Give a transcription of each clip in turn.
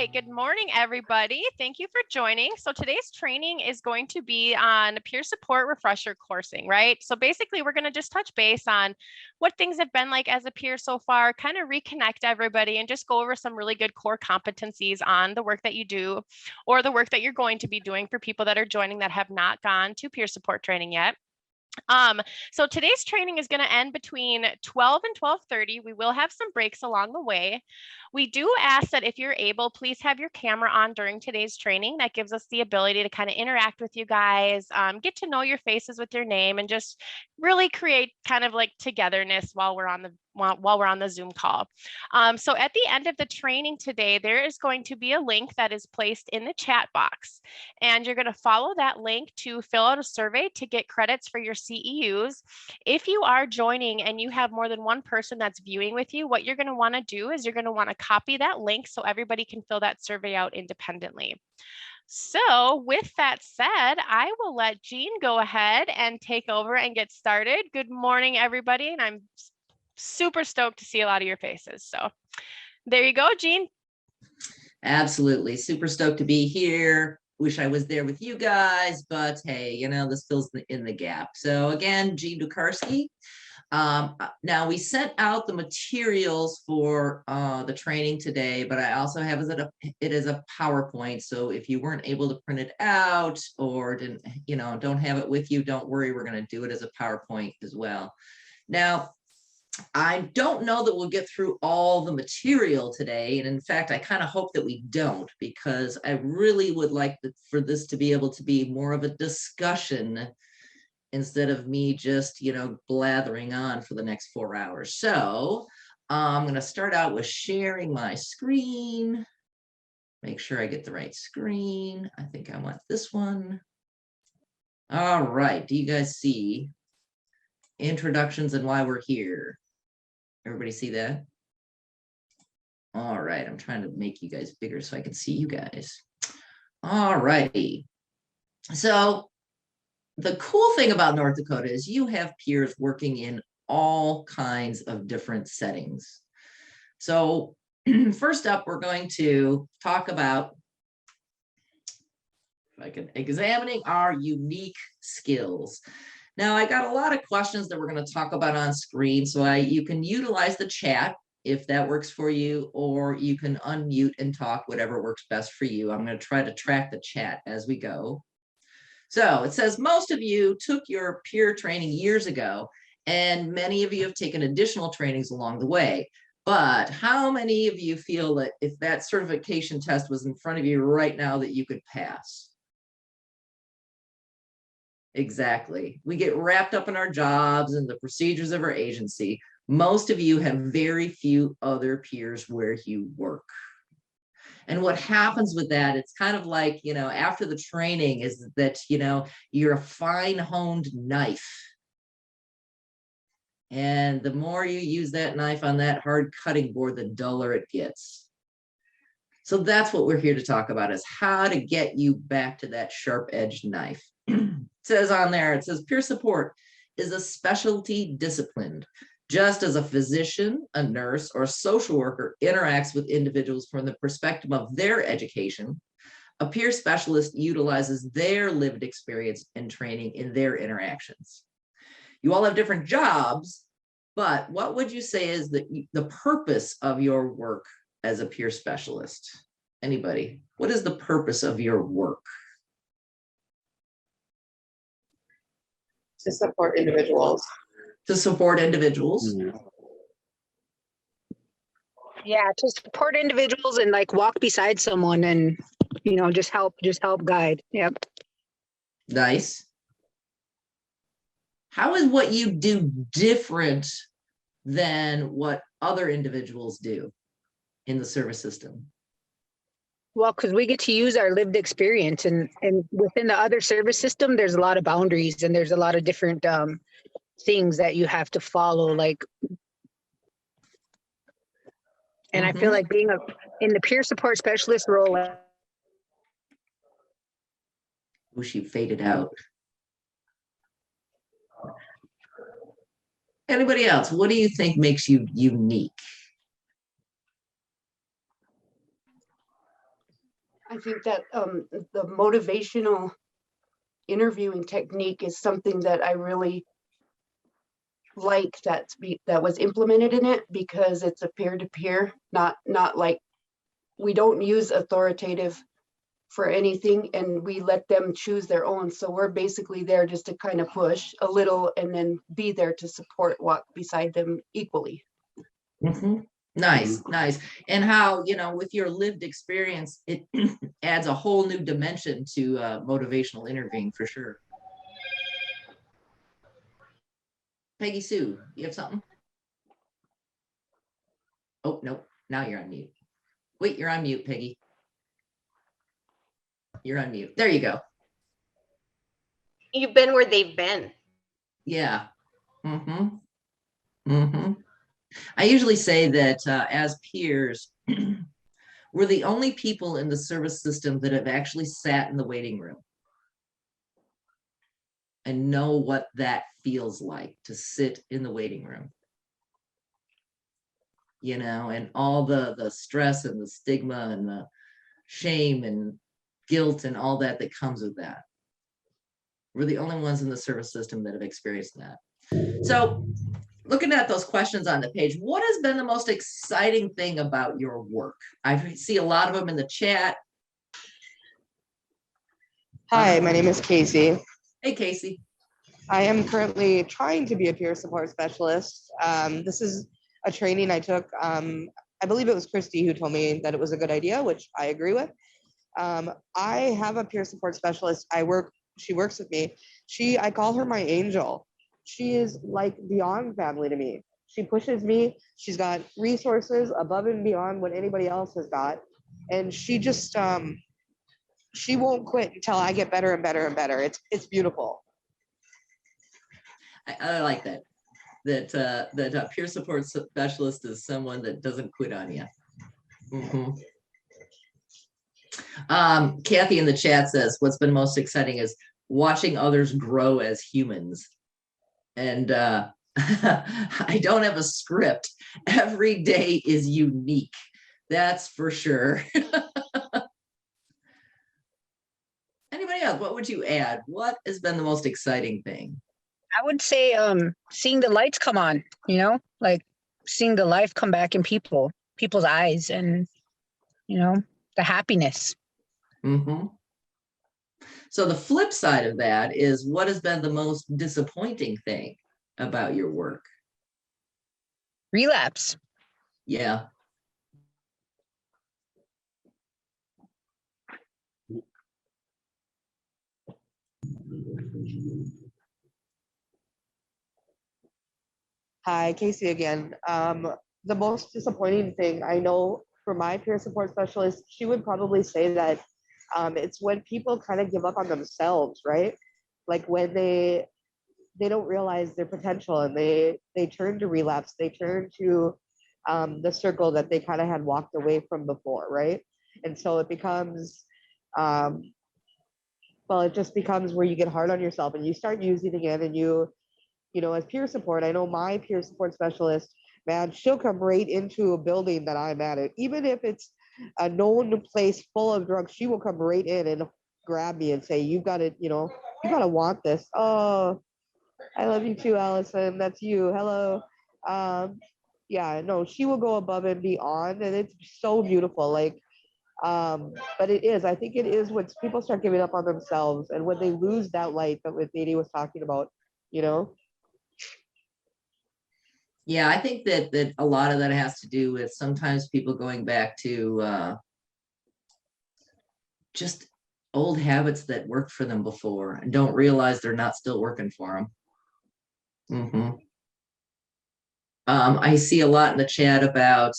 right. Good morning, everybody. Thank you for joining. So today's training is going to be on peer support refresher coursing, right? So basically, we're going to just touch base on what things have been like as a peer so far, kind of reconnect everybody and just go over some really good core competencies on the work that you do or the work that you're going to be doing for people that are joining that have not gone to peer support training yet. So today's training is going to end between 12 and 12:30. We will have some breaks along the way. We do ask that if you're able, please have your camera on during today's training. That gives us the ability to kind of interact with you guys, get to know your faces with your name, and just really create kind of like togetherness while we're on the Zoom call. So at the end of the training today, there is going to be a link that is placed in the chat box, and you're going to follow that link to fill out a survey to get credits for your CEUs. If you are joining and you have more than one person that's viewing with you, what you're going to want to do is you're going to want to copy that link so everybody can fill that survey out independently. So with that said, I will let Jean go ahead and take over and get started. Good morning, everybody, and I'm super stoked to see a lot of your faces. So there you go, Jean. Absolutely. Super stoked to be here. Wish I was there with you guys, but hey, this fills in the gap. So again, Jean Dukarski. Now we sent out the materials for the training today, but I also have it as a PowerPoint. So if you weren't able to print it out or don't have it with you, don't worry. We're going to do it as a PowerPoint as well. Now, I don't know that we'll get through all the material today. And in fact, I kind of hope that we don't, because I really would like for this to be able to be more of a discussion instead of me just, blathering on for the next 4 hours. So I'm going to start out with sharing my screen. Make sure I get the right screen. I think I want this one. All right. Do you guys see introductions and why we're here? Everybody see that? All right, I'm trying to make you guys bigger so I can see you guys. All righty. So the cool thing about North Dakota is you have peers working in all kinds of different settings. So first up, we're going to talk about examining our unique skills. Now, I got a lot of questions that we're going to talk about on screen, so you can utilize the chat if that works for you, or you can unmute and talk, whatever works best for you. I'm going to try to track the chat as we go. So it says most of you took your peer training years ago, and many of you have taken additional trainings along the way. But how many of you feel that if that certification test was in front of you right now that you could pass? Exactly. We get wrapped up in our jobs and the procedures of our agency. Most of you have very few other peers where you work. And what happens with that, it's kind of like, after the training is that, you're a fine-honed knife. And the more you use that knife on that hard cutting board, the duller it gets. So that's what we're here to talk about, is how to get you back to that sharp-edged knife. Says on there, it says peer support is a specialty discipline. Just as a physician, a nurse, or a social worker interacts with individuals from the perspective of their education, a peer specialist utilizes their lived experience and training in their interactions. You all have different jobs, but what would you say is the purpose of your work as a peer specialist? Anybody? What is the purpose of your work? To support individuals. To support individuals. Yeah, to support individuals and walk beside someone and just help guide. Yep. Nice. How is what you do different than what other individuals do in the service system? Well, because we get to use our lived experience, and within the other service system, there's a lot of boundaries and there's a lot of different things that you have to follow. And I feel like being in the peer support specialist role. Oh, she faded out. Anybody else? What do you think makes you unique? I think that the motivational interviewing technique is something that I really like that was implemented in it, because it's a peer-to-peer, not like, we don't use authoritative for anything, and we let them choose their own. So we're basically there just to kind of push a little and then be there to support, walk beside them equally. Mhm. Nice, nice. And how, with your lived experience, it adds a whole new dimension to motivational interviewing for sure. Peggy Sue, you have something? Oh, nope. Now you're on mute. Wait, you're on mute, Peggy. You're on mute. There you go. You've been where they've been. Yeah. Mm-hmm. Mm-hmm. I usually say that as peers, we're the only people in the service system that have actually sat in the waiting room and know what that feels like to sit in the waiting room. And all the stress and the stigma and the shame and guilt and all that comes with that. We're the only ones in the service system that have experienced that. So looking at those questions on the page, what has been the most exciting thing about your work? I see a lot of them in the chat. Hi, my name is Casey. Hey, Casey. I am currently trying to be a peer support specialist. This is a training I took. I believe it was Christy who told me that it was a good idea, which I agree with. I have a peer support specialist. She works with me. I call her my angel. She is like beyond family to me. She pushes me. She's got resources above and beyond what anybody else has got. And she just, she won't quit until I get better and better and better. It's beautiful. I like that. That a peer support specialist is someone that doesn't quit on you. Mm-hmm. Kathy in the chat says, what's been most exciting is watching others grow as humans. And I don't have a script. Every day is unique. That's for sure. Anybody else? What would you add? What has been the most exciting thing? I would say seeing the lights come on, like seeing the life come back in people's eyes, and the happiness. Mm-hmm. So the flip side of that is, what has been the most disappointing thing about your work? Relapse. Yeah. Hi, Casey again. The most disappointing thing I know for my peer support specialist, she would probably say that it's when people kind of give up on themselves, right? Like when they don't realize their potential and they turn to relapse, they turn to the circle that they kind of had walked away from before, right? And so it becomes, it just becomes where you get hard on yourself and you start using again, and as peer support, I know my peer support specialist, man, she'll come right into a building that I'm at. Even if it's a known place full of drugs, she will come right in and grab me and say, you got to, you got to want this. Oh, I love you too, Allison. That's you. Hello. Yeah, no, she will go above and beyond, and it's so beautiful. But I think it is when people start giving up on themselves and when they lose that light that what Didi was talking about, Yeah, I think that a lot of that has to do with sometimes people going back to just old habits that worked for them before and don't realize they're not still working for them. Mm-hmm. I see a lot in the chat about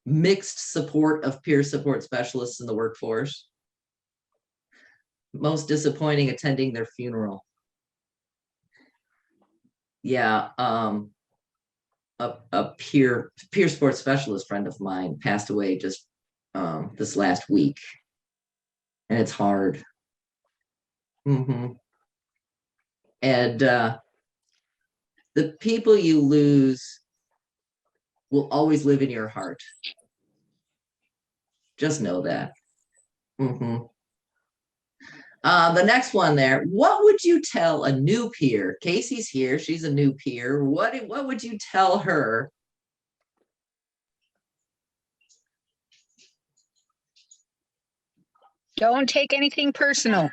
mixed support of peer support specialists in the workforce. Most disappointing, attending their funeral. Yeah, a peer sports specialist friend of mine passed away just this last week, and it's hard. Mm-hmm. And the people you lose will always live in your heart. Just know that. The next one there, what would you tell a new peer? Casey's here, she's a new peer. What would you tell her? Don't take anything personal.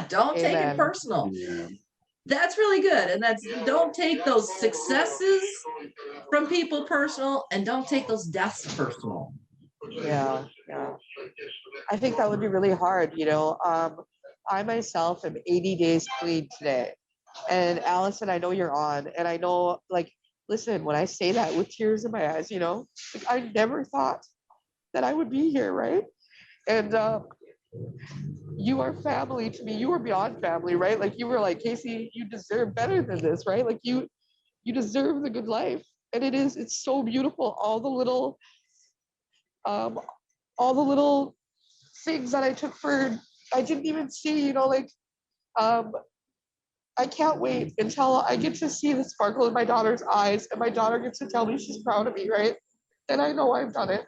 Don't take it Amen. personal. Yeah. That's really good. And that's, don't take those successes from people personal, and don't take those deaths personal. Yeah, yeah. I think that would be really hard, you know. I myself am 80 days clean today. And Allison, I know you're on, and I know, like, listen, when I say that with tears in my eyes, you know, like, I never thought that I would be here, right? And you are family to me. You are beyond family, right? Like, you were like, Casey, you deserve better than this, right? Like, you deserve the good life. And it's so beautiful. All the little things that I took for, I didn't even see, you know, like, I can't wait until I get to see the sparkle in my daughter's eyes and my daughter gets to tell me she's proud of me, right? And I know I've done it.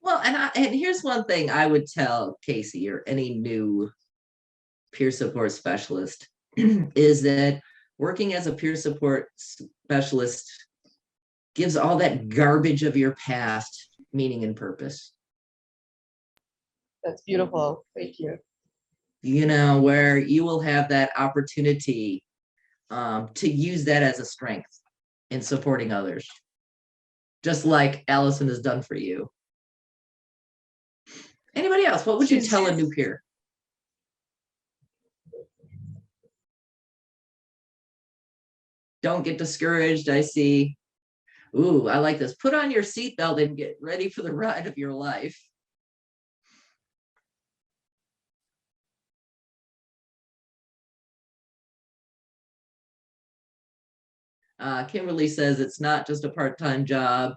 Well, and here's one thing I would tell Casey or any new peer support specialist is that working as a peer support specialist gives all that garbage of your past meaning and purpose. That's beautiful. Thank you. You know, where you will have that opportunity to use that as a strength in supporting others, just like Allison has done for you. Anybody else? What would you tell a new peer? Don't get discouraged. I see. Ooh, I like this. Put on your seatbelt and get ready for the ride of your life. Kimberly says it's not just a part-time job.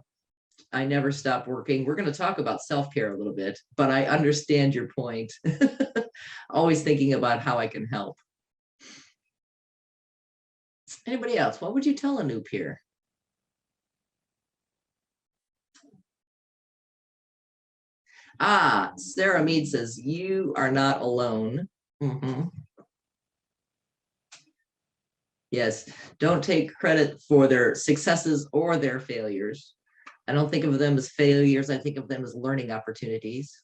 I never stop working. We're going to talk about self-care a little bit, but I understand your point. Always thinking about how I can help. Anybody else? What would you tell a new peer? Sarah Mead says, you are not alone. Yes, don't take credit for their successes or their failures. I don't think of them as failures. I think of them as learning opportunities.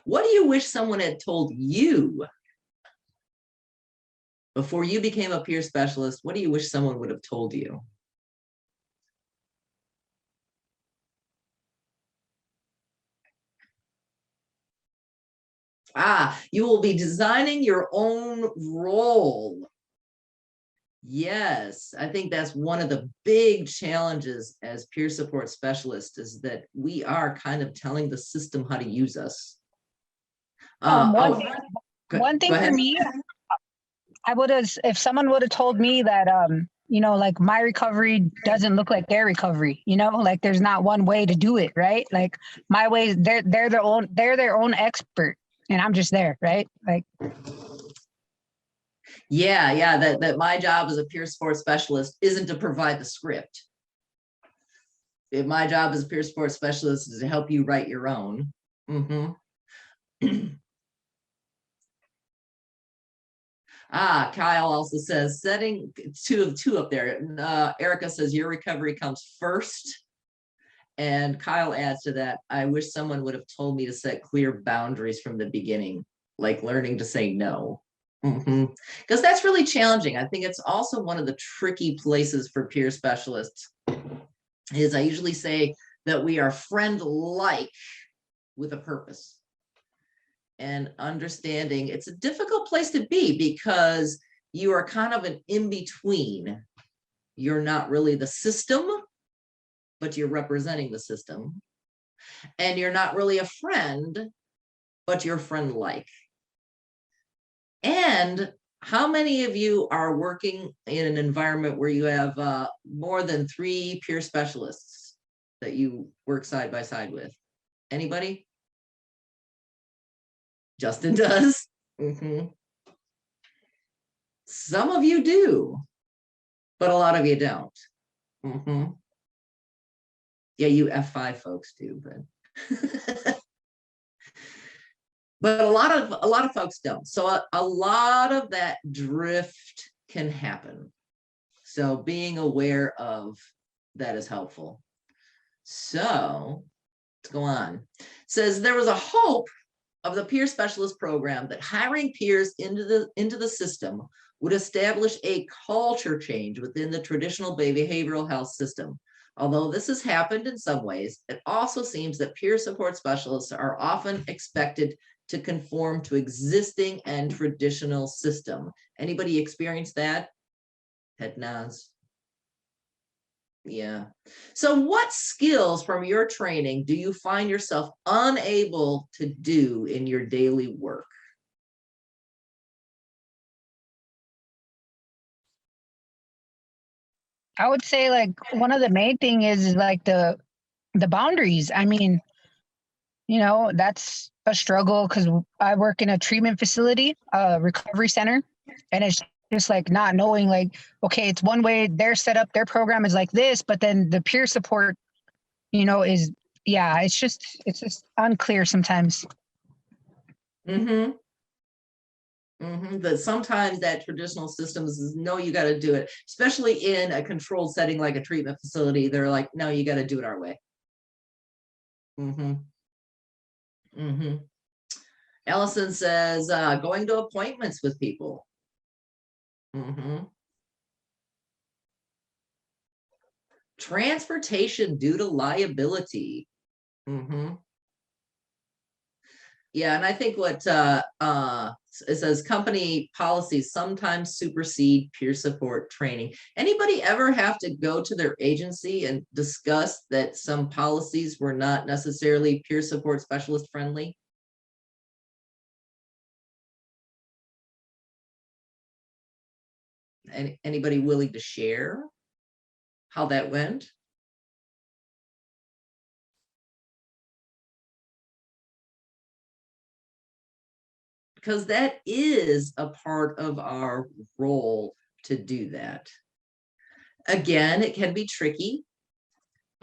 What do you wish someone had told you before you became a peer specialist? What do you wish someone would have told you? You will be designing your own role. Yes, I think that's one of the big challenges as peer support specialists, is that we are kind of telling the system how to use us. One thing for me, I would have, if someone would have told me that, you know, like, my recovery doesn't look like their recovery, you know, like, there's not one way to do it, right? Like, my ways, they're their own expert, and I'm just there, right? Like, yeah, that my job as a peer support specialist isn't to provide the script. If my job as a peer support specialist is to help you write your own. Kyle also says, setting two up there. Erica says, your recovery comes first. And Kyle adds to that, I wish someone would have told me to set clear boundaries from the beginning, like learning to say no. Because that's really challenging. I think it's also one of the tricky places for peer specialists, is I usually say that we are friend-like with a purpose. And understanding it's a difficult place to be, because you are kind of an in-between. You're not really the system, but you're representing the system. And you're not really a friend, but you're friend-like. And how many of you are working in an environment where you have more than 3 peer specialists that you work side by side with? Anybody? Justin does. Some of you do, but a lot of you don't. Mm-hmm. Yeah, you F5 folks do, but but a lot of folks don't. So a lot of that drift can happen. So being aware of that is helpful. So let's go on. It says there was a hope of the peer specialist program that hiring peers into the system would establish a culture change within the traditional behavioral health system. Although this has happened in some ways, it also seems that peer support specialists are often expected to conform to existing and traditional system. Anybody experience that? Head nods. Yeah. So what skills from your training do you find yourself unable to do in your daily work? I would say like one of the main thing is like the boundaries. I mean, you know, that's a struggle because I work in a treatment facility, a recovery center, and it's just like not knowing like, okay, it's one way they're set up, their program is like this, but then the peer support, you know, is yeah, it's just unclear sometimes. Mm-hmm. Mm-hmm. That sometimes that traditional systems is no, you got to do it, especially in a controlled setting like a treatment facility. They're like, no, you got to do it our way. Mm-hmm. Mm-hmm. Allison says, going to appointments with people. Mm-hmm. Transportation due to liability. Mm-hmm. Yeah, and I think what it says company policies sometimes supersede peer support training. Anybody ever have to go to their agency and discuss that some policies were not necessarily peer support specialist friendly? Anybody willing to share how that went? Because that is a part of our role to do that. Again, it can be tricky,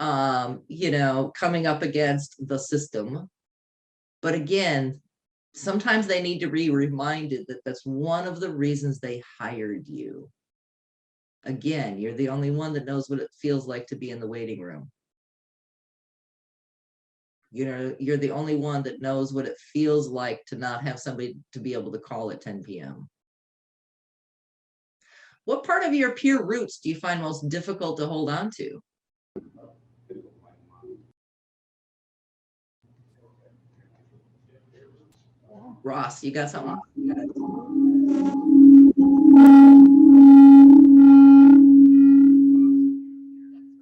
you know, coming up against the system. But again, sometimes they need to be reminded that that's one of the reasons they hired you. Again, you're the only one that knows what it feels like to be in the waiting room. You know, you're the only one that knows what it feels like to not have somebody to be able to call at 10 p.m. What part of your peer roots do you find most difficult to hold on to? Ross, you got something?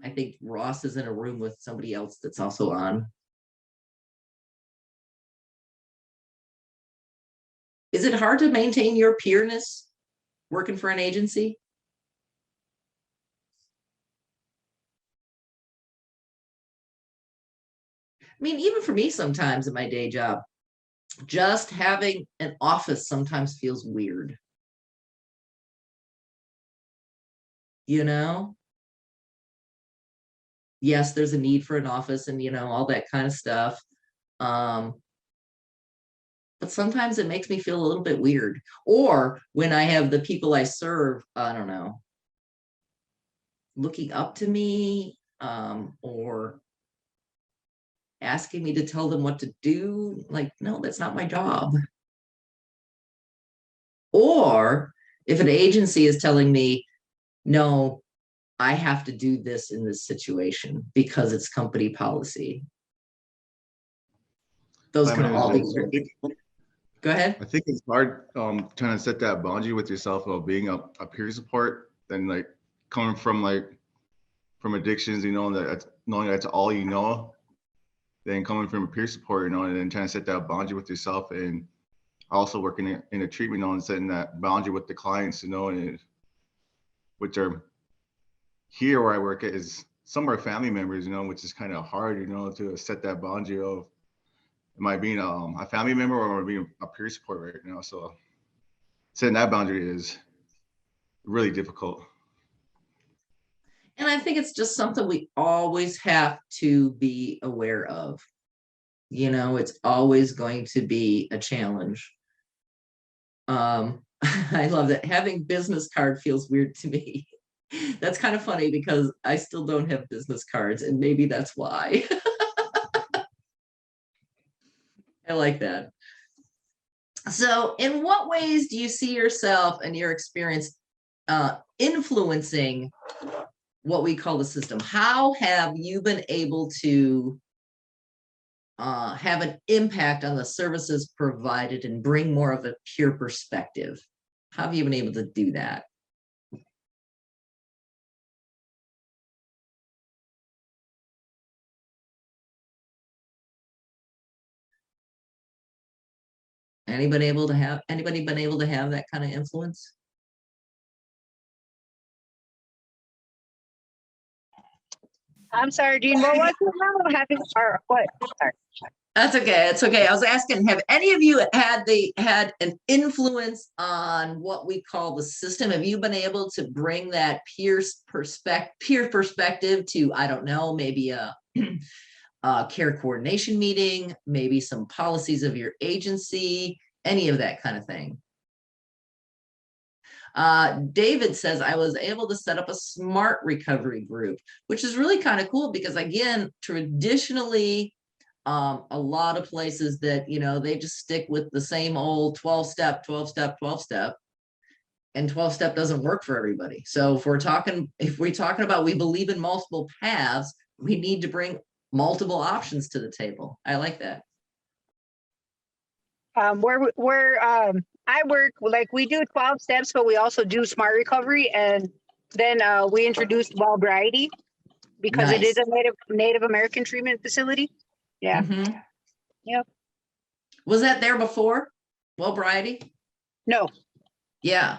I think Ross is in a room with somebody else that's also on. Is it hard to maintain your peerness working for an agency? I mean, even for me sometimes in my day job, just having an office sometimes feels weird. You know? Yes, there's a need for an office and, you know, all that kind of stuff. But sometimes it makes me feel a little bit weird. Or when I have the people I serve, I don't know, looking up to me, or asking me to tell them what to do. Like, no, that's not my job. Or if an agency is telling me, no, I have to do this in this situation because it's company policy. Those can all be. Go ahead. I think it's hard trying to set that boundary with yourself of being a peer support and like coming from addictions, you know, that knowing that's all you know, then coming from a peer support, you know, and then trying to set that boundary with yourself, and also working in a treatment, you know, and setting that boundary with the clients, you know, and which are here where I work at is some are family members, you know, which is kind of hard, you know, to set that boundary of am I being a family member or am I being a peer support right now? So setting that boundary is really difficult. And I think it's just something we always have to be aware of. You know, it's always going to be a challenge. I love that. Having business card feels weird to me. That's kind of funny because I still don't have business cards, and maybe that's why. I like that. So, in what ways do you see yourself and your experience influencing what we call the system? How have you been able to have an impact on the services provided and bring more of a pure perspective? How have you been able to do that? Anybody been able to have that kind of influence? I'm sorry, Dean. What was it now? Having or what? Sorry. That's okay. It's okay. I was asking, have any of you had an influence on what we call the system? Have you been able to bring that peer perspective to, I don't know, maybe a care coordination meeting, maybe some policies of your agency, any of that kind of thing? David says, I was able to set up a smart recovery group, which is really kind of cool because, again, traditionally, a lot of places that, you know, they just stick with the same old 12-step, 12-step, 12-step, and 12-step doesn't work for everybody. So if we're talking about we believe in multiple paths, we need to bring multiple options to the table. I like that. Where I work, like we do 12 steps, but we also do smart recovery, and then we introduced Wellbriety because it is Nice. a Native American treatment facility. Yeah. Mhm. Yep. Was that there before? Wellbriety? No. Yeah.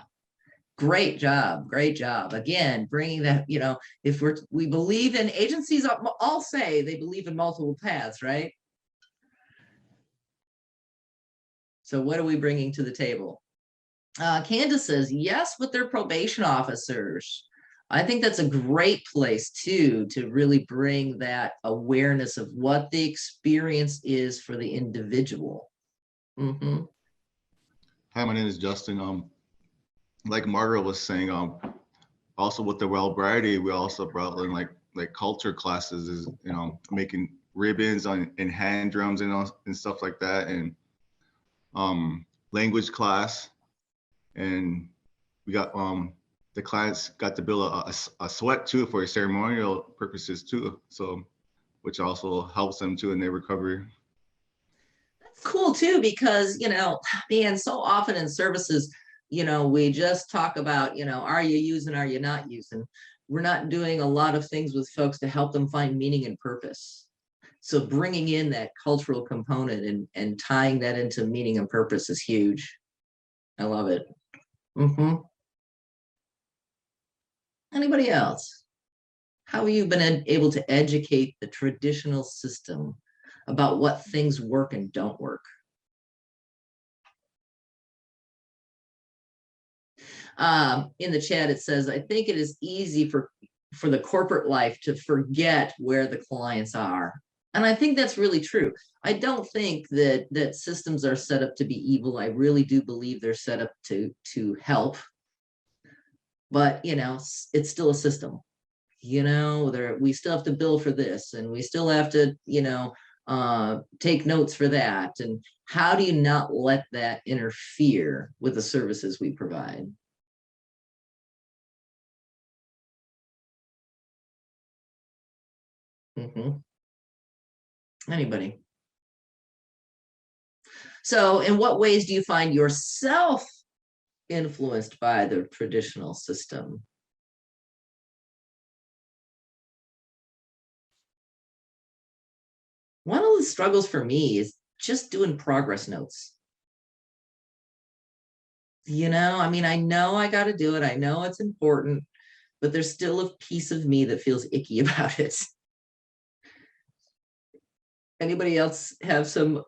Great job. Great job. Again, bringing that, you know, if we believe in agencies, all say they believe in multiple paths, right? So what are we bringing to the table? Candace says, yes, with their probation officers. I think that's a great place too, to really bring that awareness of what the experience is for the individual. Mm-hmm. Hi, my name is Justin. Like Margaret was saying, also with the Wellbriety, we also brought in like culture classes, is, you know, making ribbons and hand drums and stuff like that, and language class, and we got the clients got to build a sweat too for ceremonial purposes too, so which also helps them too in their recovery. That's cool too, because, you know, man, so often in services, you know, we just talk about, you know, are you using, are you not using? We're not doing a lot of things with folks to help them find meaning and purpose. So bringing in that cultural component and tying that into meaning and purpose is huge. I love it. Mm-hmm. Anybody else? How have you been able to educate the traditional system about what things work and don't work? In the chat, it says, I think it is easy for the corporate life to forget where the clients are. And I think that's really true. I don't think that systems are set up to be evil. I really do believe they're set up to help. But, you know, it's still a system. You know, we still have to bill for this, and we still have to, you know, take notes for that. And how do you not let that interfere with the services we provide? Mm-hmm. Anybody? So in what ways do you find yourself influenced by the traditional system? One of the struggles for me is just doing progress notes. You know, I mean, I know I got to do it. I know it's important, but there's still a piece of me that feels icky about it. Anybody else have some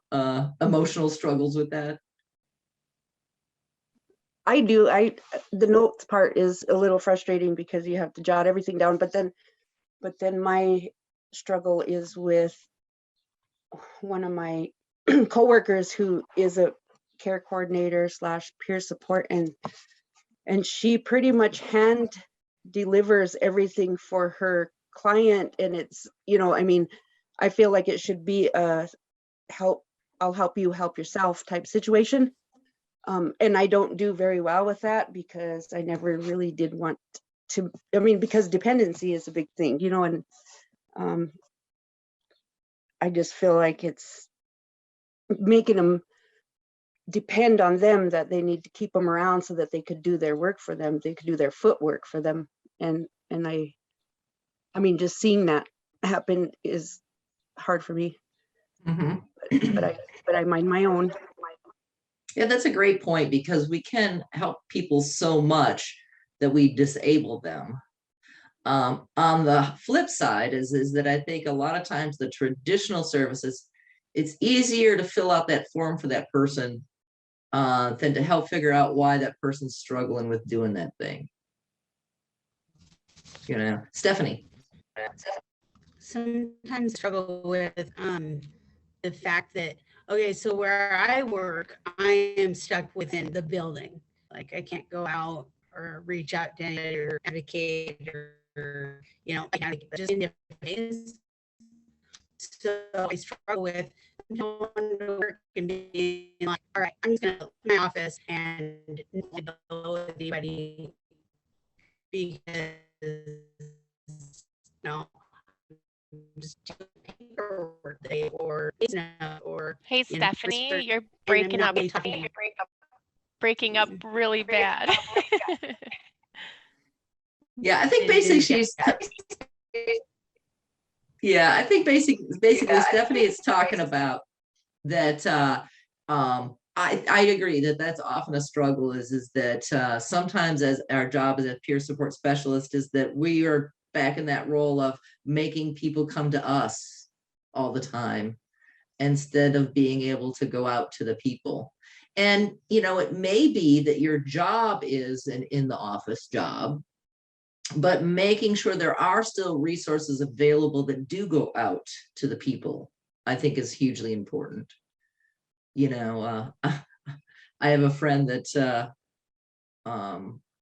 emotional struggles with that? I do. The notes part is a little frustrating because you have to jot everything down. But then my struggle is with one of my coworkers who is a care coordinator / peer support, and she pretty much hand delivers everything for her client. And it's, I mean, I feel like it should be a I'll help you help yourself type situation. And I don't do very well with that because I never really did want to, I mean, because dependency is a big thing, and I just feel like it's making them depend on them, that they need to keep them around so that they could do their work for them. They could do their footwork for them. And I mean, just seeing that happen is hard for me, Mhm. but I mind my own. Yeah, that's a great point, because we can help people so much that we disable them. On the flip side is that I think a lot of times the traditional services, it's easier to fill out that form for that person than to help figure out why that person's struggling with doing that thing. Stephanie. Sometimes struggle with the fact that, okay, so where I work, I am stuck within the building. Like I can't go out or reach out to anybody or advocate or, just in different ways. So I struggle with going to work and being like, all right, I'm just gonna go to my office and not deal with anybody because just paperwork or Hey, you know, Stephanie, you're and I'm breaking not up, really talking breaking up really bad. Yeah, I think basically she's. Yeah, I think basically Stephanie is talking about that. I agree that that's often a struggle. Is that sometimes as our job as a peer support specialist is that we are back in that role of making people come to us all the time instead of being able to go out to the people. And it may be that your job is an in the office job, but making sure there are still resources available that do go out to the people, I think is hugely important. I have a friend that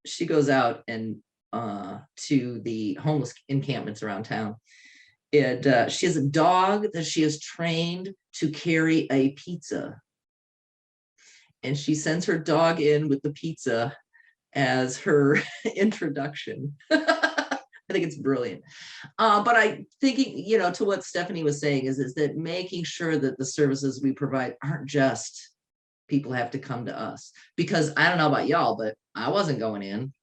she goes out and to the homeless encampments around town. And she has a dog that she has trained to carry a pizza. And she sends her dog in with the pizza as her introduction. I think it's brilliant. But I thinking, to what Stephanie was saying is that making sure that the services we provide aren't just people have to come to us. Because I don't know about y'all, but I wasn't going in.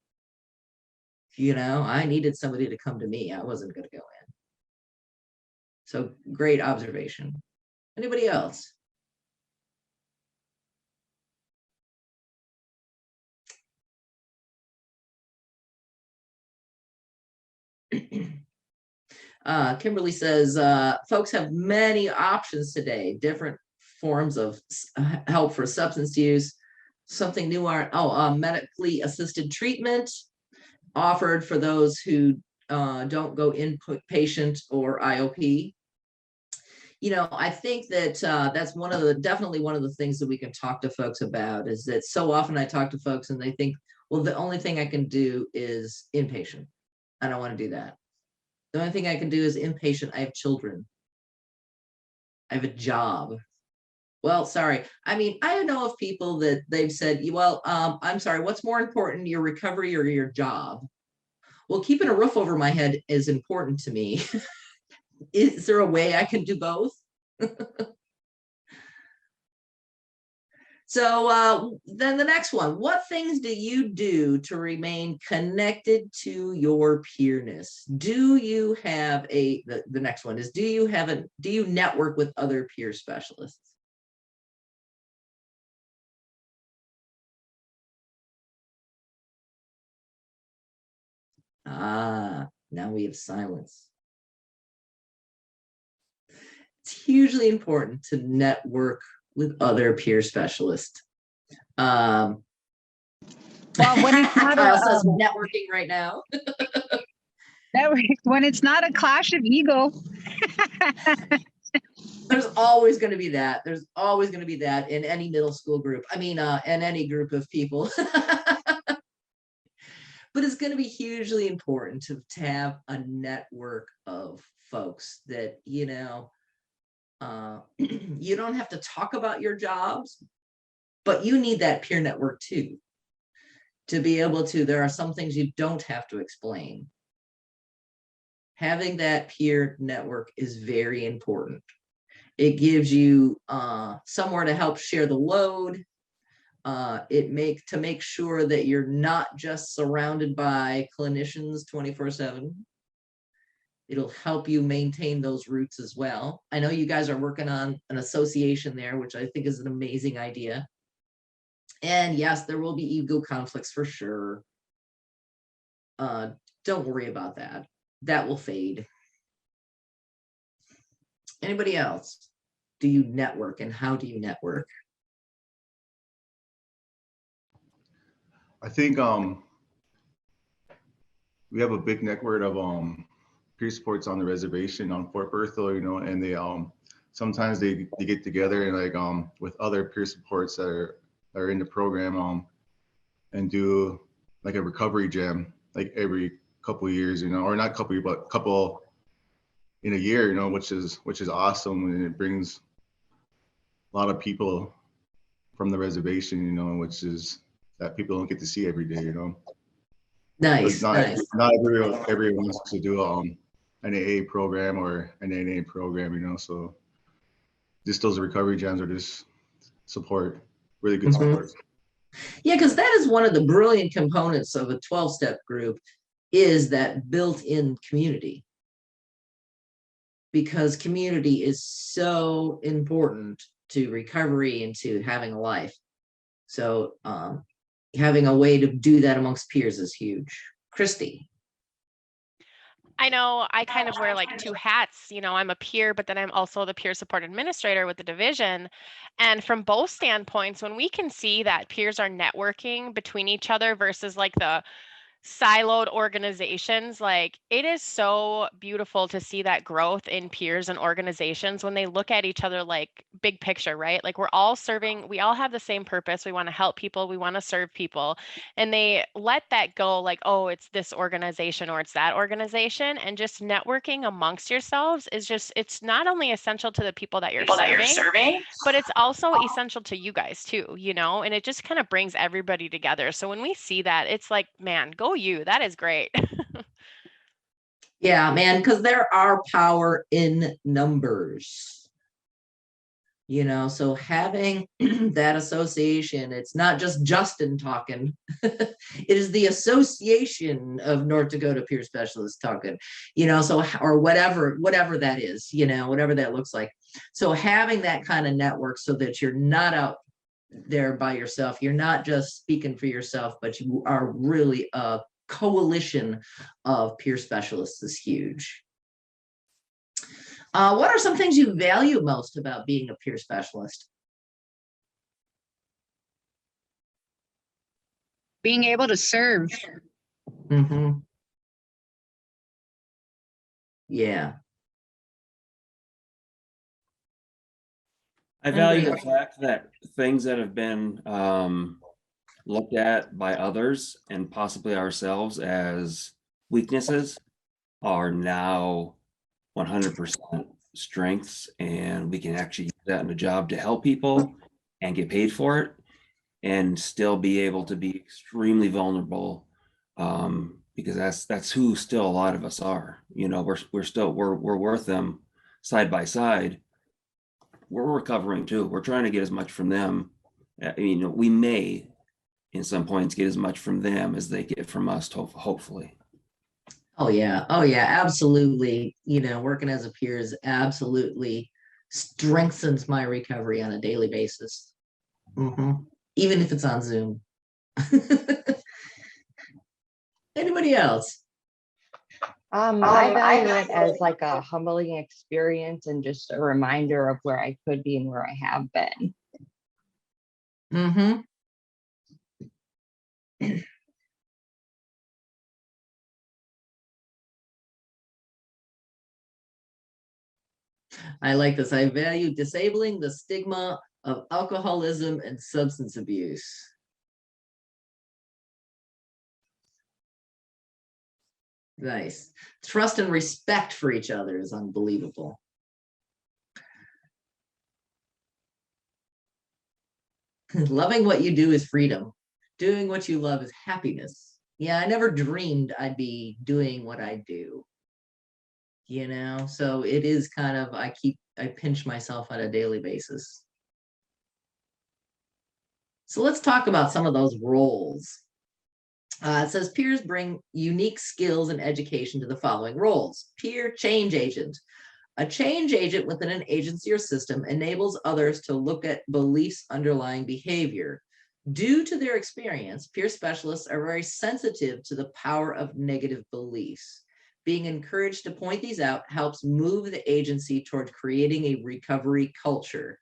I needed somebody to come to me. I wasn't going to go in. So great observation. Anybody else? Kimberly says, folks have many options today, different forms of help for substance use. Something new medically assisted treatment offered for those who don't go inpatient or IOP. I think that that's definitely one of the things that we can talk to folks about, is that so often I talk to folks and they think, well, the only thing I can do is inpatient. I don't want to do that. The only thing I can do is inpatient. I have children. I have a job. Well, sorry. I mean, I know of people that they've said, well, I'm sorry, what's more important, your recovery or your job? Well, keeping a roof over my head is important to me. Is there a way I can do both? So then the next one, what things do you do to remain connected to your peerness? Do you have the next one is, do you network with other peer specialists? Now we have silence. It's hugely important to network with other peer specialists. Well, when it's not Kyle says a, networking right now. when it's not a clash of ego. There's always going to be that. There's always going to be that in any middle school group. I mean, in any group of people. But it's going to be hugely important to have a network of folks that, you know, you don't have to talk about your jobs, but you need that peer network too, to be able to, there are some things you don't have to explain. Having that peer network is very important. It gives you somewhere to help share the load. To make sure that you're not just surrounded by clinicians 24/7. It'll help you maintain those roots as well. I know you guys are working on an association there, which I think is an amazing idea. And yes, there will be ego conflicts for sure. Don't worry about that. That will fade. Anybody else? Do you network, and how do you network? I think we have a big network of peer supports on the reservation on Fort Berthold, you know, and they sometimes they get together and like with other peer supports that are in the program and do like a recovery jam like every couple of years, you know, or not couple, but couple in a year, you know, which is awesome, and it brings a lot of people from the reservation, you know, which is that people don't get to see every day, you know. Nice, nice. Not everyone wants to do an AA program or an NA program, you know. So just those recovery jams are just support, really good support. Yeah, because that is one of the brilliant components of a 12-step group, is that built-in community. Because community is so important to recovery and to having a life. So having a way to do that amongst peers is huge. Christy. I know I kind of wear like two hats. You know, I'm a peer, but then I'm also the peer support administrator with the division. And from both standpoints, when we can see that peers are networking between each other versus like the siloed organizations, like it is so beautiful to see that growth in peers and organizations when they look at each other like big picture, right? Like we're all serving, we all have the same purpose. We want to help people, we want to serve people, and they let that go like, oh, it's this organization or it's that organization. And just networking amongst yourselves is just, it's not only essential to the people that you're serving, but it's also essential to you guys too, you know, and it just kind of brings everybody together. So when we see that, it's like, man, go you, that is great. Yeah, man, because there are power in numbers. You know, so having that association, it's not just Justin talking. It is the Association of North Dakota Peer Specialists talking, you know, so, or whatever that is, you know, whatever that looks like. So having that kind of network so that you're not out there by yourself, you're not just speaking for yourself, but you are really a coalition of peer specialists is huge. What are some things you value most about being a peer specialist? Being able to serve. Mm-hmm. Yeah. I value the fact that things that have been looked at by others and possibly ourselves as weaknesses are now 100% strengths, and we can actually use that in a job to help people and get paid for it and still be able to be extremely vulnerable, because that's who still a lot of us are. You know, we're worth them side by side. We're recovering too. We're trying to get as much from them. You know, we may in some points get as much from them as they get from us, hopefully. Oh yeah, absolutely. You know, working as a peer is absolutely strengthens my recovery on a daily basis. Even if it's on Zoom. Anybody else? I value it as like a humbling experience and just a reminder of where I could be and where I have been. I like this. I value disabling the stigma of alcoholism and substance abuse. Nice. Trust and respect for each other is unbelievable. Loving what you do is freedom. Doing what you love is happiness. Yeah, I never dreamed I'd be doing what I do. You know, so it is kind of, I pinch myself on a daily basis. So let's talk about some of those roles. It says peers bring unique skills and education to the following roles. Peer change agent. A change agent within an agency or system enables others to look at beliefs underlying behavior. Due to their experience, peer specialists are very sensitive to the power of negative beliefs. Being encouraged to point these out helps move the agency toward creating a recovery culture.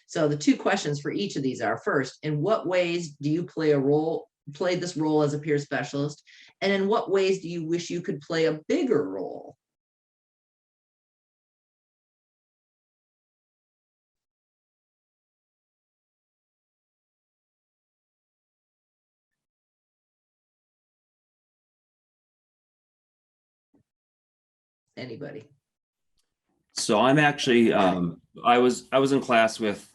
So the two questions for each of these are, first, in what ways do you play this role as a peer specialist? And in what ways do you wish you could play a bigger role? Anybody? So I'm actually, I was in class with,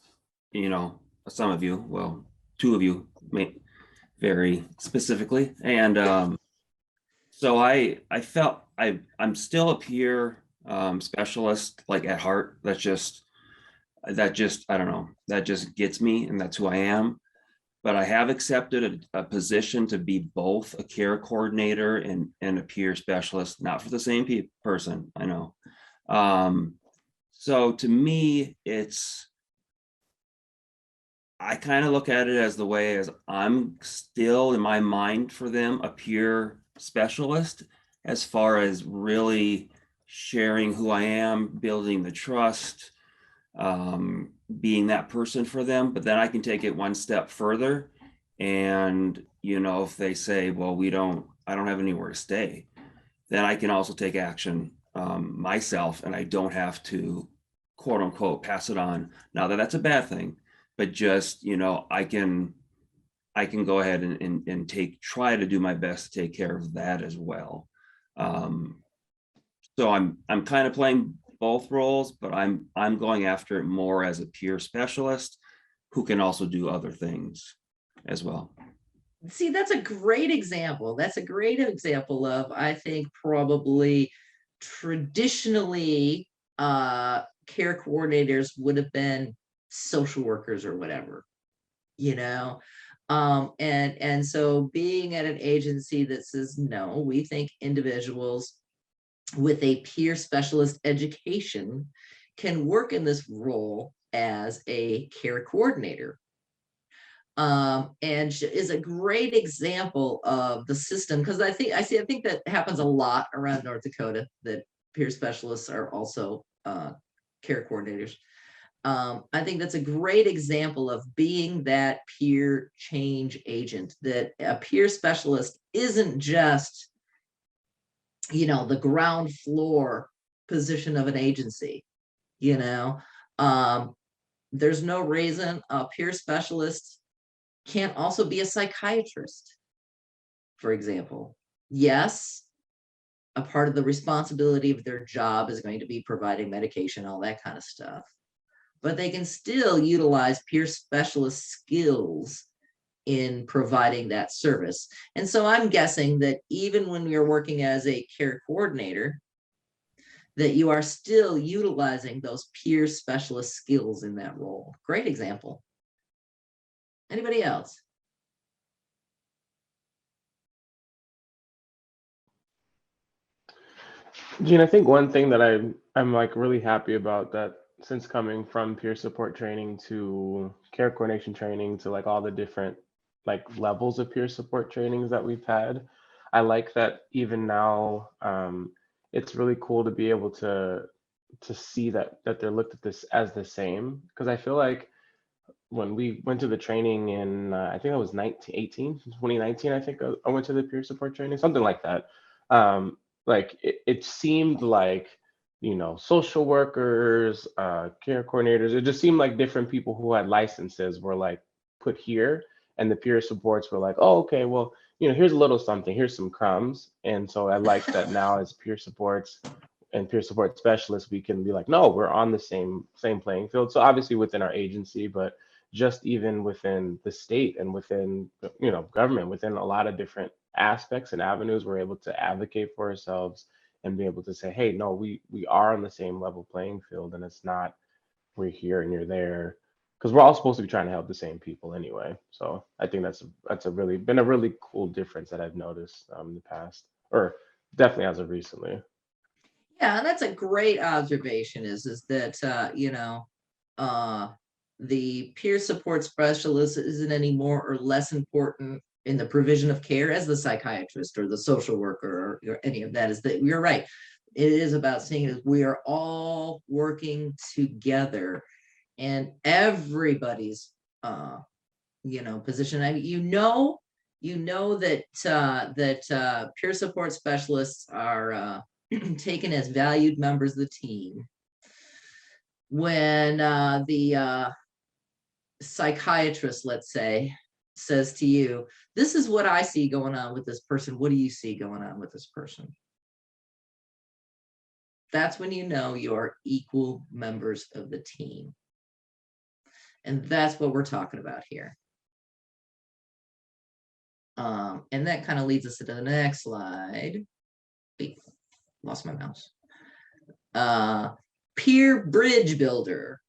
some of you, well, two of you, very specifically, and so I felt I'm still a peer specialist, like at heart. That just I don't know, that just gets me, and that's who I am. But I have accepted a position to be both a care coordinator and a peer specialist, not for the same person, I know. So to me, I kind of look at it as the way as I'm still in my mind for them a peer specialist, as far as really sharing who I am, building the trust, being that person for them. But then I can take it one step further, and if they say, well, I don't have anywhere to stay, then I can also take action myself, and I don't have to, quote unquote, pass it on. Now that's a bad thing, but just, I can go ahead and try to do my best to take care of that as well. So I'm kind of playing both roles, but I'm going after it more as a peer specialist who can also do other things as well. See, that's a great example. That's a great example of, I think, probably traditionally care coordinators would have been social workers or whatever, and so being at an agency that says, no, we think individuals with a peer specialist education can work in this role as a care coordinator. And is a great example of the system, because I think that happens a lot around North Dakota, that peer specialists are also care coordinators. I think that's a great example of being that peer change agent, that a peer specialist isn't just, the ground floor position of an agency. There's no reason a peer specialist can't also be a psychiatrist, for example. Yes, a part of the responsibility of their job is going to be providing medication, all that kind of stuff, but they can still utilize peer specialist skills in providing that service. And so I'm guessing that even when you're working as a care coordinator, that you are still utilizing those peer specialist skills in that role. Great example. Anybody else? Gene, I think one thing that I'm like really happy about, that since coming from peer support training to care coordination training to like all the different like levels of peer support trainings that we've had, I like that even now it's really cool to be able to see that they're looked at this as the same, because I feel like when we went to the training in, I think that was 2019, I think I went to the peer support training, something like that. Like it seemed like, social workers, care coordinators, it just seemed like different people who had licenses were like put here, and the peer supports were like, oh, okay, well, here's a little something, here's some crumbs. And so I like that now as peer supports and peer support specialists, we can be like, no, we're on the same playing field. So obviously within our agency, but just even within the state and within, government, within a lot of different aspects and avenues, we're able to advocate for ourselves and be able to say, hey, no, we are on the same level playing field, and it's not we're here and you're there, because we're all supposed to be trying to help the same people anyway. So I think that's really been a really cool difference that I've noticed in the past, or definitely as of recently. Yeah, and that's a great observation. Is that the peer support specialist isn't any more or less important in the provision of care as the psychiatrist or the social worker or any of that. Is that you're right? It is about seeing it as we are all working together, and everybody's position. I mean, that peer support specialists are taken as valued members of the team when the psychiatrist, let's say, says to you, this is what I see going on with this person. What do you see going on with this person? That's when you're equal members of the team. And that's what we're talking about here. And that kind of leads us to the next slide. Wait, lost my mouse. Peer bridge builder.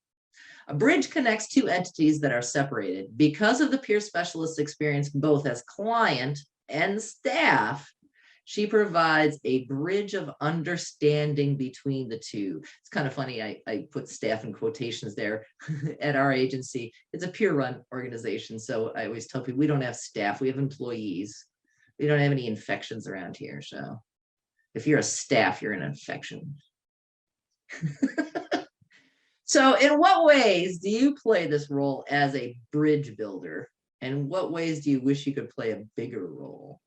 A bridge connects two entities that are separated. Because of the peer specialist's experience both as client and staff, she provides a bridge of understanding between the two. It's kind of funny, I put staff in quotations there. At our agency, it's a peer-run organization, so I always tell people we don't have staff, we have employees. We don't have any infections around here, so if you're a staff, you're an infection. So in what ways do you play this role as a bridge builder? And what ways do you wish you could play a bigger role?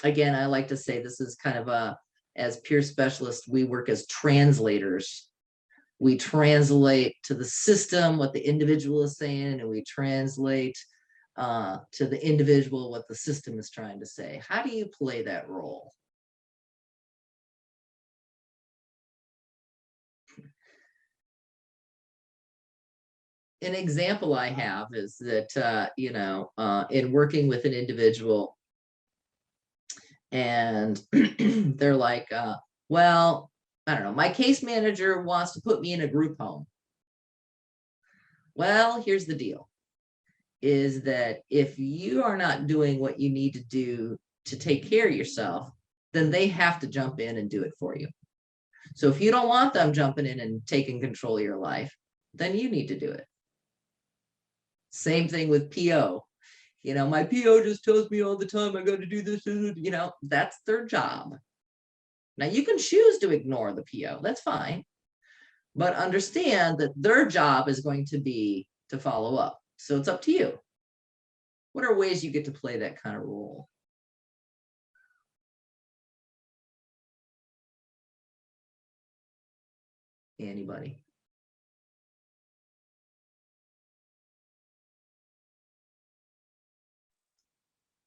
Again, I like to say this is kind of as peer specialists, we work as translators. We translate to the system what the individual is saying, and we translate to the individual what the system is trying to say. How do you play that role? An example I have is that, in working with an individual, and they're like, well, I don't know, my case manager wants to put me in a group home. Well, here's the deal, is that if you are not doing what you need to do to take care of yourself, then they have to jump in and do it for you. So if you don't want them jumping in and taking control of your life, then you need to do it. Same thing with PO. My PO just tells me all the time, I got to do this, that's their job. Now you can choose to ignore the PO, that's fine. But understand that their job is going to be to follow up. So it's up to you. What are ways you get to play that kind of role? Anybody?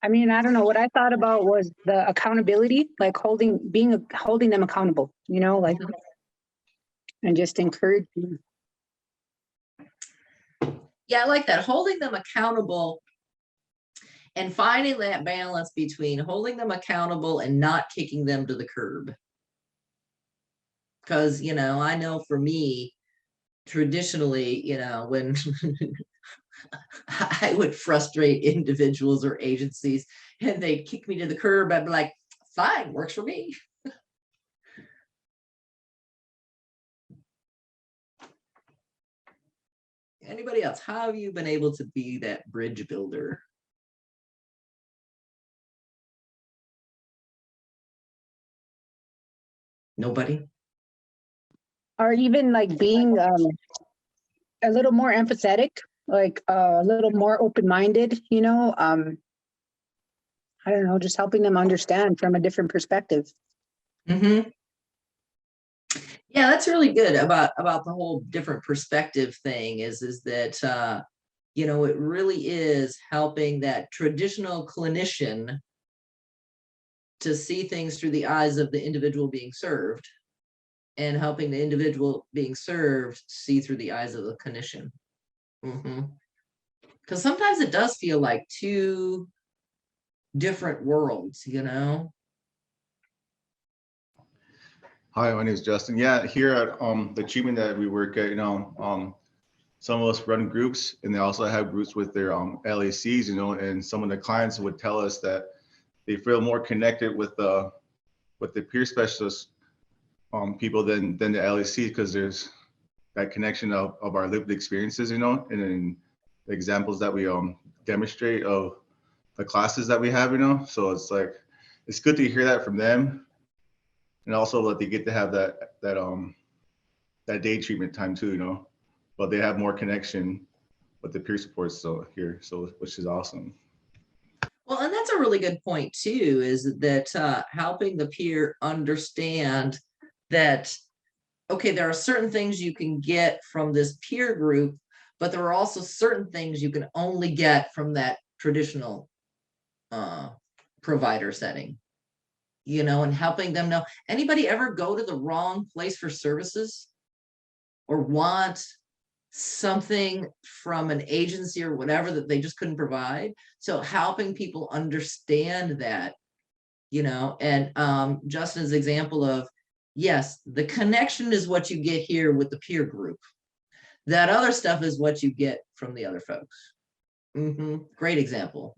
I mean, I don't know. What I thought about was the accountability, like holding them accountable, like, and just encouraging. Yeah, I like that. Holding them accountable and finding that balance between holding them accountable and not kicking them to the curb. Because, I know for me, traditionally, when I would frustrate individuals or agencies and they'd kick me to the curb, I'd be like, fine, works for me. Anybody else? How have you been able to be that bridge builder? Nobody? Or even like being a little more empathetic, like a little more open-minded, you know, I don't know, just helping them understand from a different perspective. Mm-hmm. Yeah, that's really good about the whole different perspective thing is that, you know, it really is helping that traditional clinician to see things through the eyes of the individual being served and helping the individual being served see through the eyes of the clinician. Because sometimes it does feel like two different worlds, you know? Hi, my name is Justin. Yeah, here at the treatment that we work at, you know, some of us run groups and they also have groups with their LACs, you know, and some of the clients would tell us that they feel more connected with the peer specialist people than the LAC because there's that connection of our lived experiences, you know, and then the examples that we demonstrate of the classes that we have, you know. So it's like it's good to hear that from them, and also that they get to have that day treatment time too, you know. But they have more connection with the peer support so here, so which is awesome. Well, and that's a really good point too, is that helping the peer understand that, okay, there are certain things you can get from this peer group, but there are also certain things you can only get from that traditional provider setting, you know, and helping them know. Anybody ever go to the wrong place for services or want something from an agency or whatever that they just couldn't provide? So helping people understand that, you know, and Justin's example of, yes, the connection is what you get here with the peer group. That other stuff is what you get from the other folks. Great example.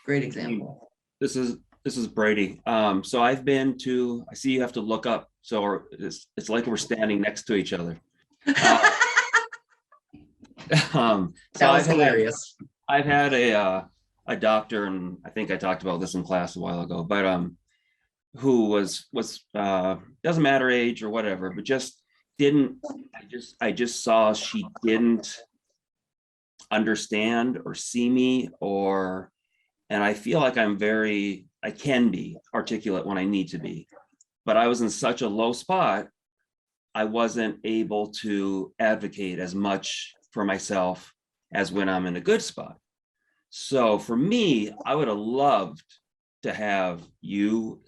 Great example. This is Brady. So I've been to, I see you have to look up. So it's like we're standing next to each other. So that was hilarious. I've had a doctor, and I think I talked about this in class a while ago, but who was doesn't matter age or whatever, but just didn't, I just saw she didn't understand or see me, and I feel like I can be articulate when I need to be, but I was in such a low spot, I wasn't able to advocate as much for myself as when I'm in a good spot. So for me, I would have loved to have you,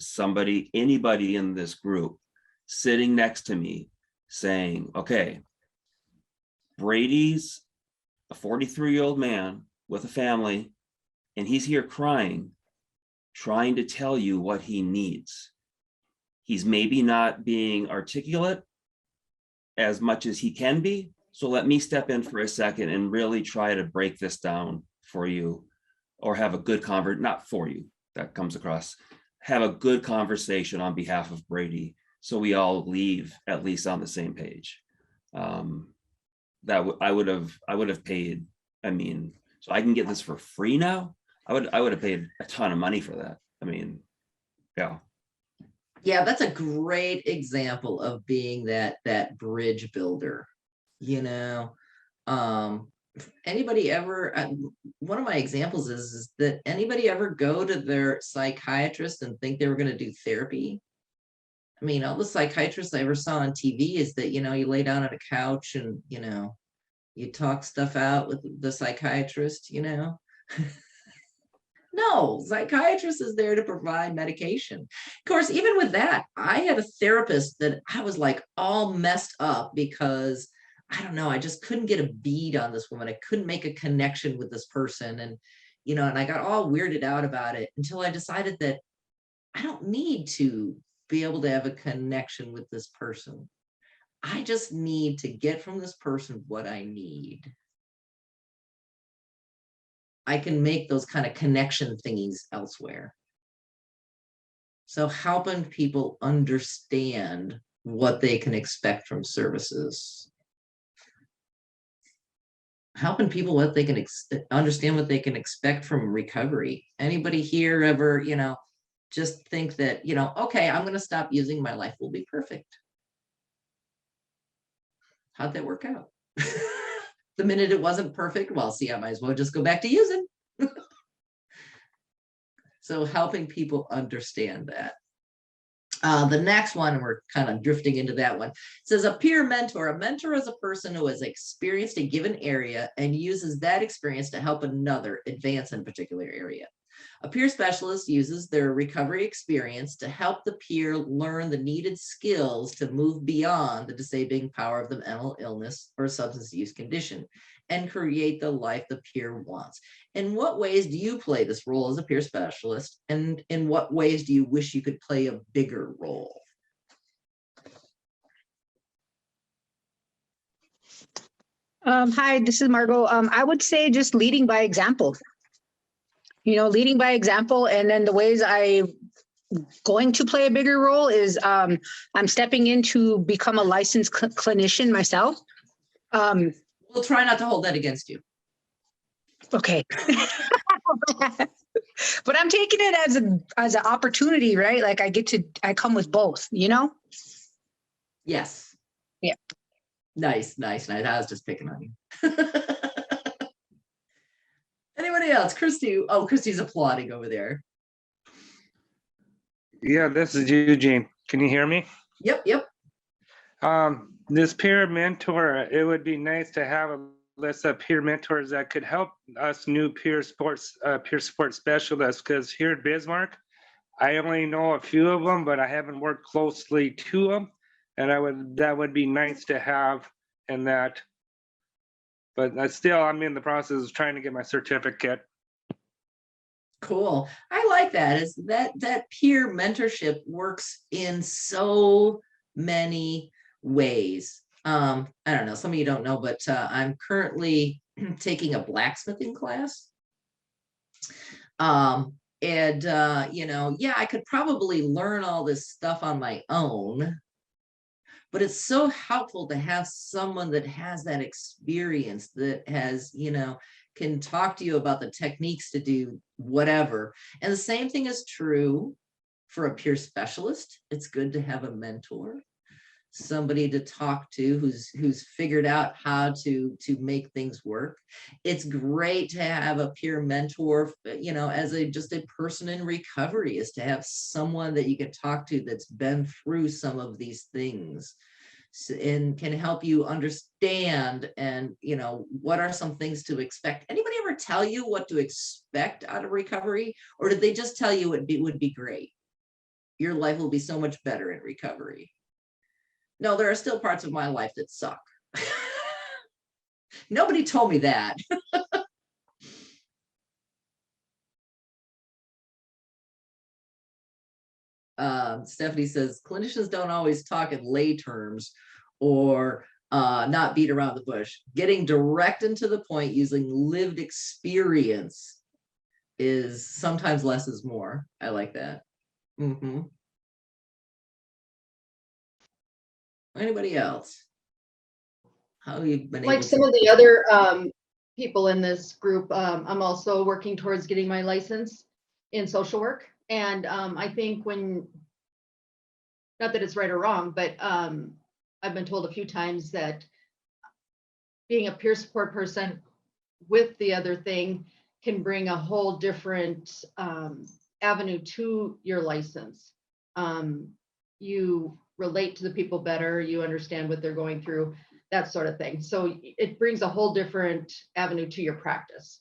anybody in this group sitting next to me saying, okay, Brady's a 43-year-old man with a family, and he's here crying, trying to tell you what he needs. He's maybe not being articulate as much as he can be. So let me step in for a second and really try to break this down for you, or have a good conversation, not for you, that comes across, have a good conversation on behalf of Brady, so we all leave at least on the same page. That I would have paid. I mean, so I can get this for free now. I would have paid a ton of money for that. I mean, yeah. Yeah, that's a great example of being that bridge builder, you know. Anybody ever, one of my examples is that anybody ever go to their psychiatrist and think they were going to do therapy? I mean, all the psychiatrists I ever saw on TV is that, you know, you lay down on a couch and, you know, you talk stuff out with the psychiatrist, you know. No, psychiatrist is there to provide medication. Of course, even with that, I had a therapist that I was like all messed up because I don't know, I just couldn't get a bead on this woman. I couldn't make a connection with this person. And, you know, and I got all weirded out about it until I decided that I don't need to be able to have a connection with this person. I just need to get from this person what I need. I can make those kind of connection thingies elsewhere. So helping people understand what they can expect from services. Helping people what they can understand what they can expect from recovery. Anybody here ever, you know, just think that, you know, okay, I'm going to stop using, my life will be perfect. How'd that work out? the minute it wasn't perfect, well, see, I might as well just go back to using. So helping people understand that. The next one, we're kind of drifting into that one. It says a peer mentor. A mentor is a person who has experienced a given area and uses that experience to help another advance in a particular area. A peer specialist uses their recovery experience to help the peer learn the needed skills to move beyond the disabling power of the mental illness or substance use condition and create the life the peer wants. In what ways do you play this role as a peer specialist? And in what ways do you wish you could play a bigger role? Hi, this is Margot. I would say just leading by example. Leading by example, and then the ways I'm going to play a bigger role is I'm stepping in to become a licensed clinician myself. We'll try not to hold that against you. Okay. But I'm taking it as an opportunity, right? Like I come with both, Yes. Yeah. Nice. I was just picking on you. Anybody else? Christy. Oh, Christy's applauding over there. Yeah, this is Eugene. Can you hear me? Yep. This peer mentor, it would be nice to have a list of peer mentors that could help us new peer support specialists, because here at Bismarck, I only know a few of them, but I haven't worked closely to them, and that would be nice to have in that. But still, I'm in the process of trying to get my certificate. Cool. I like that. Is that peer mentorship works in so many ways. I don't know, some of you don't know, but I'm currently taking a blacksmithing class. Yeah, I could probably learn all this stuff on my own, but it's so helpful to have someone that has that experience, that has, can talk to you about the techniques to do whatever. And the same thing is true for a peer specialist. It's good to have a mentor, somebody to talk to who's figured out how to make things work. It's great to have a peer mentor, as just a person in recovery, is to have someone that you can talk to that's been through some of these things and can help you understand, and what are some things to expect. Anybody ever tell you what to expect out of recovery, or did they just tell you it would be great? Your life will be so much better in recovery. No, there are still parts of my life that suck. Nobody told me that. Stephanie says, clinicians don't always talk in lay terms or not beat around the bush. Getting direct and to the point using lived experience is sometimes less is more. I like that. Anybody else? How have you been like able some to... of the other people in this group, I'm also working towards getting my license in social work. And I think not that it's right or wrong, but I've been told a few times that being a peer support person with the other thing can bring a whole different avenue to your license. You relate to the people better, you understand what they're going through, that sort of thing. So it brings a whole different avenue to your practice.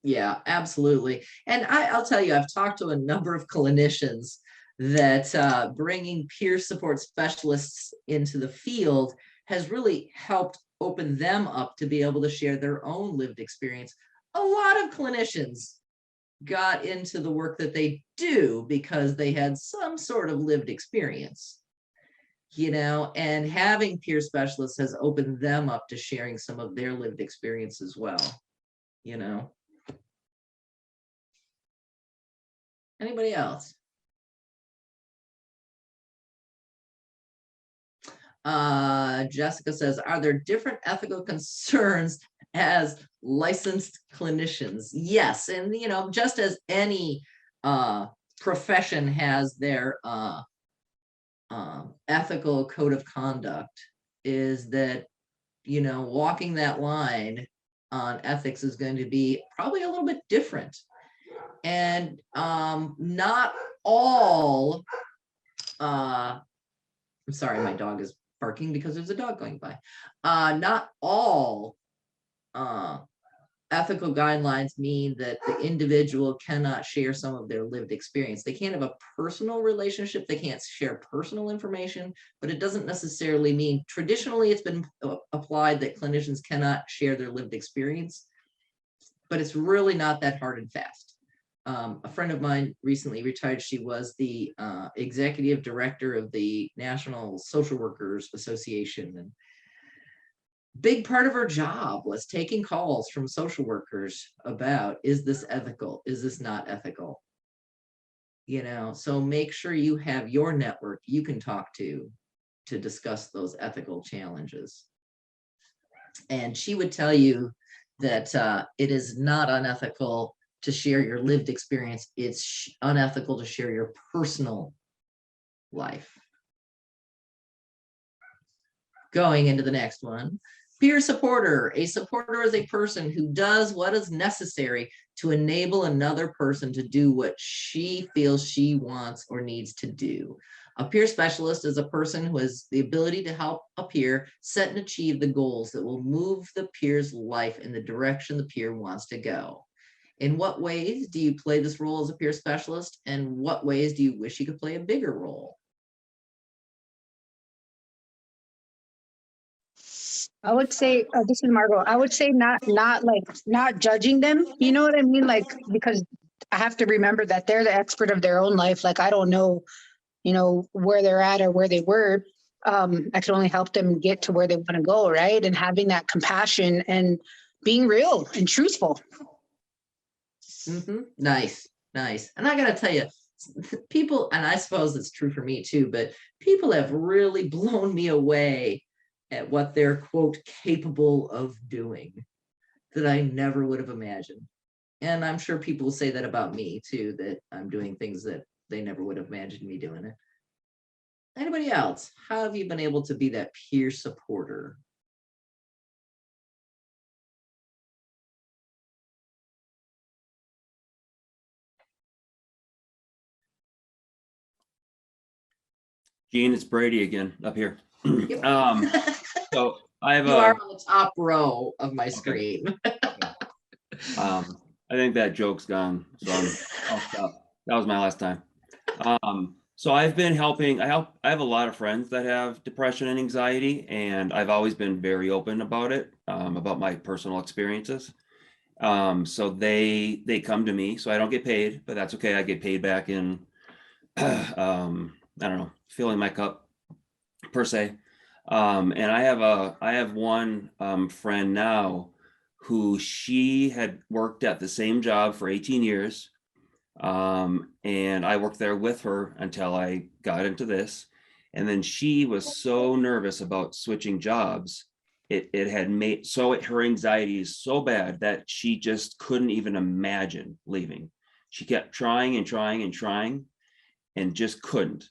Yeah, absolutely. And I'll tell you, I've talked to a number of clinicians that bringing peer support specialists into the field has really helped open them up to be able to share their own lived experience. A lot of clinicians got into the work that they do because they had some sort of lived experience, and having peer specialists has opened them up to sharing some of their lived experience as well, Anybody else? Jessica says, are there different ethical concerns as licensed clinicians? Yes. And, just as any profession has their ethical code of conduct, is that, you know, walking that line on ethics is going to be probably a little bit different. And not all, I'm sorry, my dog is barking because there's a dog going by. Not all ethical guidelines mean that the individual cannot share some of their lived experience. They can't have a personal relationship, they can't share personal information, but it doesn't necessarily mean, traditionally it's been applied that clinicians cannot share their lived experience, but it's really not that hard and fast. A friend of mine recently retired. She was the executive director of the National Social Workers Association, and big part of her job was taking calls from social workers about, is this ethical? Is this not ethical? You know, so make sure you have your network you can talk to discuss those ethical challenges. And she would tell you that it is not unethical to share your lived experience. It's unethical to share your personal life. Going into the next one. Peer supporter. A supporter is a person who does what is necessary to enable another person to do what she feels she wants or needs to do. A peer specialist is a person who has the ability to help a peer set and achieve the goals that will move the peer's life in the direction the peer wants to go. In what ways do you play this role as a peer specialist, and what ways do you wish you could play a bigger role? I would say, this is Margot. I would say not judging them. You know what I mean? Like, because I have to remember that they're the expert of their own life. Like, I don't know, you know, where they're at or where they were. I can only help them get to where they want to go, right? And having that compassion and being real and truthful. Mm-hmm. Nice. And I gotta tell you, people, and I suppose it's true for me too, but people have really blown me away at what they're, quote, capable of doing that I never would have imagined. And I'm sure people will say that about me too, that I'm doing things that they never would have imagined me doing it. Anybody else? How have you been able to be that peer supporter? Gene, it's Brady again up here. Yep. So I have you are on the top row of my screen. I think that joke's gone, so I'll stop. That was my last time. So I've been helping. I have a lot of friends that have depression and anxiety, and I've always been very open about it, about my personal experiences. So they come to me, so I don't get paid, but that's okay. I get paid back in, I don't know, filling my cup per se. And I have one friend now who she had worked at the same job for 18 years. And I worked there with her until I got into this. And then she was so nervous about switching jobs. It had made her anxiety is so bad that she just couldn't even imagine leaving. She kept trying and trying and trying and just couldn't.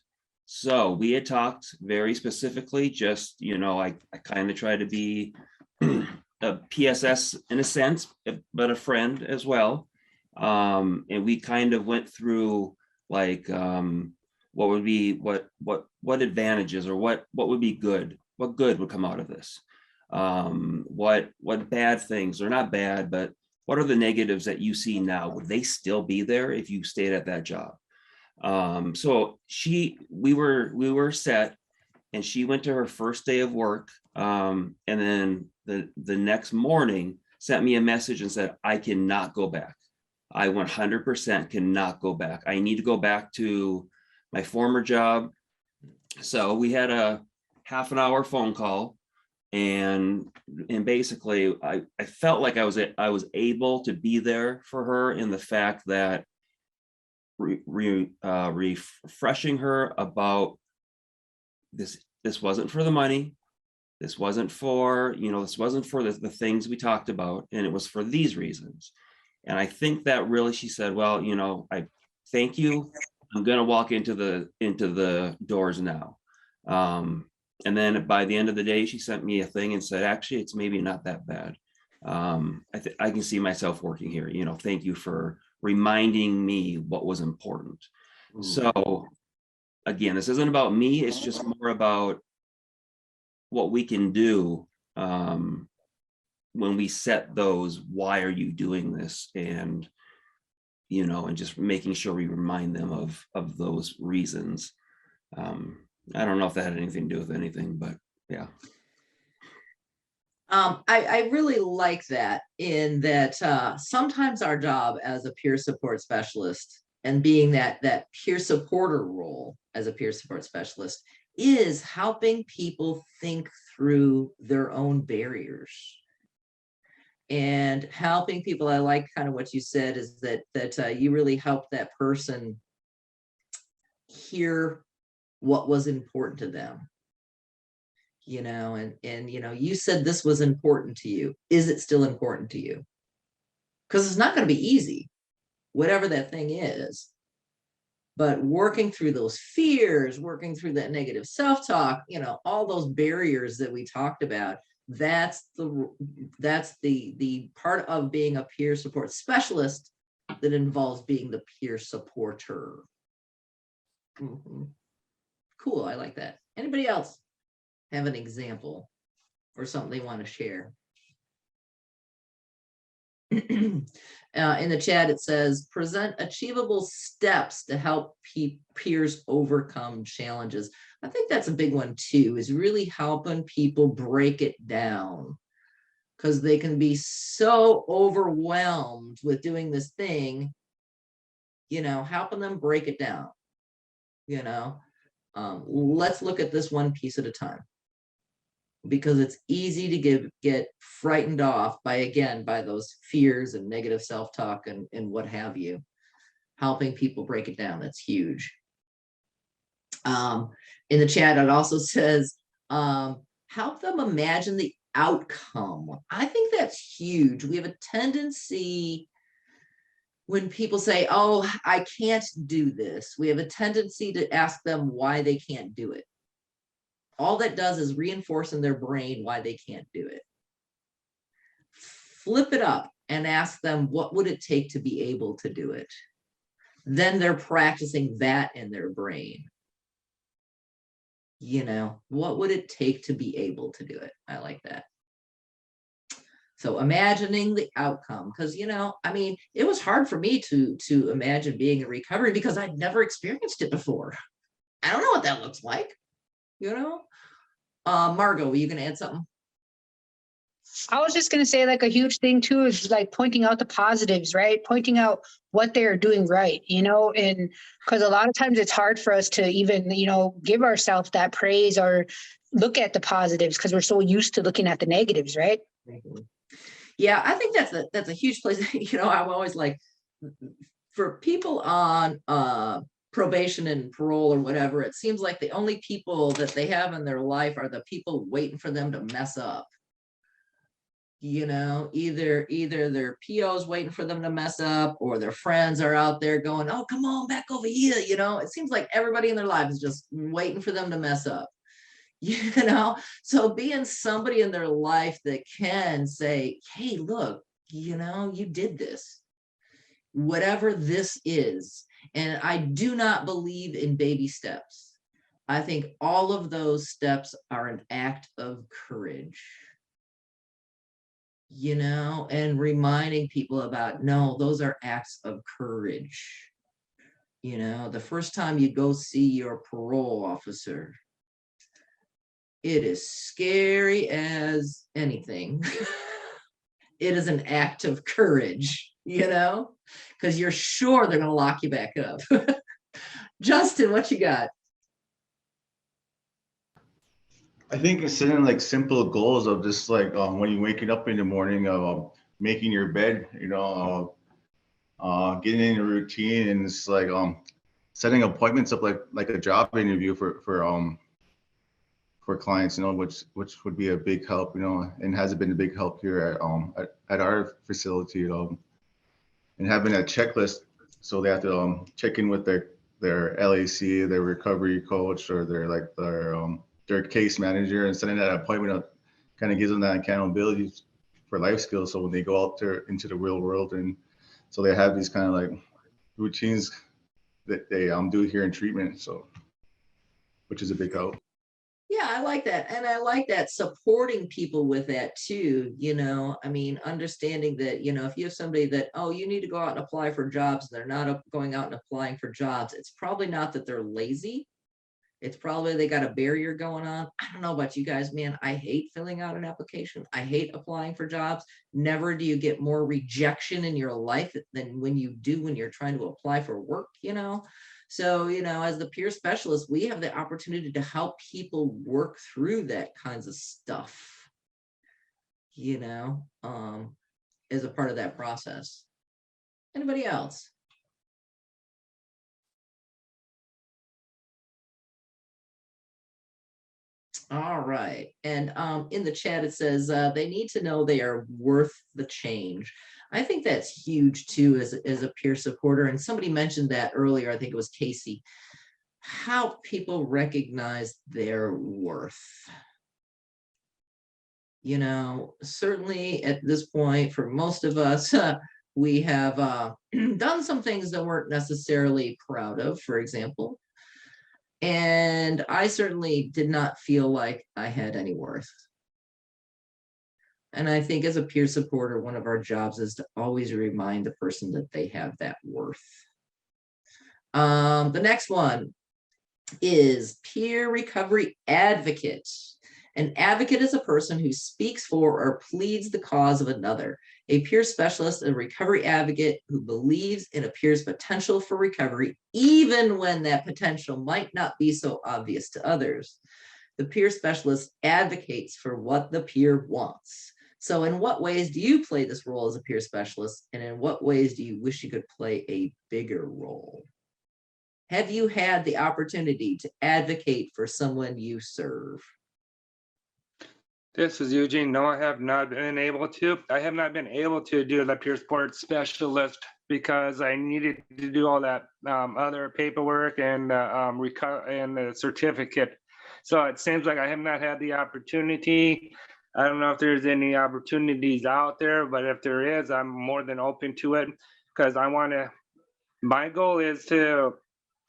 So we had talked very specifically, just, you know, I kind of try to be a PSS in a sense, but a friend as well. And we kind of went through like what would be what advantages or what would be good, what good would come out of this, what bad things, or not bad, but what are the negatives that you see now? Would they still be there if you stayed at that job? So we were set, and she went to her first day of work, and then the next morning sent me a message and said, I cannot go back. I 100% cannot go back. I need to go back to my former job. So we had a half an hour phone call, and basically I felt like I was able to be there for her in the fact that refreshing her about this wasn't for the money, this wasn't for, you know, this wasn't for the things we talked about, and it was for these reasons. And I think that really, she said, well, you know, I thank you, I'm going to walk into the doors now. And then by the end of the day, she sent me a thing and said, actually, it's maybe not that bad. I can see myself working here. You know, thank you for reminding me what was important. So again, this isn't about me. It's just more about what we can do when we set those, why are you doing this? And, you know, and just making sure we remind them of those reasons. I don't know if that had anything to do with anything, but yeah. I really like that, in that sometimes our job as a peer support specialist, and being that peer supporter role as a peer support specialist, is helping people think through their own barriers and helping people. I like kind of what you said, is that you really help that person hear what was important to them. You know, and you know, you said this was important to you. Is it still important to you? Because it's not going to be easy, whatever that thing is. But working through those fears, working through that negative self-talk, you know, all those barriers that we talked about, that's the part of being a peer support specialist that involves being the peer supporter. Cool, I like that. Anybody else have an example or something they want to share? In the chat, it says, present achievable steps to help peers overcome challenges. I think that's a big one too, is really helping people break it down, because they can be so overwhelmed with doing this thing, you know, helping them break it down, you know. Let's look at this one piece at a time, because it's easy to get frightened off by those fears and negative self-talk and what have you. Helping people break it down, that's huge. In the chat, it also says, help them imagine the outcome. I think that's huge. We have a tendency, when people say, oh, I can't do this, we have a tendency to ask them why they can't do it. All that does is reinforce in their brain why they can't do it. Flip it up and ask them, what would it take to be able to do it? Then they're practicing that in their brain. You know, what would it take to be able to do it? I like that. So imagining the outcome, because, you know, I mean, it was hard for me to imagine being in recovery because I'd never experienced it before. I don't know what that looks like, you know. Margot, were you going to add something? I was just going to say, like, a huge thing too is like pointing out the positives, right? Pointing out what they're doing right, you know, and because a lot of times it's hard for us to even, you know, give ourselves that praise or look at the positives because we're so used to looking at the negatives, right? Yeah, I think that's a huge place. You know, I'm always like, for people on probation and parole or whatever, it seems like the only people that they have in their life are the people waiting for them to mess up. You know, either their PO's waiting for them to mess up, or their friends are out there going, oh, come on back over here. You know, it seems like everybody in their life is just waiting for them to mess up. You know, so being somebody in their life that can say, hey, look, you know, you did this, whatever this is. And I do not believe in baby steps. I think all of those steps are an act of courage, you know, and reminding people about, no, those are acts of courage. You know, the first time you go see your parole officer, it is scary as anything. It is an act of courage, you know, because you're sure they're going to lock you back up. Justin, what you got? I think setting like simple goals of just like when you're waking up in the morning, making your bed, you know, getting in a routine, and it's like setting appointments up like a job interview for clients, you know, which would be a big help, you know, and has been a big help here at our facility, and having a checklist, so they have to check in with their LAC, their recovery coach, or their their case manager and setting that appointment up kind of gives them that accountability for life skills. So when they go out there into the real world, and so they have these kind of like routines that they do here in treatment. So, which is a big help. Yeah, I like that. And I like that supporting people with that too. I mean, understanding that, if you have somebody that, oh, you need to go out and apply for jobs, and they're not going out and applying for jobs, it's probably not that they're lazy. It's probably they got a barrier going on. I don't know about you guys, man. I hate filling out an application. I hate applying for jobs. Never do you get more rejection in your life than when you do when you're trying to apply for work, So, as the peer specialist, we have the opportunity to help people work through that kinds of stuff, as a part of that process. Anybody else? All right. And in the chat, it says they need to know they are worth the change. I think that's huge too, as a peer supporter. And somebody mentioned that earlier. I think it was Casey. How people recognize their worth. Certainly at this point, for most of us, we have done some things that weren't necessarily proud of, for example. And I certainly did not feel like I had any worth. And I think as a peer supporter, one of our jobs is to always remind the person that they have that worth. The next one is peer recovery advocate. An advocate is a person who speaks for or pleads the cause of another. A peer specialist, a recovery advocate who believes in a peer's potential for recovery, even when that potential might not be so obvious to others. The peer specialist advocates for what the peer wants. So in what ways do you play this role as a peer specialist? And in what ways do you wish you could play a bigger role? Have you had the opportunity to advocate for someone you serve? This is Eugene. No, I have not been able to. I have not been able to do the peer support specialist because I needed to do all that other paperwork and the certificate. So it seems like I have not had the opportunity. I don't know if there's any opportunities out there, but if there is, I'm more than open to it because my goal is to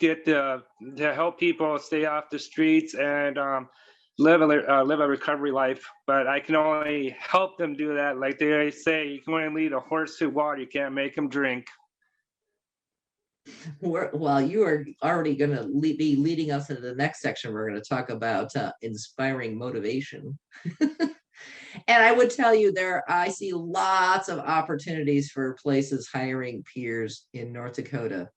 to help people stay off the streets and live a recovery life, but I can only help them do that. Like they say, you can only lead a horse to water, you can't make him drink. Well, you are already going to be leading us into the next section. We're going to talk about inspiring motivation. And I would tell you I see lots of opportunities for places hiring peers in North Dakota.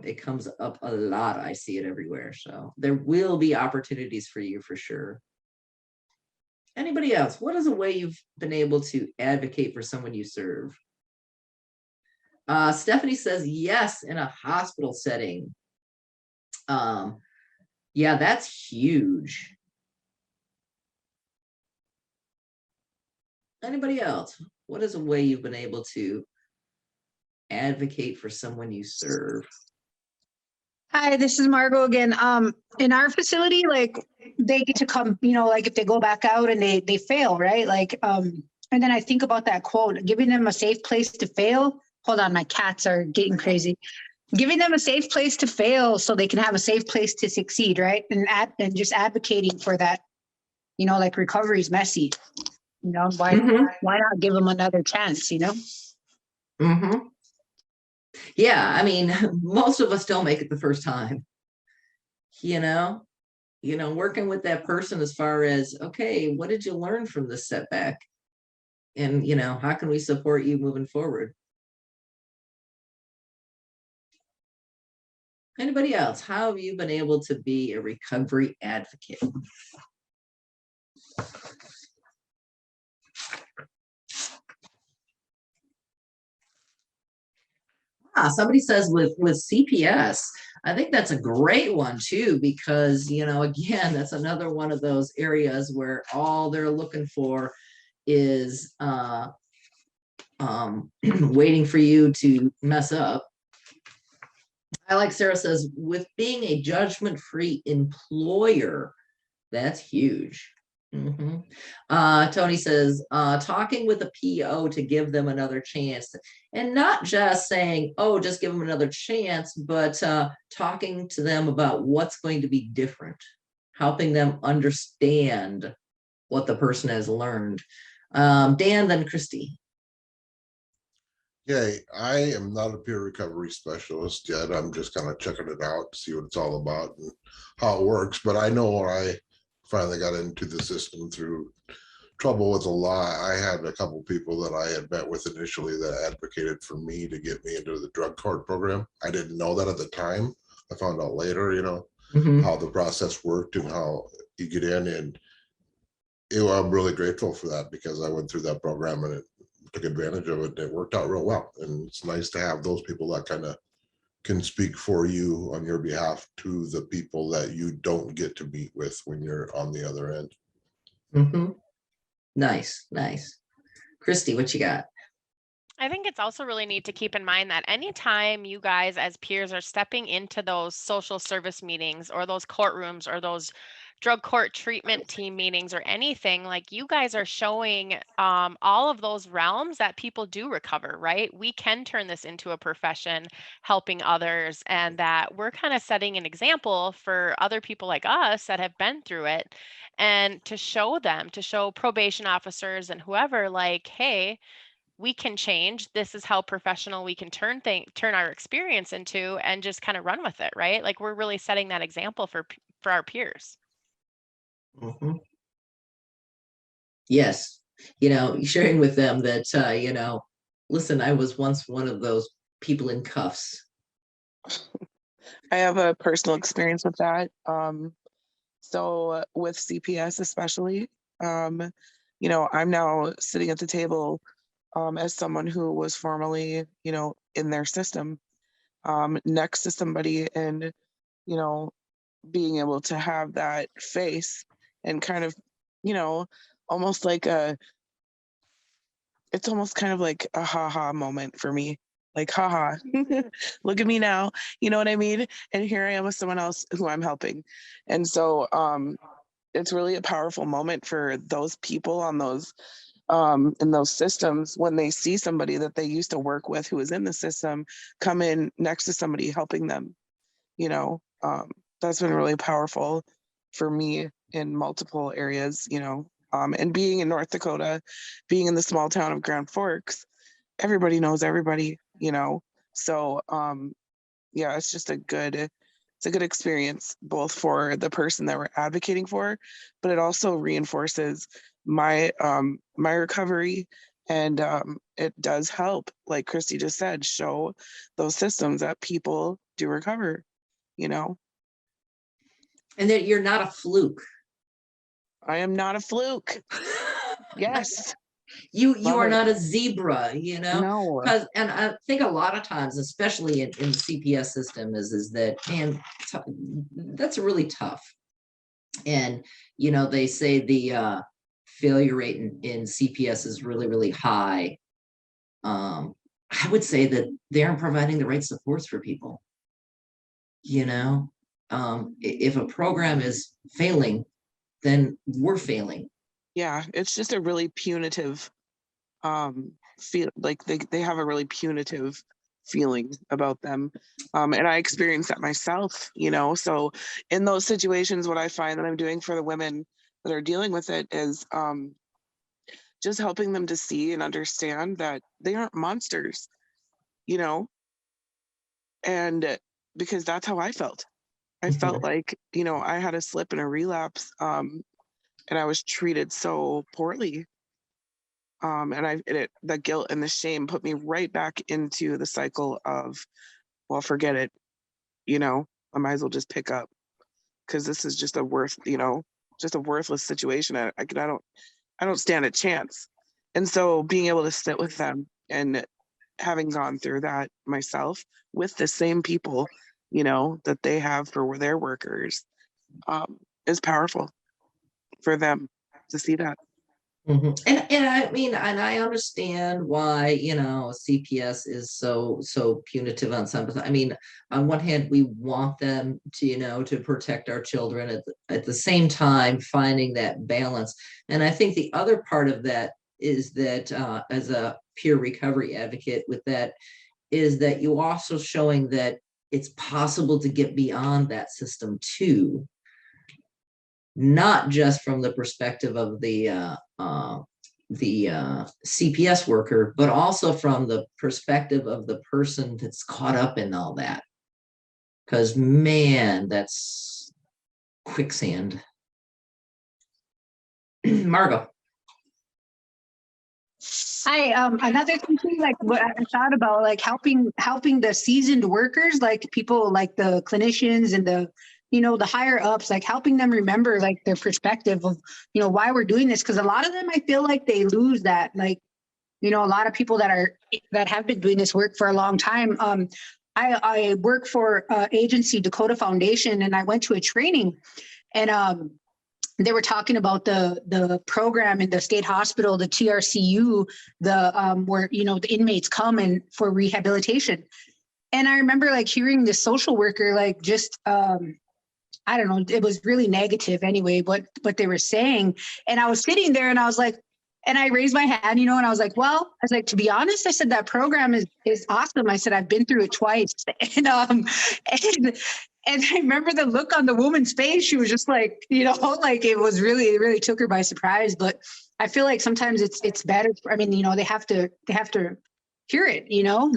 It comes up a lot. I see it everywhere. So there will be opportunities for you for sure. Anybody else? What is a way you've been able to advocate for someone you serve? Stephanie says, yes, in a hospital setting. Yeah, that's huge. Anybody else? What is a way you've been able to advocate for someone you serve? Hi, this is Margot again. In our facility, like they get to come, like if they go back out and they fail, right? Like, and then I think about that quote, giving them a safe place to fail. Hold on, my cats are getting crazy. Giving them a safe place to fail so they can have a safe place to succeed, right? And just advocating for that, like recovery is messy. Why not give them another chance, Mm-hmm. Yeah, I mean, most of us don't make it the first time. Working with that person as far as, okay, what did you learn from this setback? And, how can we support you moving forward? Anybody else? How have you been able to be a recovery advocate? Somebody says with CPS, I think that's a great one too, because, again, that's another one of those areas where all they're looking for is waiting for you to mess up. I like Sarah says, with being a judgment-free employer, That's huge. Tony says, talking with a PO to give them another chance, and not just saying, oh, just give them another chance, but talking to them about what's going to be different, helping them understand what the person has learned. Dan, then Christy. Yeah, I am not a peer recovery specialist yet. I'm just kind of checking it out to see what it's all about and how it works. But I know when I finally got into the system through trouble with a lot, I had a couple people that I had met with initially that advocated for me to get me into the drug court program. I didn't know that at the time. I found out later, how the process worked and how you get in. And I'm really grateful for that because I went through that program and it took advantage of it. And it worked out real well. And it's nice to have those people that kind of can speak for you on your behalf to the people that you don't get to meet with when you're on the other end. Nice. Christy, what you got? I think it's also really neat to keep in mind that anytime you guys as peers are stepping into those social service meetings or those courtrooms or those drug court treatment team meetings or anything, like you guys are showing all of those realms that people do recover, right? We can turn this into a profession helping others, and that we're kind of setting an example for other people like us that have been through it, and to show them, to show probation officers and whoever, like, hey, we can change. This is how professional we can turn our experience into, and just kind of run with it, right? Like we're really setting that example for our peers. Yes, sharing with them that listen, I was once one of those people in cuffs. I have a personal experience with that. So with CPS especially, I'm now sitting at the table as someone who was formerly, in their system, next to somebody, and, being able to have that face and kind of, almost like it's almost kind of like a ha-ha moment for me. Like, haha, look at me now. You know what I mean? And here I am with someone else who I'm helping. And so it's really a powerful moment for those people on those in those systems when they see somebody that they used to work with who is in the system come in next to somebody helping them. That's been really powerful for me in multiple areas, and being in North Dakota, being in the small town of Grand Forks, everybody knows everybody, so yeah, it's just a good experience, both for the person that we're advocating for, but it also reinforces my my recovery, and it does help, like Christy just said, show those systems that people do recover, and that you're not a fluke. I am not a fluke. Yes. You are not a zebra, No. And I think a lot of times, especially in the CPS system, is that, man, that's really tough. And they say the failure rate in CPS is really, really high. I would say that they aren't providing the right supports for people. If a program is failing, then we're failing. Yeah, it's just a really punitive feel, like they have a really punitive feeling about them, and I experienced that myself, so in those situations, what I find that I'm doing for the women that are dealing with it is just helping them to see and understand that they aren't monsters, and because that's how I felt. I felt like, I had a slip and a relapse, and I was treated so poorly. And the guilt and the shame put me right back into the cycle of, well, forget it. I might as well just pick up, because this is just just a worthless situation. I don't stand a chance. And so being able to sit with them and having gone through that myself with the same people, that they have for their workers, is powerful for them to see that. And I mean, and I understand why, you know, CPS is so punitive on some. I mean, on one hand, we want them to, you know, to protect our children at the same time, finding that balance. And I think the other part of that is that as a peer recovery advocate with that, is that you also showing that it's possible to get beyond that system too, not just from the perspective of the CPS worker, but also from the perspective of the person that's caught up in all that. Because man, that's quicksand. Margot. Hi, another thing too, like what I thought about, like helping the seasoned workers, like people like the clinicians and the, you know, the higher ups, like helping them remember like their perspective of, you know, why we're doing this. Cause a lot of them, I feel like they lose that, like, you know, a lot of people that have been doing this work for a long time. I work for agency Dakota Foundation, and I went to a training, and they were talking about the program in the state hospital, the TRCU, the where, you know, the inmates come in for rehabilitation. And I remember like hearing the social worker, like just I don't know, it was really negative anyway, what they were saying. And I was sitting there and I was like, and I raised my hand, you know, and I was like, well, I was like, to be honest, I said, that program is awesome. I said, I've been through it twice. And I remember the look on the woman's face. She was just like, you know, like it really took her by surprise. But I feel like sometimes it's better. I mean, you know, they have to hear it, you know,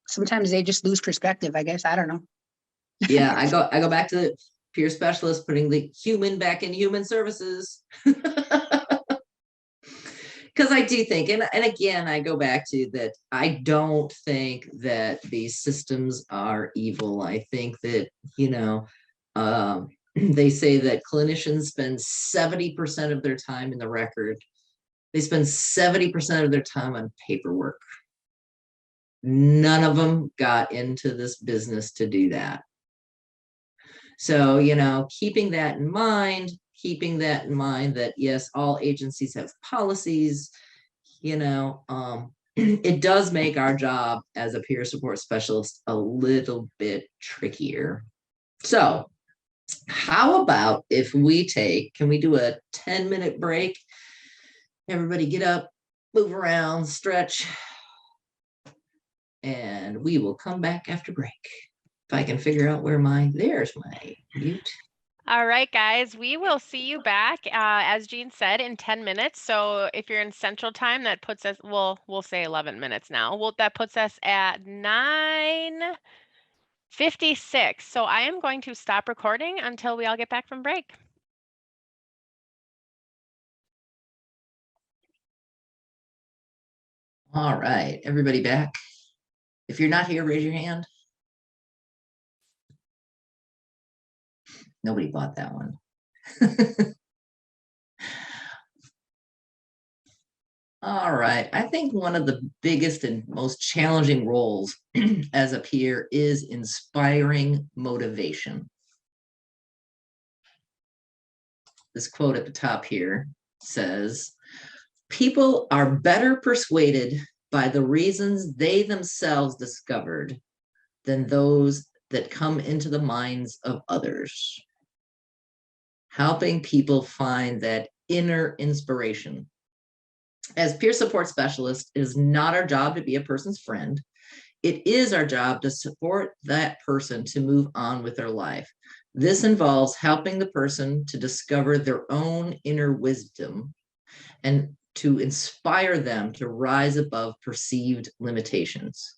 sometimes they just lose perspective, I guess. I don't know. Yeah, I go back to the peer specialist, putting the human back in human services. Because I do think, and again, I go back to that, I don't think that these systems are evil. I think that, you know, they say that clinicians spend 70% of their time in the record. They spend 70% of their time on paperwork. None of them got into this business to do that. So, you know, keeping that in mind that yes, all agencies have policies, you know, it does make our job as a peer support specialist a little bit trickier. So how about if can we do a 10-minute break? Everybody get up, move around, stretch, and we will come back after break. If I can figure out where there's my mute. All right, guys, we will see you back, as Jean said, in 10 minutes. So if you're in Central Time, that puts us, we'll say 11 minutes now. That puts us at 9:56. So I am going to stop recording until we all get back from break. All right, everybody back. If you're not here, raise your hand. Nobody bought that one. All right. I think one of the biggest and most challenging roles as a peer is inspiring motivation. This quote at the top here says, "People are better persuaded by the reasons they themselves discovered than those that come into the minds of others." Helping people find that inner inspiration. As peer support specialists, it is not our job to be a person's friend. It is our job to support that person to move on with their life. This involves helping the person to discover their own inner wisdom and to inspire them to rise above perceived limitations.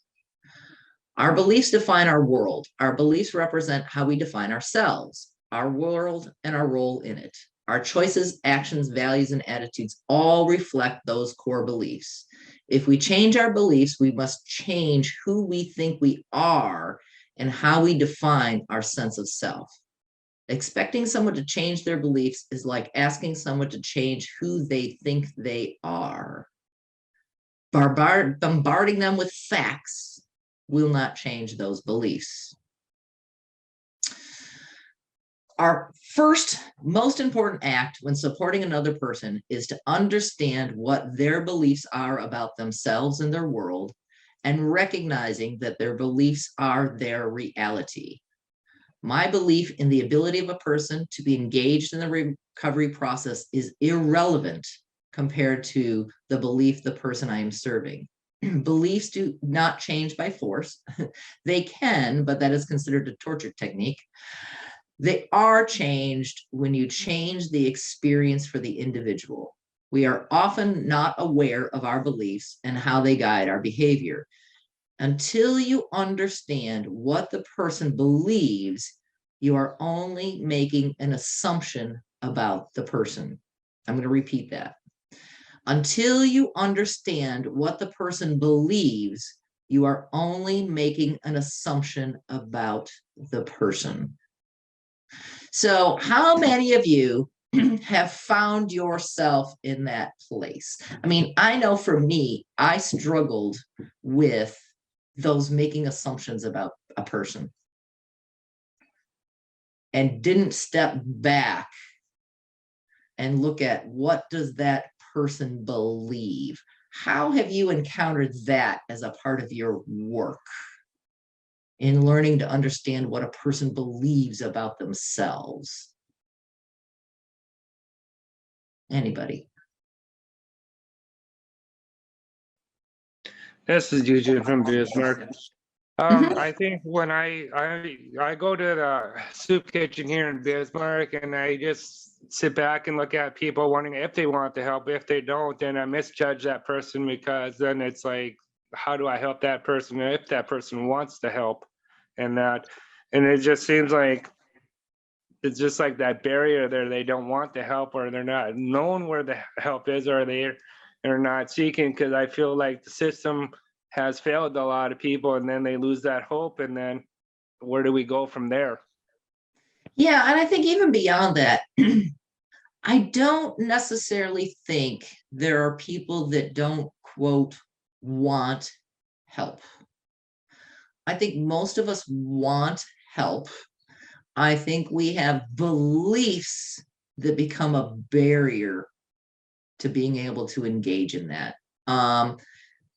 Our beliefs define our world. Our beliefs represent how we define ourselves, our world, and our role in it. Our choices, actions, values, and attitudes all reflect those core beliefs. If we change our beliefs, we must change who we think we are and how we define our sense of self. Expecting someone to change their beliefs is like asking someone to change who they think they are. Bombarding them with facts will not change those beliefs. Our first most important act when supporting another person is to understand what their beliefs are about themselves and their world, and recognizing that their beliefs are their reality. My belief in the ability of a person to be engaged in the recovery process is irrelevant compared to the belief the person I am serving. Beliefs do not change by force. They can, but that is considered a torture technique. They are changed when you change the experience for the individual. We are often not aware of our beliefs and how they guide our behavior. Until you understand what the person believes, you are only making an assumption about the person. I'm going to repeat that. Until you understand what the person believes, you are only making an assumption about the person. So how many of you have found yourself in that place? I mean, I know for me, I struggled with those making assumptions about a person and didn't step back and look at what does that person believe? How have you encountered that as a part of your work in learning to understand what a person believes about themselves? Anybody? This is Eugene from Bismarck. I think when I go to the soup kitchen here in Bismarck, and I just sit back and look at people wondering if they want to help. If they don't, then I misjudge that person, because then it's like, how do I help that person if that person wants to help? And it just seems like it's just like that barrier there. They don't want to help, or they're not knowing where the help is, or they're not seeking, because I feel like the system has failed a lot of people, and then they lose that hope, and then where do we go from there? Yeah, and I think even beyond that, I don't necessarily think there are people that don't, quote, want help. I think most of us want help. I think we have beliefs that become a barrier to being able to engage in that.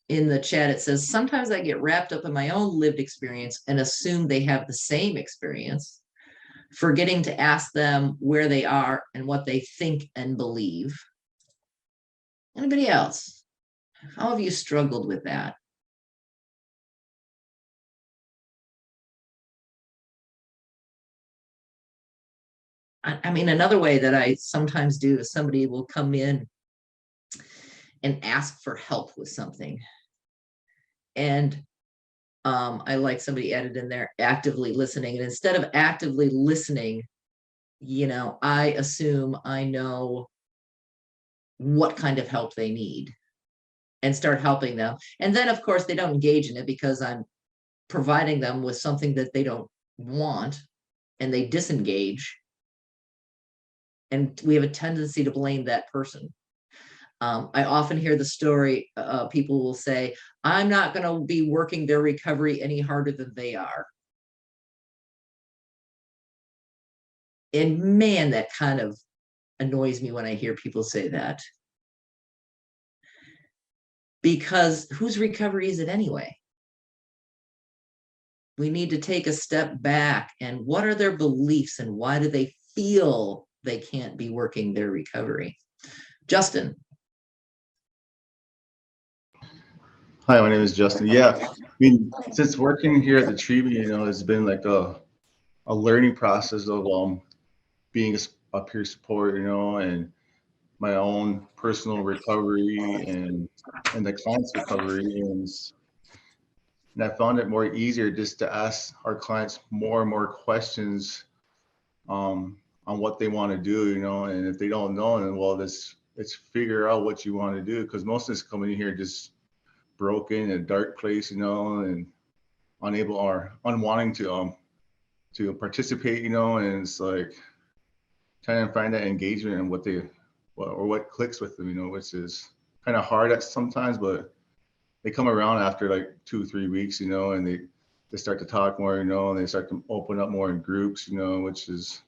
In the chat, it says, sometimes I get wrapped up in my own lived experience and assume they have the same experience, forgetting to ask them where they are and what they think and believe. Anybody else? How have you struggled with that? I mean, another way that I sometimes do is somebody will come in and ask for help with something. And I like somebody added in there, actively listening. And instead of actively listening, I assume I know what kind of help they need and start helping them. And then, of course, they don't engage in it because I'm providing them with something that they don't want, and they disengage. And we have a tendency to blame that person. I often hear the story, people will say, I'm not going to be working their recovery any harder than they are. And man, that kind of annoys me when I hear people say that. Because whose recovery is it anyway? We need to take a step back, and what are their beliefs and why do they feel they can't be working their recovery? Justin. Hi, my name is Justin. Yeah, I mean, since working here at the treatment, it's been like a learning process of being a peer support, and my own personal recovery and the client's recovery, and I found it more easier just to ask our clients more and more questions on what they want to do, and if they don't know, then well, let's figure out what you want to do, because most of us coming in here just broken in a dark place, and unable or unwanting to participate, and it's like trying to find that engagement and what clicks with them, which is kind of hard at sometimes, but they come around after like 2-3 weeks, and they start to talk more, and they start to open up more in groups, which is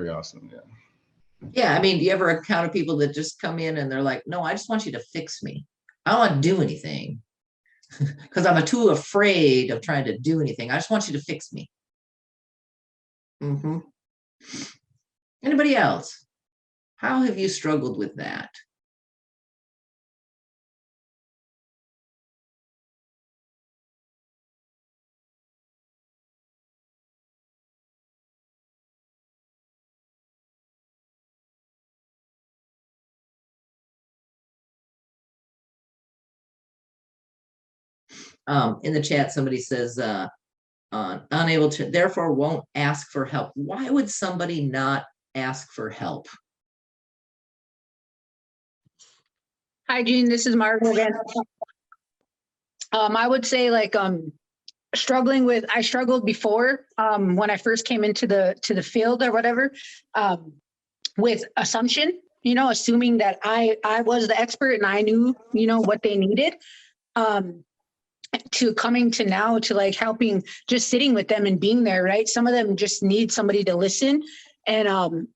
very awesome. Yeah. Yeah, I mean, do you ever encounter people that just come in and they're like, no, I just want you to fix me. I don't want to do anything because I'm too afraid of trying to do anything. I just want you to fix me. Anybody else? How have you struggled with that? In the chat, somebody says, unable to, therefore won't ask for help. Why would somebody not ask for help? Hi, Jean. This is Margaret again. I would say like I struggled before when I first came into the field or whatever, with assumption, assuming that I was the expert and I knew, what they needed. To coming to now to like helping, just sitting with them and being there, right? Some of them just need somebody to listen and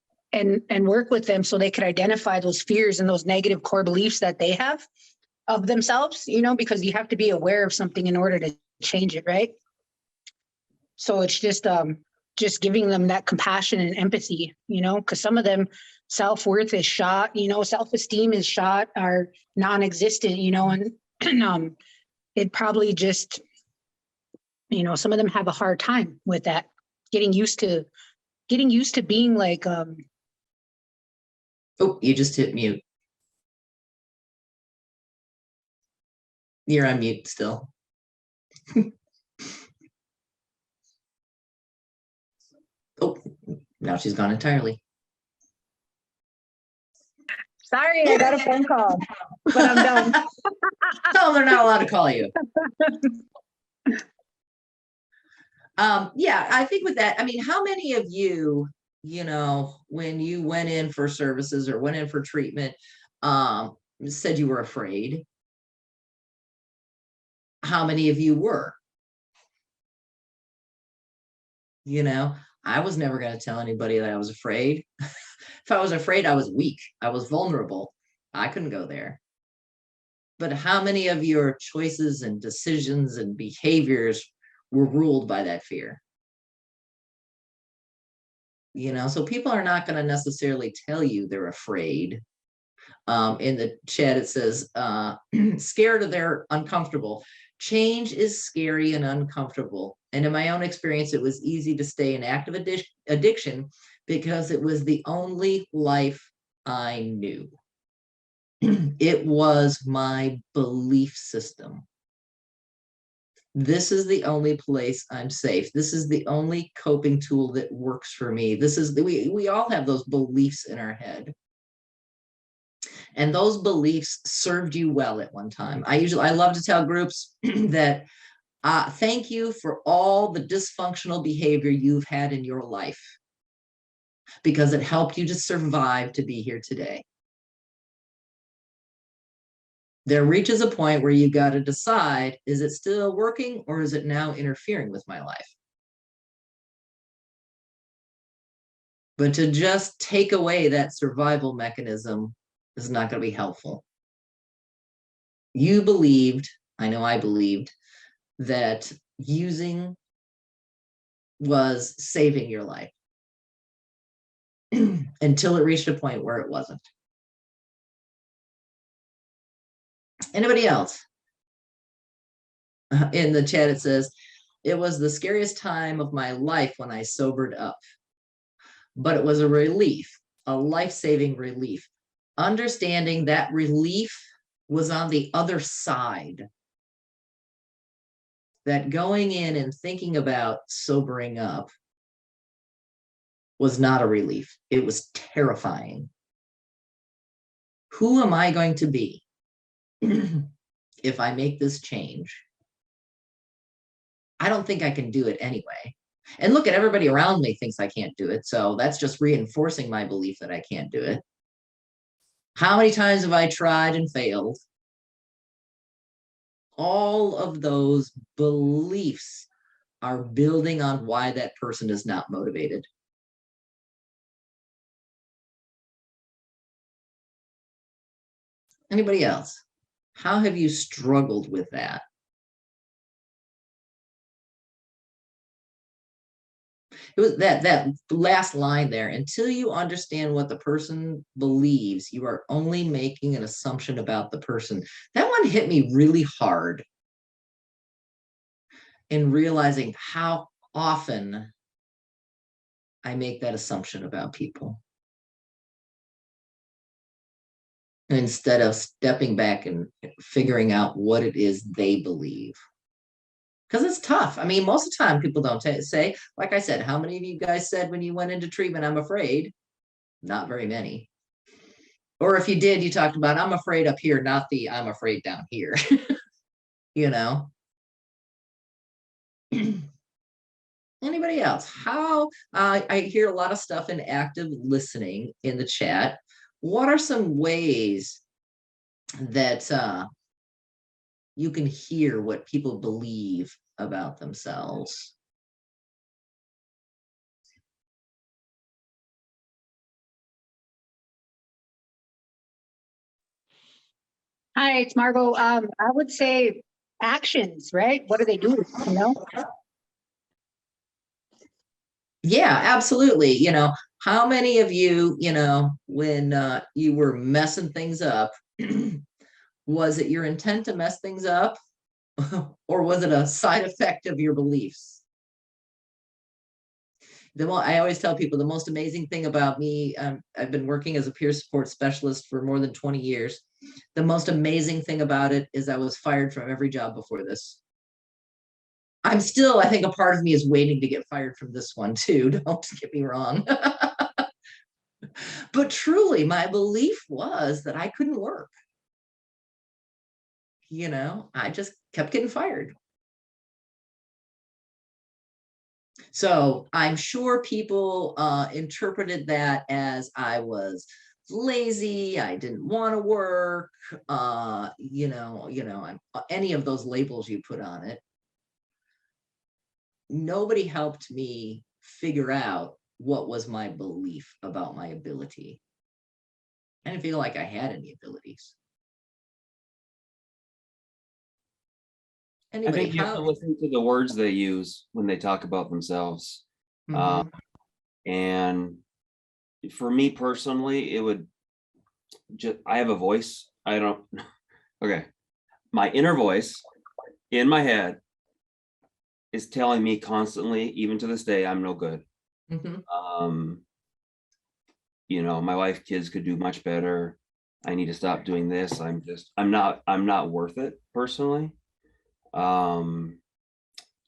work with them so they could identify those fears and those negative core beliefs that they have of themselves, because you have to be aware of something in order to change it, right? So it's just giving them that compassion and empathy, because some of them self-worth is shot, self-esteem is shot or non-existent, and it probably just, some of them have a hard time with that, getting used to being like, oh, you just hit mute. You're on mute still. Oh, now she's gone entirely. Sorry, I got a phone call, but I'm done. No, they're not allowed to call you. Yeah, I think with that, I mean, how many of you, when you went in for services or went in for treatment, said you were afraid? How many of you were? I was never going to tell anybody that I was afraid. If I was afraid, I was weak. I was vulnerable. I couldn't go there. But how many of your choices and decisions and behaviors were ruled by that fear? So people are not going to necessarily tell you they're afraid. In the chat, it says, scared or they're uncomfortable. Change is scary and uncomfortable. And in my own experience, it was easy to stay in active addiction because it was the only life I knew. It was my belief system. This is the only place I'm safe. This is the only coping tool that works for me. We all have those beliefs in our head. And those beliefs served you well at one time. I love to tell groups that thank you for all the dysfunctional behavior you've had in your life, because it helped you to survive to be here today. There reaches a point where you got to decide, is it still working or is it now interfering with my life? But to just take away that survival mechanism is not going to be helpful. You believed, I know I believed, that using was saving your life until it reached a point where it wasn't. Anybody else? In the chat, it says, it was the scariest time of my life when I sobered up, but it was a relief, a life-saving relief. Understanding that relief was on the other side. That going in and thinking about sobering up was not a relief. It was terrifying. Who am I going to be if I make this change? I don't think I can do it anyway. And look at everybody around me thinks I can't do it. So that's just reinforcing my belief that I can't do it. How many times have I tried and failed? All of those beliefs are building on why that person is not motivated. Anybody else? How have you struggled with that? It was that last line there. Until you understand what the person believes, you are only making an assumption about the person. That one hit me really hard in realizing how often I make that assumption about people, instead of stepping back and figuring out what it is they believe. Because it's tough. I mean, most of the time people don't say, like I said, how many of you guys said when you went into treatment, I'm afraid? Not very many. Or if you did, you talked about, I'm afraid up here, not the I'm afraid down here. You know? Anybody else? How, I hear a lot of stuff in active listening in the chat. What are some ways that you can hear what people believe about themselves? Hi, it's Margot. I would say actions, right? What do they do? You know? Yeah, absolutely. You know, how many of you, you know, when you were messing things up, was it your intent to mess things up? Or was it a side effect of your beliefs? I always tell people the most amazing thing about me, I've been working as a peer support specialist for more than 20 years. The most amazing thing about it is I was fired from every job before this. I'm still, I think a part of me is waiting to get fired from this one too. Don't get me wrong. But truly, my belief was that I couldn't work. You know, I just kept getting fired. So I'm sure people interpreted that as I was lazy, I didn't want to work, any of those labels you put on it. Nobody helped me figure out what was my belief about my ability. I didn't feel like I had any abilities. Anybody, I think you have to listen to the words they use when they talk about themselves. And for me personally, it would just, I have a voice. I don't, okay. My inner voice in my head is telling me constantly, even to this day, I'm no good. You know, my wife, kids could do much better. I need to stop doing this. I'm not worth it personally.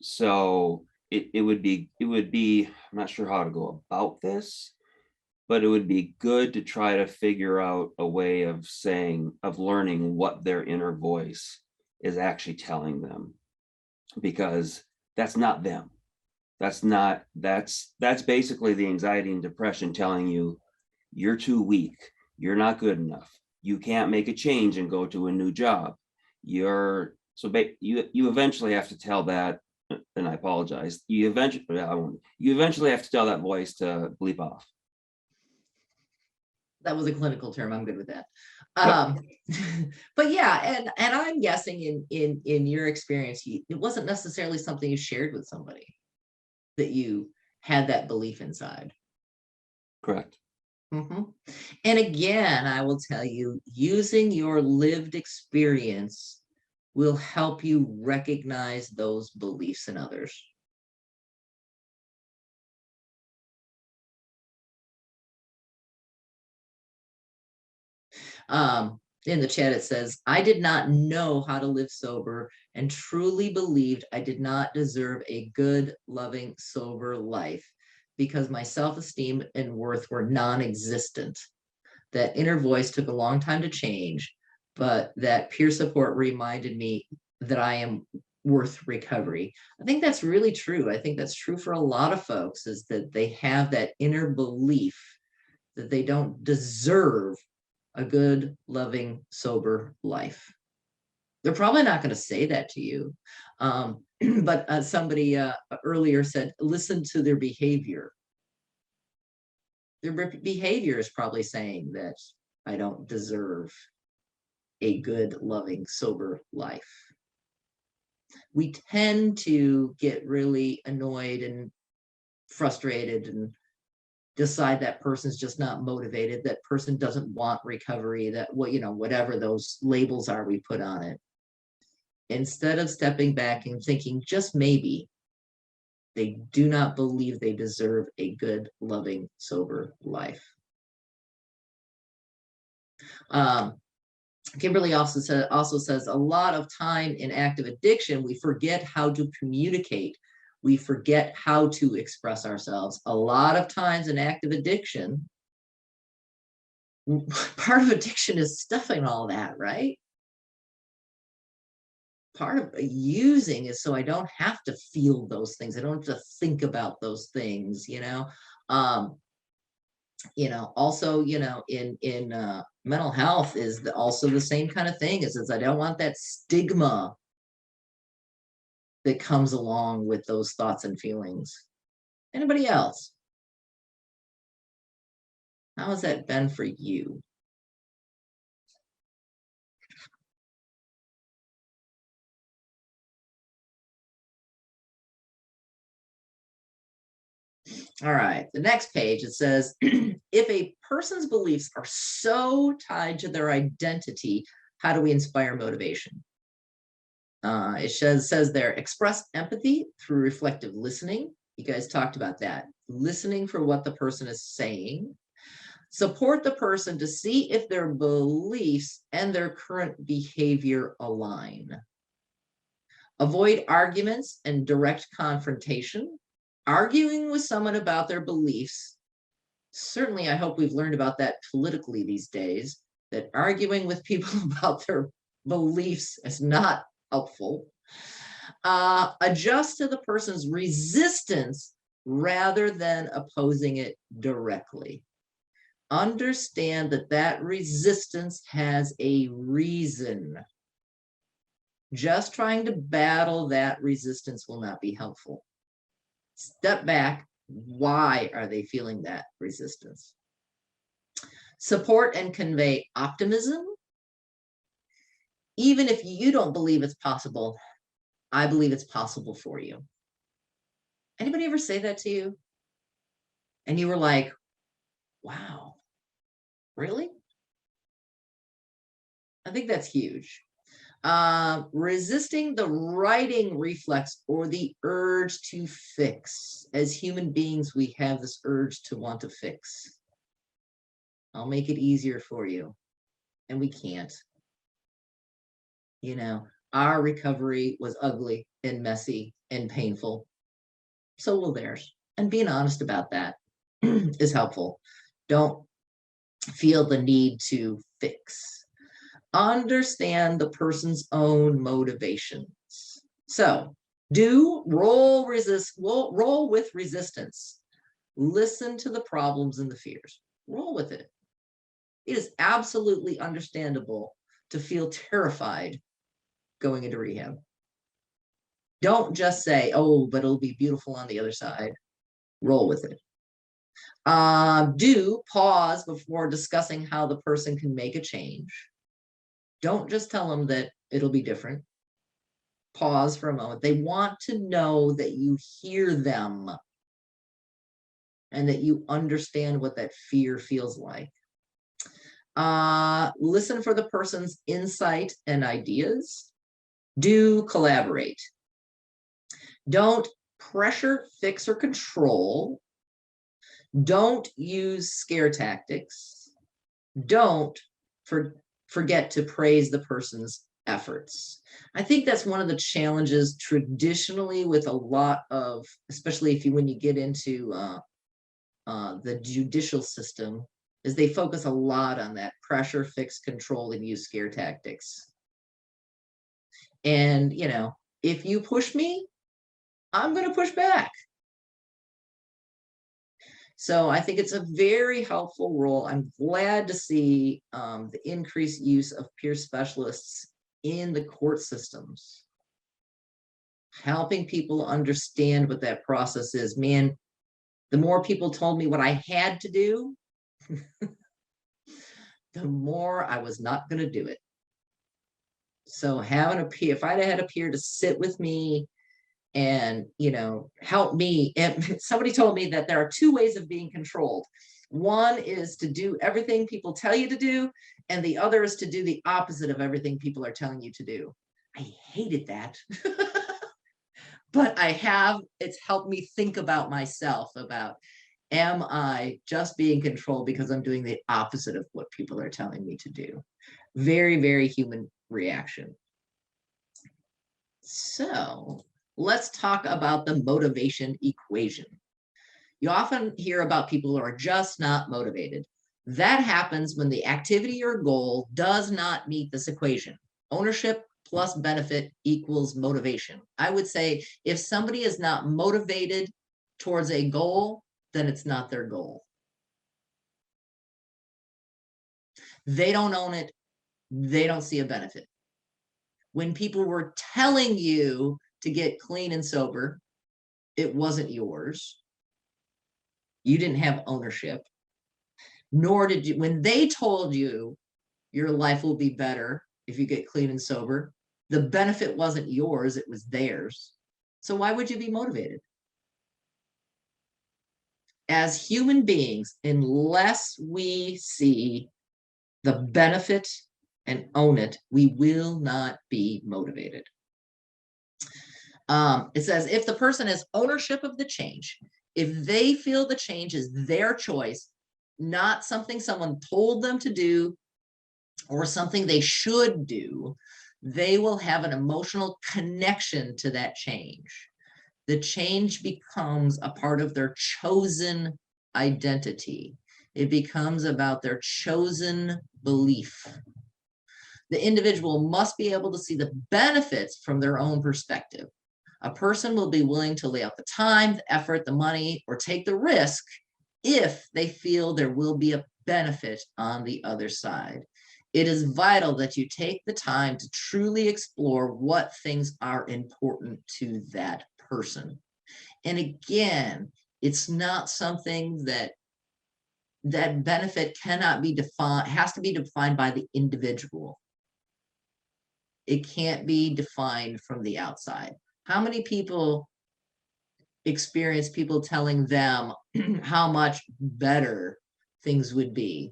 So it would be, I'm not sure how to go about this, but it would be good to try to figure out a way of learning what their inner voice is actually telling them, because that's not them. That's basically the anxiety and depression telling you you're too weak, you're not good enough, you can't make a change and go to a new job. You eventually have to tell that, and I apologize, you eventually have to tell that voice to bleep off. That was a clinical term. I'm good with that. But yeah, and I'm guessing in your experience, it wasn't necessarily something you shared with somebody, that you had that belief inside. Correct. And again, I will tell you, using your lived experience will help you recognize those beliefs in others. In the chat, it says, I did not know how to live sober and truly believed I did not deserve a good, loving, sober life because my self-esteem and worth were non-existent. That inner voice took a long time to change, but that peer support reminded me that I am worth recovery. I think that's really true. I think that's true for a lot of folks, is that they have that inner belief that they don't deserve a good, loving, sober life. They're probably not going to say that to you. But somebody earlier said, listen to their behavior. Their behavior is probably saying that I don't deserve a good, loving, sober life. We tend to get really annoyed and frustrated and decide that person's just not motivated, that person doesn't want recovery, that what, you know, whatever those labels are we put on it. Instead of stepping back and thinking, just maybe, they do not believe they deserve a good, loving, sober life. Kimberly also says a lot of time in active addiction, we forget how to communicate. We forget how to express ourselves. A lot of times in active addiction, part of addiction is stuffing all that, right? Part of using is so I don't have to feel those things. I don't have to think about those things, you know. Also, in mental health is also the same kind of thing. Is I don't want that stigma that comes along with those thoughts and feelings. Anybody else? How has that been for you? All right, the next page, it says, if a person's beliefs are so tied to their identity, how do we inspire motivation? It says there, express empathy through reflective listening. You guys talked about that. Listening for what the person is saying. Support the person to see if their beliefs and their current behavior align. Avoid arguments and direct confrontation. Arguing with someone about their beliefs, certainly I hope we've learned about that politically these days, that arguing with people about their beliefs is not helpful. Adjust to the person's resistance rather than opposing it directly. Understand that that resistance has a reason. Just trying to battle that resistance will not be helpful. Step back. Why are they feeling that resistance? Support and convey optimism. Even if you don't believe it's possible, I believe it's possible for you. Anybody ever say that to you? And you were like, wow, really? I think that's huge. Resisting the righting reflex or the urge to fix. As human beings, we have this urge to want to fix. I'll make it easier for you. And we can't. Our recovery was ugly and messy and painful. So will theirs. And being honest about that is helpful. Don't feel the need to fix. Understand the person's own motivations. So roll with resistance. Listen to the problems and the fears. Roll with it. It is absolutely understandable to feel terrified going into rehab. Don't just say, oh, but it'll be beautiful on the other side. Roll with it. Do pause before discussing how the person can make a change. Don't just tell them that it'll be different. Pause for a moment. They want to know that you hear them and that you understand what that fear feels like. Listen for the person's insight and ideas. Do collaborate. Don't pressure, fix, or control. Don't use scare tactics. Don't forget to praise the person's efforts. I think that's one of the challenges traditionally with a lot of, especially when you get into the judicial system, is they focus a lot on that pressure, fix, control, and use scare tactics. And, if you push me, I'm going to push back. So I think it's a very helpful role. I'm glad to see the increased use of peer specialists in the court systems, helping people understand what that process is. Man, the more people told me what I had to do, the more I was not going to do it. So having a peer, if I'd had a peer to sit with me and, help me, and somebody told me that there are two ways of being controlled. One is to do everything people tell you to do, and the other is to do the opposite of everything people are telling you to do. I hated that. But it's helped me think about myself, about, am I just being controlled because I'm doing the opposite of what people are telling me to do? Very, very human reaction. So let's talk about the motivation equation. You often hear about people who are just not motivated. That happens when the activity or goal does not meet this equation. Ownership plus benefit equals motivation. I would say if somebody is not motivated towards a goal, then it's not their goal. They don't own it. They don't see a benefit. When people were telling you to get clean and sober, it wasn't yours. You didn't have ownership, nor did you, when they told you your life will be better if you get clean and sober, the benefit wasn't yours, it was theirs. So why would you be motivated? As human beings, unless we see the benefit and own it, we will not be motivated. It says, if the person has ownership of the change, if they feel the change is their choice, not something someone told them to do or something they should do, they will have an emotional connection to that change. The change becomes a part of their chosen identity. It becomes about their chosen belief. The individual must be able to see the benefits from their own perspective. A person will be willing to lay out the time, the effort, the money, or take the risk if they feel there will be a benefit on the other side. It is vital that you take the time to truly explore what things are important to that person. And again, it's not something that benefit cannot be defined, has to be defined by the individual. It can't be defined from the outside. How many people experience people telling them how much better things would be?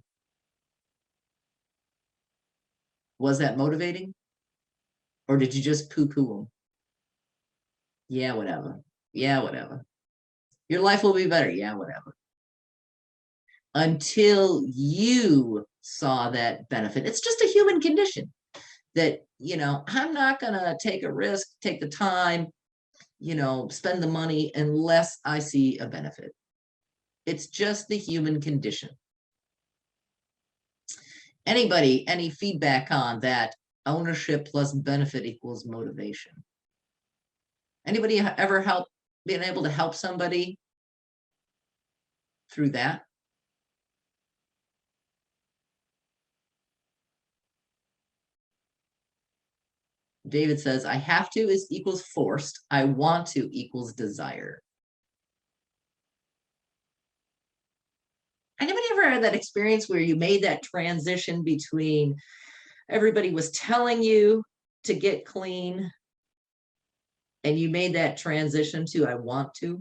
Was that motivating? Or did you just poo-poo them? Yeah, whatever. Yeah, whatever. Your life will be better. Yeah, whatever. Until you saw that benefit. It's just a human condition that, I'm not going to take a risk, take the time, spend the money unless I see a benefit. It's just the human condition. Anybody, any feedback on that? Ownership plus benefit equals motivation. Anybody ever been able to help somebody through that? David says, I have to is equals forced. I want to equals desire. Anybody ever had that experience where you made that transition between everybody was telling you to get clean and you made that transition to I want to?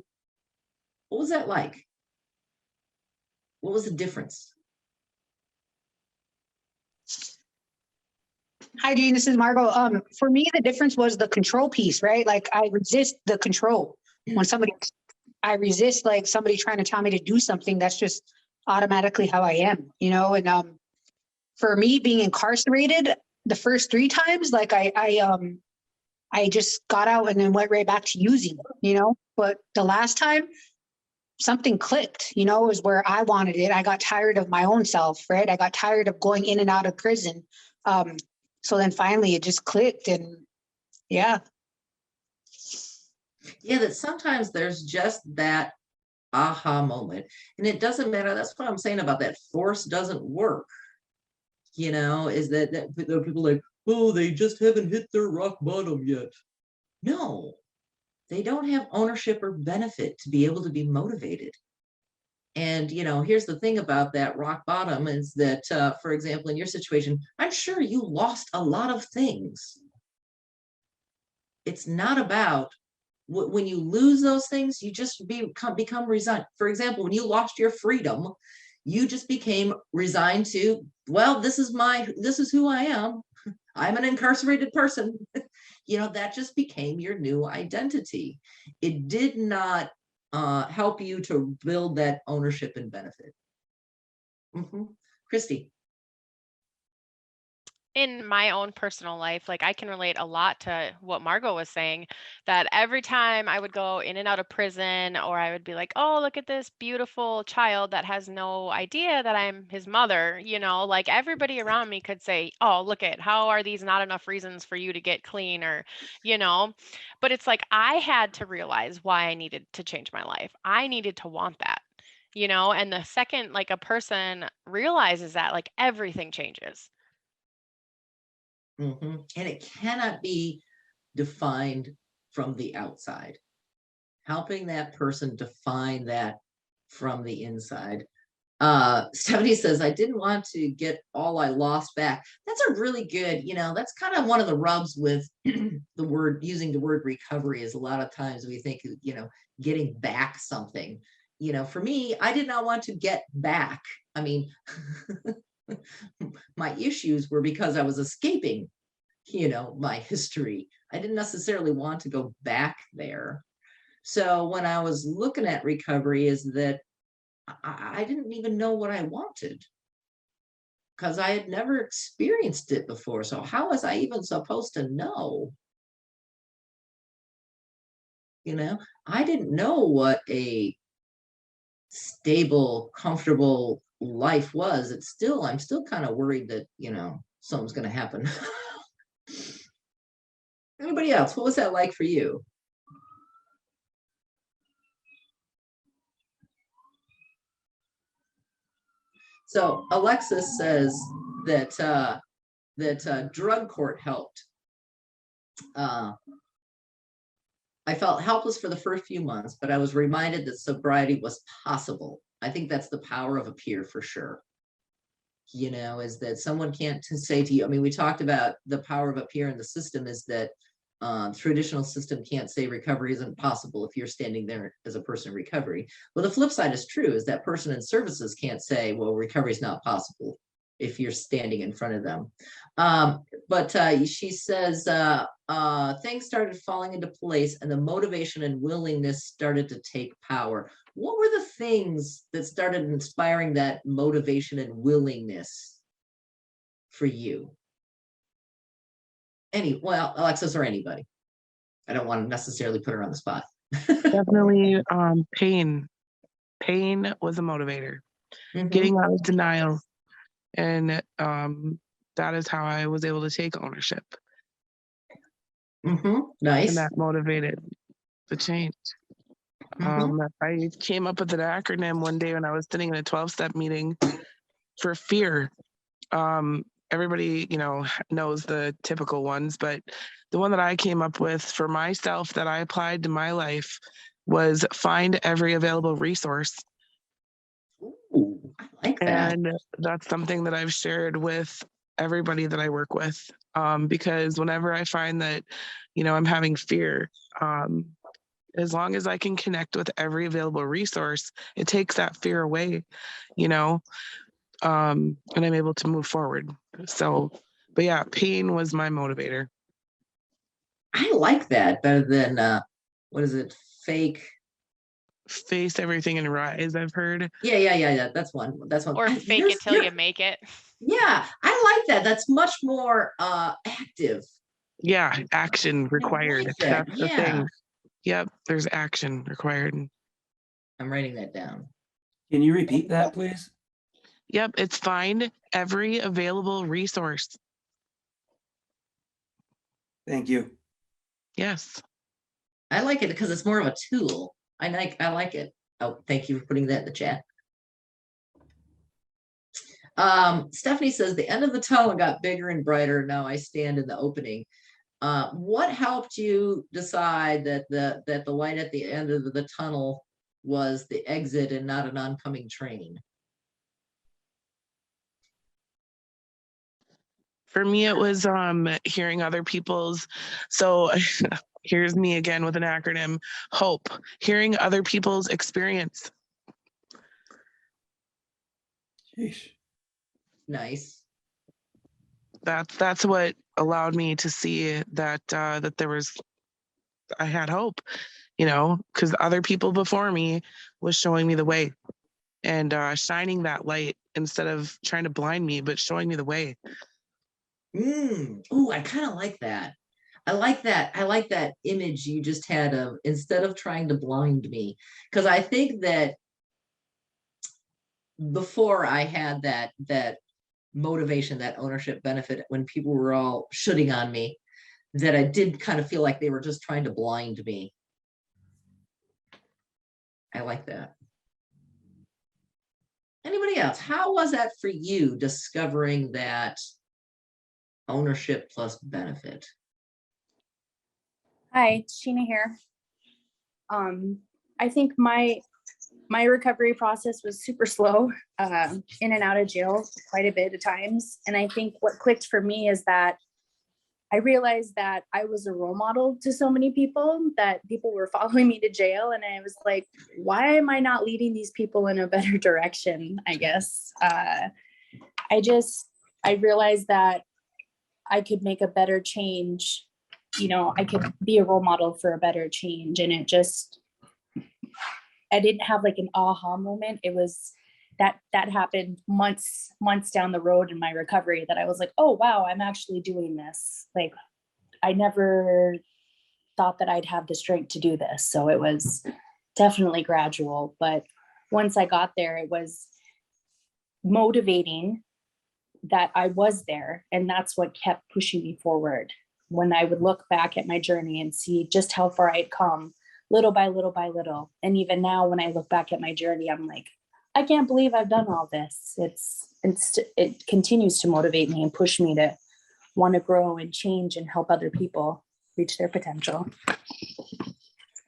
What was that like? What was the difference? Hi, Jean, this is Margot. For me, the difference was the control piece, right? Like I resist the control. When I resist like somebody trying to tell me to do something, that's just automatically how I am, and for me being incarcerated, the first 3 times, like I just got out and then went right back to using, but the last time something clicked, is where I wanted it. I got tired of my own self, right? I got tired of going in and out of prison. So then finally it just clicked and yeah. Yeah, that sometimes there's just that aha moment. And it doesn't matter. That's what I'm saying about that force doesn't work. Is that there are people like, oh, they just haven't hit their rock bottom yet. No, they don't have ownership or benefit to be able to be motivated. And, here's the thing about that rock bottom is that, for example, in your situation, I'm sure you lost a lot of things. it's not about when you lose those things, you just become resigned. For example, when you lost your freedom, you just became resigned to, well, this is who I am. I'm an incarcerated person. That just became your new identity. It did not help you to build that ownership and benefit. Christy. In my own personal life, like I can relate a lot to what Margot was saying, that every time I would go in and out of prison, or I would be like, oh, look at this beautiful child that has no idea that I'm his mother, like everybody around me could say, oh, look at, how are these not enough reasons for you to get clean, or, but it's like, I had to realize why I needed to change my life. I needed to want that, and the second like a person realizes that, like everything changes. And it cannot be defined from the outside. Helping that person define that from the inside. Stephanie says, I didn't want to get all I lost back. That's a really good, that's kind of one of the rubs with using the word recovery, is a lot of times we think, getting back something. For me, I did not want to get back. I mean, my issues were because I was escaping, my history. I didn't necessarily want to go back there. So when I was looking at recovery, is that I didn't even know what I wanted, because I had never experienced it before. So how was I even supposed to know? I didn't know what a stable, comfortable life was. I'm still kind of worried that, something's going to happen. Anybody else? What was that like for you? So Alexis says that drug court helped. I felt helpless for the first few months, but I was reminded that sobriety was possible. I think that's the power of a peer for sure. Is that someone can't say to you, I mean, we talked about the power of a peer in the system, is that traditional system can't say recovery isn't possible if you're standing there as a person in recovery. Well, the flip side is true, is that person in services can't say, well, recovery is not possible if you're standing in front of them. But she says, things started falling into place and the motivation and willingness started to take power. What were the things that started inspiring that motivation and willingness for you? Well, Alexis or anybody. I don't want to necessarily put her on the spot. Definitely pain. Pain was a motivator. Getting out of denial. And that is how I was able to take ownership. Nice. And that motivated the change. I came up with an acronym one day when I was sitting in a 12-step meeting for fear. Everybody, knows the typical ones, but the one that I came up with for myself that I applied to my life was find every available resource. Ooh, I like that. And that's something that I've shared with everybody that I work with, because whenever I find that, I'm having fear, as long as I can connect with every available resource, it takes that fear away, and I'm able to move forward. So, but yeah, pain was my motivator. I like that better than, what is it? Face everything and rise, I've heard. Yeah. That's one. Or fake it till you make it. Yeah, I like that. That's much more active. Yeah, action required. Like that. That's the thing. Yep, there's action required. I'm writing that down. Can you repeat that, please? Yep, it's find every available resource. Thank you. Yes. I like it because it's more of a tool. I like it. Oh, thank you for putting that in the chat. Stephanie says the end of the tunnel got bigger and brighter. Now I stand in the opening. What helped you decide that the light at the end of the tunnel was the exit and not an oncoming train? For me, it was hearing other people's. So Here's me again with an acronym, HOPE, hearing other people's experience. Nice. That's what allowed me to see that that I had hope, you know, because other people before me was showing me the way and shining that light instead of trying to blind me, but showing me the way. Ooh, I kind of like that. I like that. I like that image you just had of instead of trying to blind me. Because I think that before I had that motivation, that ownership benefit, when people were all shooting on me, that I did kind of feel like they were just trying to blind me. I like that. Anybody else? How was that for you, discovering that ownership plus benefit? Hi, it's Sheena here. I think my recovery process was super slow, in and out of jail quite a bit of times. And I think what clicked for me is that I realized that I was a role model to so many people, that people were following me to jail. And I was like, why am I not leading these people in a better direction? I guess I realized that I could make a better change. You know, I could be a role model for a better change. And I didn't have like an aha moment. It was that happened months down the road in my recovery, that I was like, oh, wow, I'm actually doing this. Like, I never thought that I'd have the strength to do this. So it was definitely gradual. But once I got there, it was motivating that I was there. And that's what kept pushing me forward. When I would look back at my journey and see just how far I'd come, little by little by little. And even now, when I look back at my journey, I'm like, I can't believe I've done all this. It continues to motivate me and push me to want to grow and change and help other people reach their potential.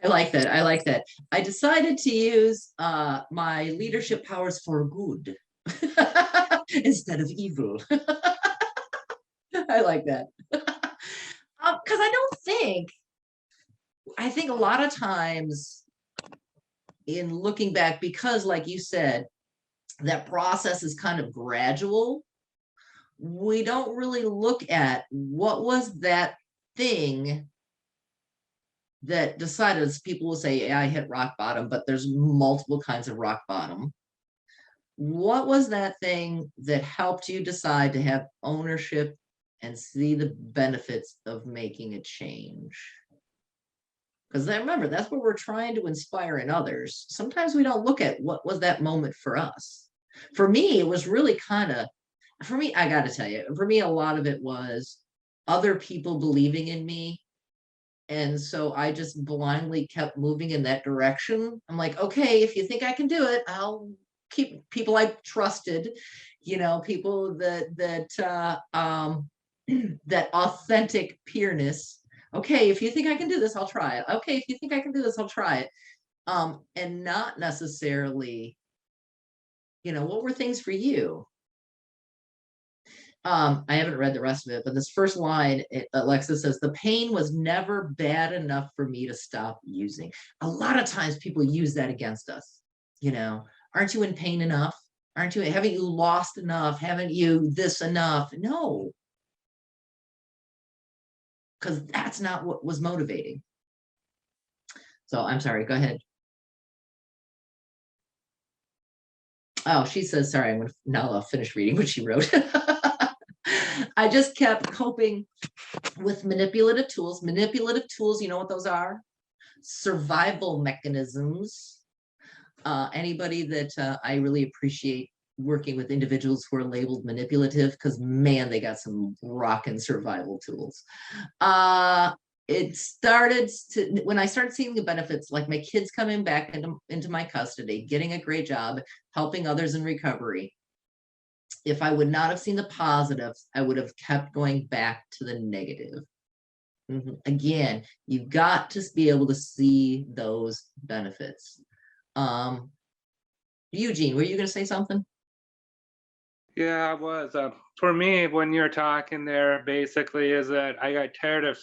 I like that. I like that. I decided to use my leadership powers for good instead of evil. I like that. Because I think a lot of times in looking back, because like you said, that process is kind of gradual, we don't really look at what was that thing that decided, as people will say, yeah, I hit rock bottom, but there's multiple kinds of rock bottom. What was that thing that helped you decide to have ownership and see the benefits of making a change? Because remember, that's what we're trying to inspire in others. Sometimes we don't look at what was that moment for us. For me, it was really I got to tell you, for me, a lot of it was other people believing in me. And so I just blindly kept moving in that direction. I'm like, okay, if you think I can do it, I'll keep people I trusted, people that authentic peerness. Okay, if you think I can do this, I'll try it. Okay, if you think I can do this, I'll try it. And not necessarily, what were things for you? I haven't read the rest of it, but this first line, Alexa says, the pain was never bad enough for me to stop using. A lot of times people use that against us. Aren't you in pain enough? Haven't you lost enough? Haven't you this enough? No. Because that's not what was motivating. So I'm sorry, go ahead. Oh, she says, sorry, now I'll finish reading what she wrote. I just kept coping with manipulative tools. Manipulative tools, you know what those are? Survival mechanisms. Anybody that I really appreciate working with individuals who are labeled manipulative, because man, they got some rockin' survival tools. It started when I started seeing the benefits, like my kids coming back into my custody, getting a great job, helping others in recovery. If I would not have seen the positives, I would have kept going back to the negative. Again, you've got to be able to see those benefits. Eugene, were you going to say something? Yeah, I was. For me, when you're talking there, basically is that I got tired of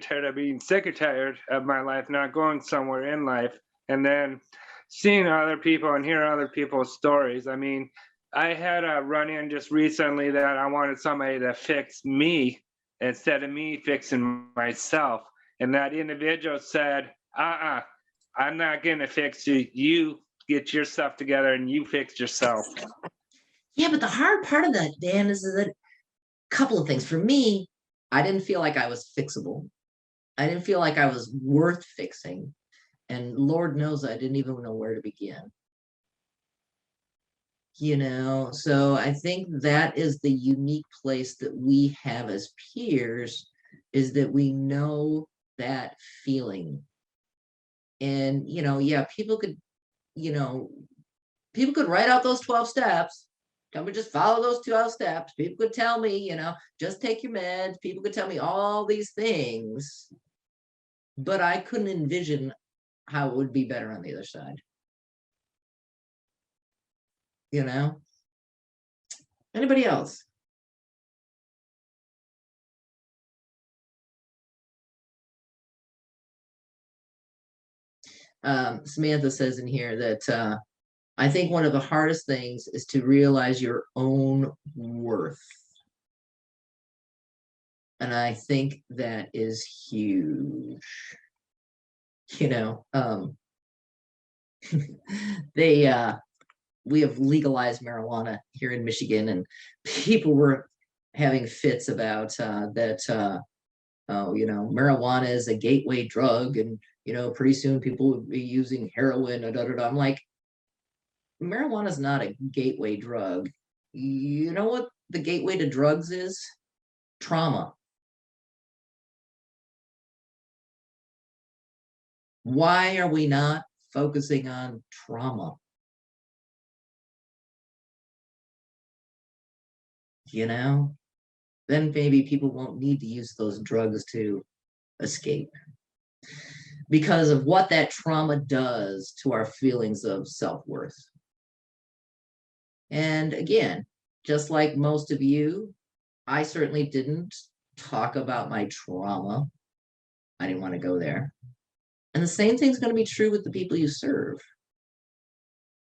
tired of being sick or tired of my life not going somewhere in life, and then seeing other people and hearing other people's stories. I mean, I had a run-in just recently that I wanted somebody to fix me instead of me fixing myself, and that individual said, I'm not gonna fix you. You get your stuff together and you fix yourself." Yeah, but the hard part of that, Dan, is that a couple of things. For me, I didn't feel like I was fixable. I didn't feel like I was worth fixing. And Lord knows I didn't even know where to begin. You know, so I think that is the unique place that we have as peers, is that we know that feeling. And, you know, yeah, people could, you know, people could write out those 12 steps. Come and just follow those 12 steps. People could tell me, you know, just take your meds. People could tell me all these things, but I couldn't envision how it would be better on the other side. You know? Anybody else? Samantha says in here that I think one of the hardest things is to realize your own worth. And I think that is huge. You know, we have legalized marijuana here in Michigan, and people were having fits about that, oh, you know, marijuana is a gateway drug, and, you know, pretty soon people would be using heroin, I'm like, marijuana is not a gateway drug. You know what the gateway to drugs is? Trauma. Why are we not focusing on trauma? You know, then maybe people won't need to use those drugs to escape, because of what that trauma does to our feelings of self-worth. And again, just like most of you, I certainly didn't talk about my trauma. I didn't want to go there. And the same thing's going to be true with the people you serve.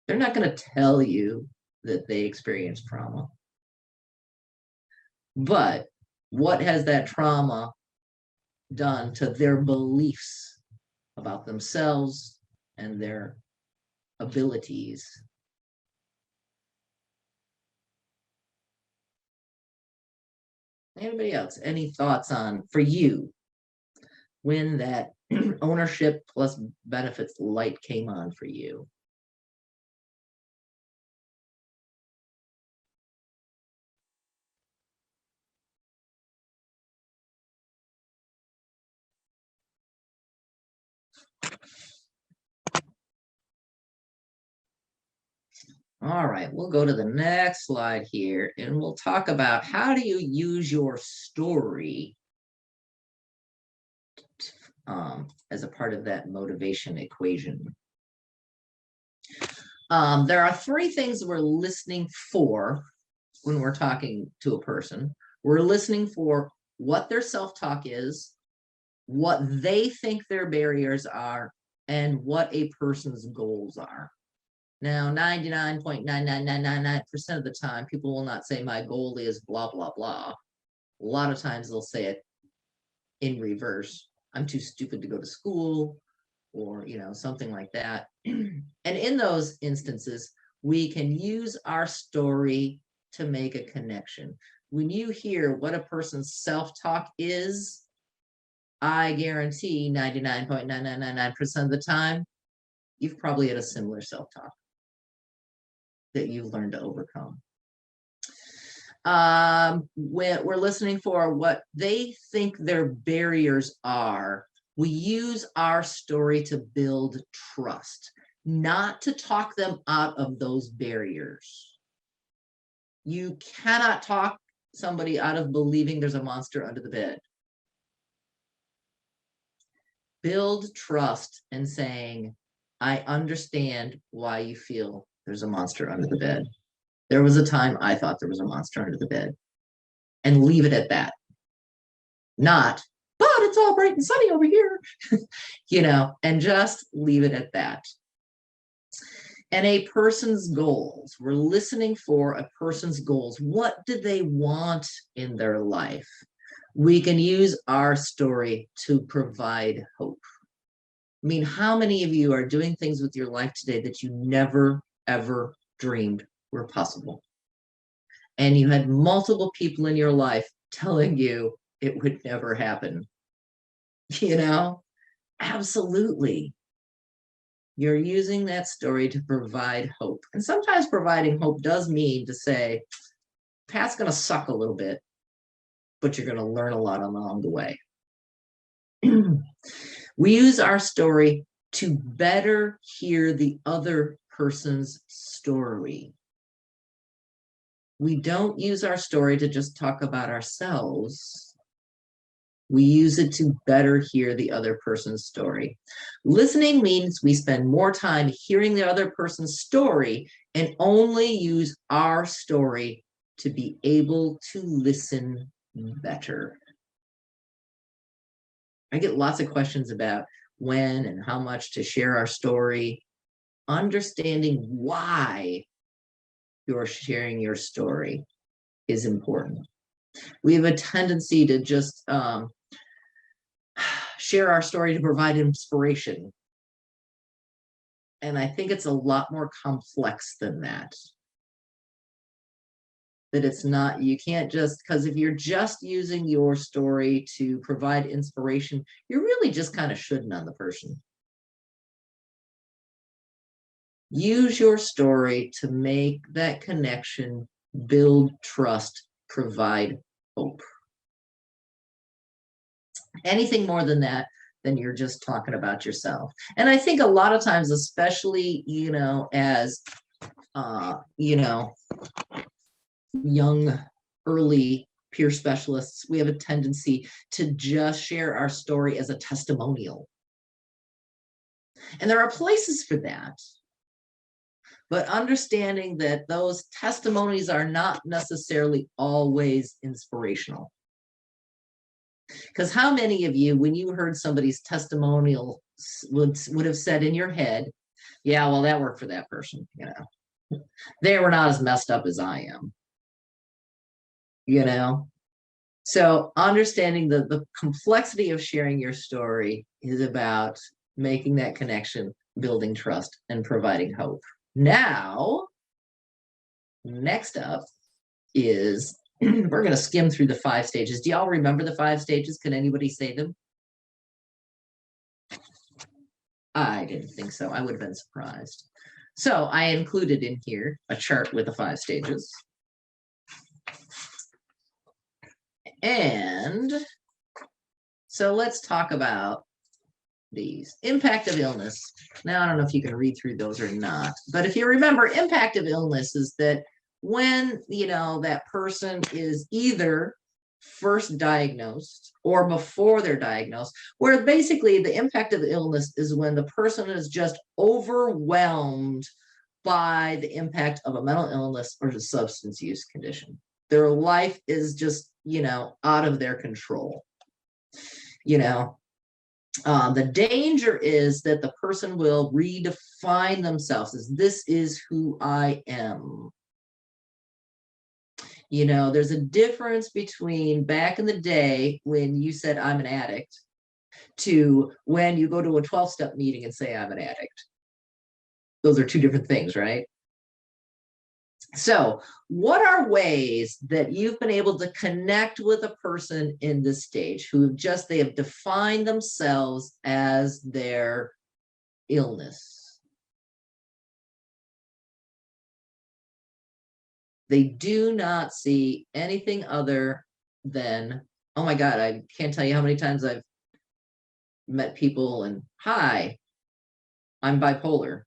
They're not going to tell you that they experienced trauma. But what has that trauma done to their beliefs about themselves and their abilities? Anybody else? Any thoughts on, for you, when that ownership plus benefits light came on for you? All right, we'll go to the next slide here, and we'll talk about how do you use your story as a part of that motivation equation. There are three things we're listening for when we're talking to a person. We're listening for what their self-talk is, what they think their barriers are, and what a person's goals are. Now, 99.99999% of the time, people will not say my goal is blah, blah, blah. A lot of times they'll say it in reverse. I'm too stupid to go to school, or, you know, something like that. And in those instances, we can use our story to make a connection. When you hear what a person's self-talk is, I guarantee 99.9999% of the time, you've probably had a similar self-talk that you've learned to overcome. We're listening for what they think their barriers are. We use our story to build trust, not to talk them out of those barriers. You cannot talk somebody out of believing there's a monster under the bed. Build trust and saying, I understand why you feel there's a monster under the bed. There was a time I thought there was a monster under the bed, and leave it at that. Not, but it's all bright and sunny over here, and just leave it at that. And a person's goals, we're listening for a person's goals. What do they want in their life? We can use our story to provide hope. I mean, how many of you are doing things with your life today that you never, ever dreamed were possible? And you had multiple people in your life telling you it would never happen. Absolutely. You're using that story to provide hope. And sometimes providing hope does mean to say, path's going to suck a little bit, but you're going to learn a lot along the way. We use our story to better hear the other person's story. We don't use our story to just talk about ourselves. We use it to better hear the other person's story. Listening means we spend more time hearing the other person's story and only use our story to be able to listen better. I get lots of questions about when and how much to share our story. Understanding why you're sharing your story is important. We have a tendency to just share our story to provide inspiration. And I think it's a lot more complex than that. That it's not, you can't just, because if you're just using your story to provide inspiration, you're really just kind of shooting on the person. Use your story to make that connection, build trust, provide hope. Anything more than that, then you're just talking about yourself. And I think a lot of times, especially, as, young, early peer specialists, we have a tendency to just share our story as a testimonial. And there are places for that. But understanding that those testimonies are not necessarily always inspirational. Because how many of you, when you heard somebody's testimonial, would have said in your head, yeah, well, that worked for that person. They were not as messed up as I am. So understanding the complexity of sharing your story is about making that connection, building trust, and providing hope. Now, next up is we're going to skim through the 5 stages. Do y'all remember the 5 stages? Can anybody say them? I didn't think so. I would have been surprised. So I included in here a chart with the 5 stages. And so let's talk about these. Impact of illness. Now, I don't know if you can read through those or not, but if you remember, impact of illness is that when, that person is either first diagnosed or before they're diagnosed, where basically the impact of the illness is when the person is just overwhelmed by the impact of a mental illness or a substance use condition. Their life is just, out of their control. The danger is that the person will redefine themselves as this is who I am. There's a difference between back in the day when you said I'm an addict to when you go to a 12-step meeting and say I'm an addict. Those are 2 different things, right? So what are ways that you've been able to connect with a person in this stage who they have defined themselves as their illness? They do not see anything other than, oh my God, I can't tell you how many times I've met people and, hi, I'm bipolar.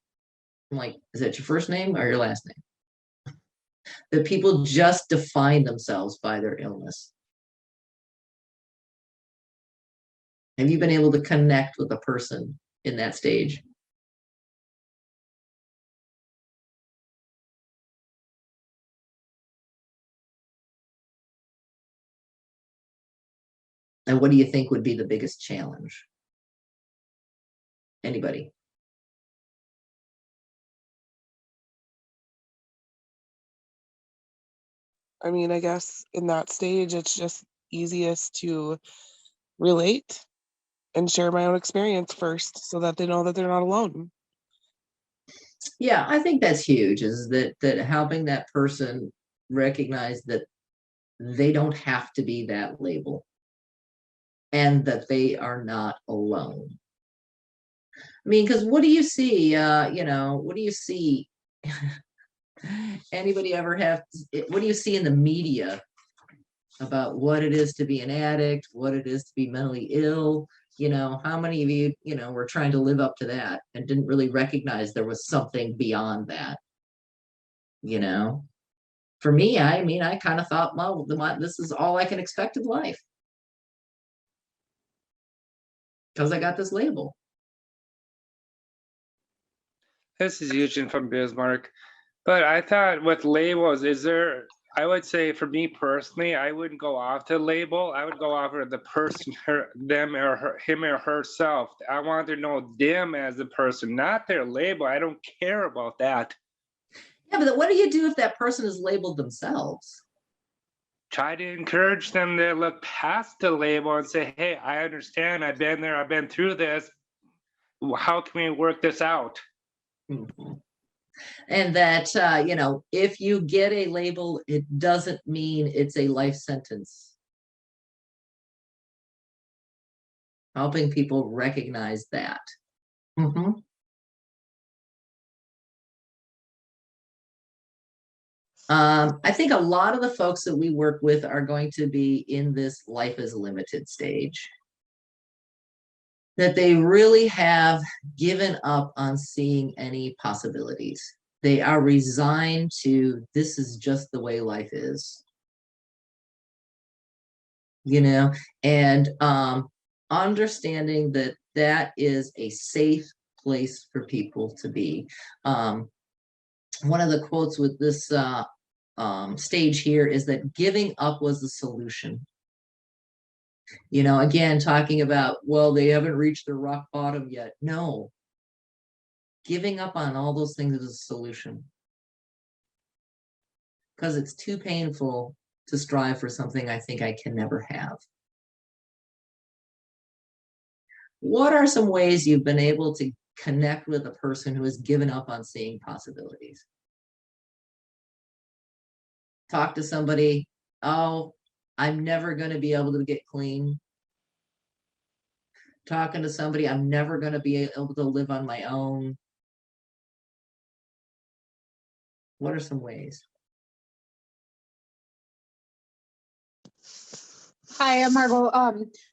I'm like, is that your first name or your last name? That people just define themselves by their illness. Have you been able to connect with a person in that stage? And what do you think would be the biggest challenge? Anybody? I mean, I guess in that stage, it's just easiest to relate and share my own experience first so that they know that they're not alone. Yeah, I think that's huge, is that helping that person recognize that they don't have to be that label and that they are not alone. I mean, because what do you see? What do you see? Anybody ever have, what do you see in the media about what it is to be an addict, what it is to be mentally ill? How many of you, were trying to live up to that and didn't really recognize there was something beyond that? For me, I mean, I kind of thought, well, this is all I can expect in life because I got this label. This is Eugene from Bismarck. But I thought with labels, I would say for me personally, I wouldn't go off the label. I would go off of the person, them or him or herself. I want to know them as a person, not their label. I don't care about that. Yeah, but what do you do if that person is labeled themselves? Try to encourage them to look past the label and say, hey, I understand. I've been there. I've been through this. How can we work this out? Mm-hmm. And that, if you get a label, it doesn't mean it's a life sentence. Helping people recognize that. Mm-hmm. I think a lot of the folks that we work with are going to be in this life is limited stage. That they really have given up on seeing any possibilities. They are resigned to, this is just the way life is. And understanding that that is a safe place for people to be. One of the quotes with this stage here is that giving up was the solution. Again, talking about, well, they haven't reached their rock bottom yet. No, giving up on all those things is a solution. Because it's too painful to strive for something I think I can never have. What are some ways you've been able to connect with a person who has given up on seeing possibilities? Talk to somebody, oh, I'm never going to be able to get clean. Talking to somebody, I'm never going to be able to live on my own. What are some ways? Hi, I'm Margot.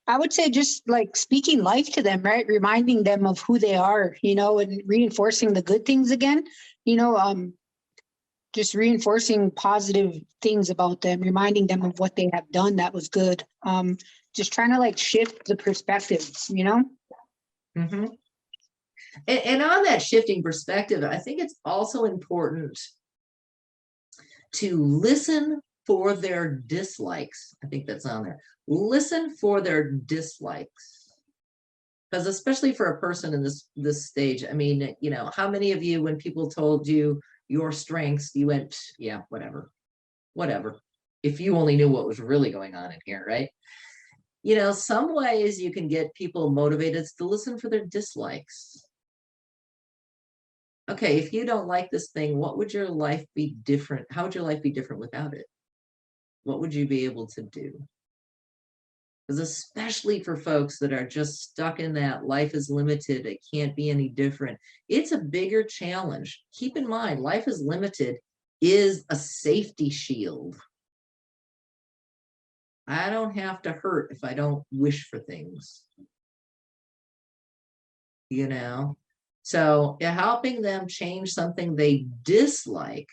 I would say just like speaking life to them, right? Reminding them of who they are, and reinforcing the good things again, just reinforcing positive things about them, reminding them of what they have done that was good. Just trying to like shift the perspectives, Mm-hmm. And on that shifting perspective, I think it's also important to listen for their dislikes. I think that's on there. Listen for their dislikes. Because especially for a person in this stage, I mean, how many of you, when people told you your strengths, you went, yeah, whatever. If you only knew what was really going on in here, right? Some ways you can get people motivated to listen for their dislikes. Okay, if you don't like this thing, what would your life be different? How would your life be different without it? What would you be able to do? Because especially for folks that are just stuck in that life is limited, it can't be any different. It's a bigger challenge. Keep in mind, life is limited is a safety shield. I don't have to hurt if I don't wish for things. So helping them change something they dislike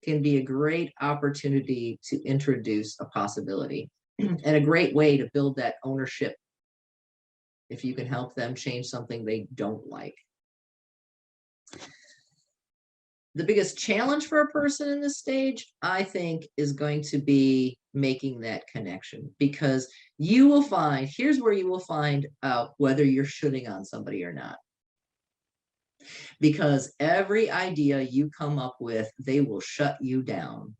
can be a great opportunity to introduce a possibility and a great way to build that ownership if you can help them change something they don't like. The biggest challenge for a person in this stage, I think, is going to be making that connection, because you will find, here's where you will find out whether you're shooting on somebody or not. Because every idea you come up with, they will shut you down.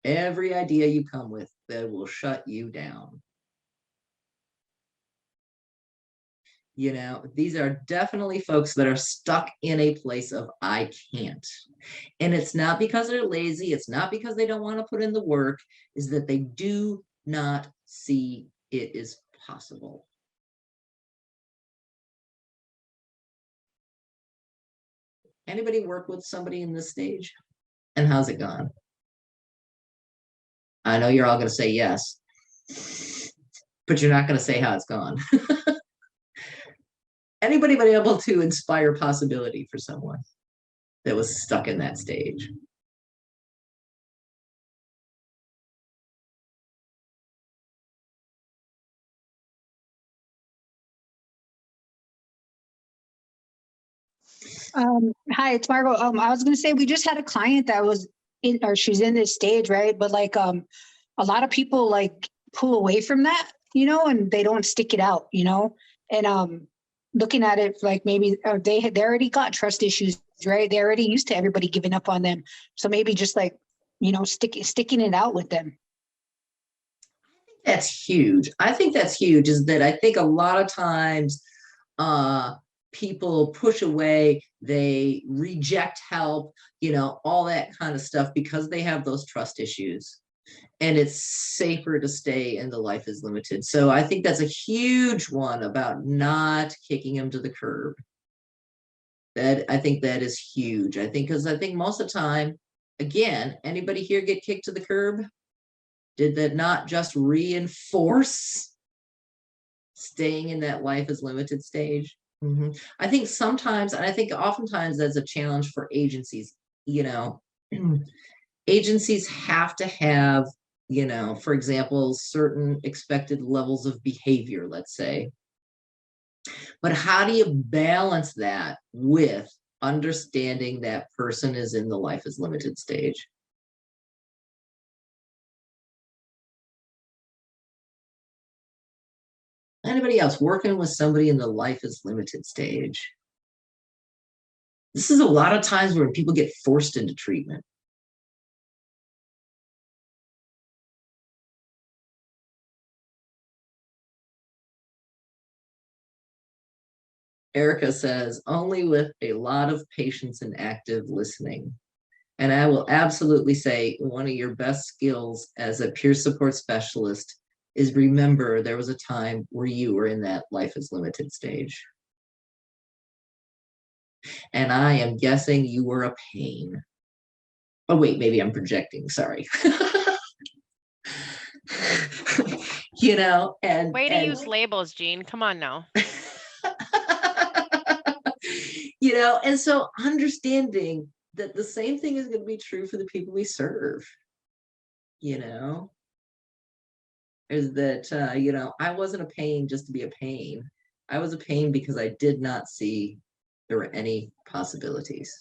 Every idea you come with, they will shut you down. You know, these are definitely folks that are stuck in a place of I can't. And it's not because they're lazy. It's not because they don't want to put in the work. Is that they do not see it is possible. Anybody work with somebody in this stage? And how's it gone? I know you're all going to say yes, but you're not going to say how it's gone. Anybody been able to inspire possibility for someone that was stuck in that stage? Hi, it's Margot. I was gonna say we just had a client that was in, or she's in this stage, right? But like, a lot of people like pull away from that, you know, and they don't stick it out, you know. And looking at it like maybe they already got trust issues, right? They're already used to everybody giving up on them, so maybe just like, you know, sticking it out with them. That's huge. I think that's huge. Is that I think a lot of times people push away, they reject help, you know, all that kind of stuff because they have those trust issues. And it's safer to stay in the life is limited. So I think that's a huge one about not kicking them to the curb. That I think that is huge. I think because I think most of the time, again, anybody here get kicked to the curb? Did that not just reinforce staying in that life is limited stage? I think sometimes, and I think oftentimes that's a challenge for agencies, you know, agencies have to have, you know, for example, certain expected levels of behavior, let's say. But how do you balance that with understanding that person is in the life is limited stage? Anybody else working with somebody in the life is limited stage? This is a lot of times where people get forced into treatment. Erica says, only with a lot of patience and active listening. And I will absolutely say one of your best skills as a peer support specialist is remember there was a time where you were in that life is limited stage. And I am guessing you were a pain. Oh, wait, maybe I'm projecting, sorry. You know, and way to use labels, Jean. Come on now. You know, and so understanding that the same thing is going to be true for the people we serve, you know, is that, you know, I wasn't a pain just to be a pain. I was a pain because I did not see there were any possibilities.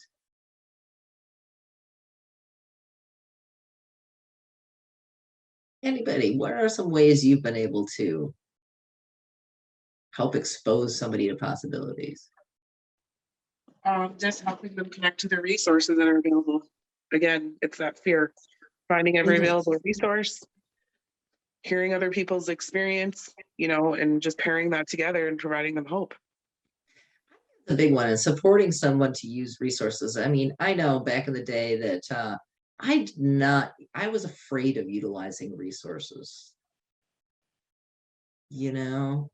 Anybody, what are some ways you've been able to help expose somebody to possibilities? Just helping them connect to the resources that are available. Again, it's that fear, finding every available resource, hearing other people's experience, you know, and just pairing that together and providing them hope. The big one is supporting someone to use resources. I mean, I know back in the day that I was afraid of utilizing resources, you know,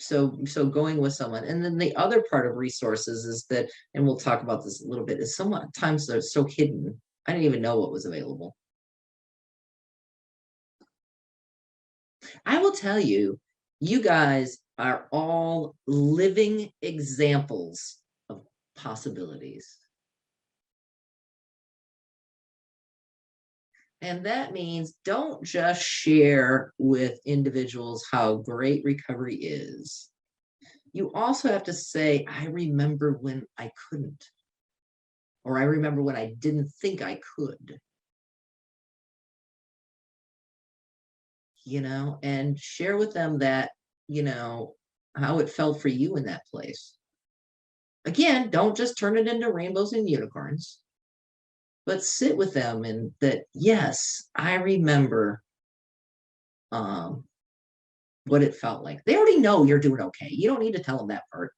so going with someone. And then the other part of resources is that, and we'll talk about this a little bit, is sometimes they're so hidden. I didn't even know what was available. I will tell you, you guys are all living examples of possibilities. And that means don't just share with individuals how great recovery is. You also have to say, I remember when I couldn't. Or I remember when I didn't think I could. And share with them that, how it felt for you in that place. Again, don't just turn it into rainbows and unicorns, but sit with them and that, yes, I remember what it felt like. They already know you're doing okay. You don't need to tell them that part.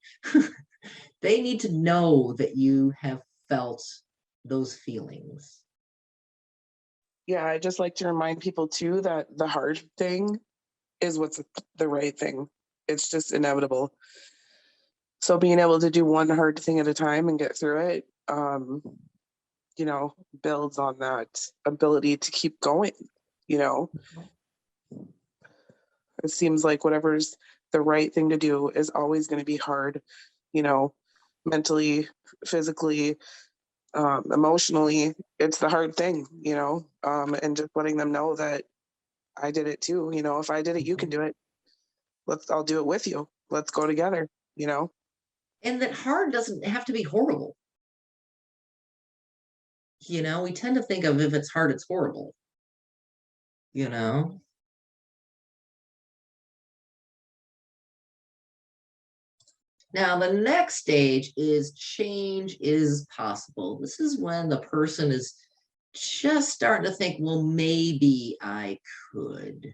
They need to know that you have felt those feelings. Yeah, I just like to remind people too that the hard thing is what's the right thing. It's just inevitable. So being able to do one hard thing at a time and get through it, builds on that ability to keep going. It seems like whatever's the right thing to do is always going to be hard, mentally, physically, emotionally. It's the hard thing, and just letting them know that I did it too. If I did it, you can do it. I'll do it with you. Let's go together, And that hard doesn't have to be horrible. We tend to think of if it's hard, it's horrible. Now, the next stage is change is possible. This is when the person is just starting to think, well, maybe I could.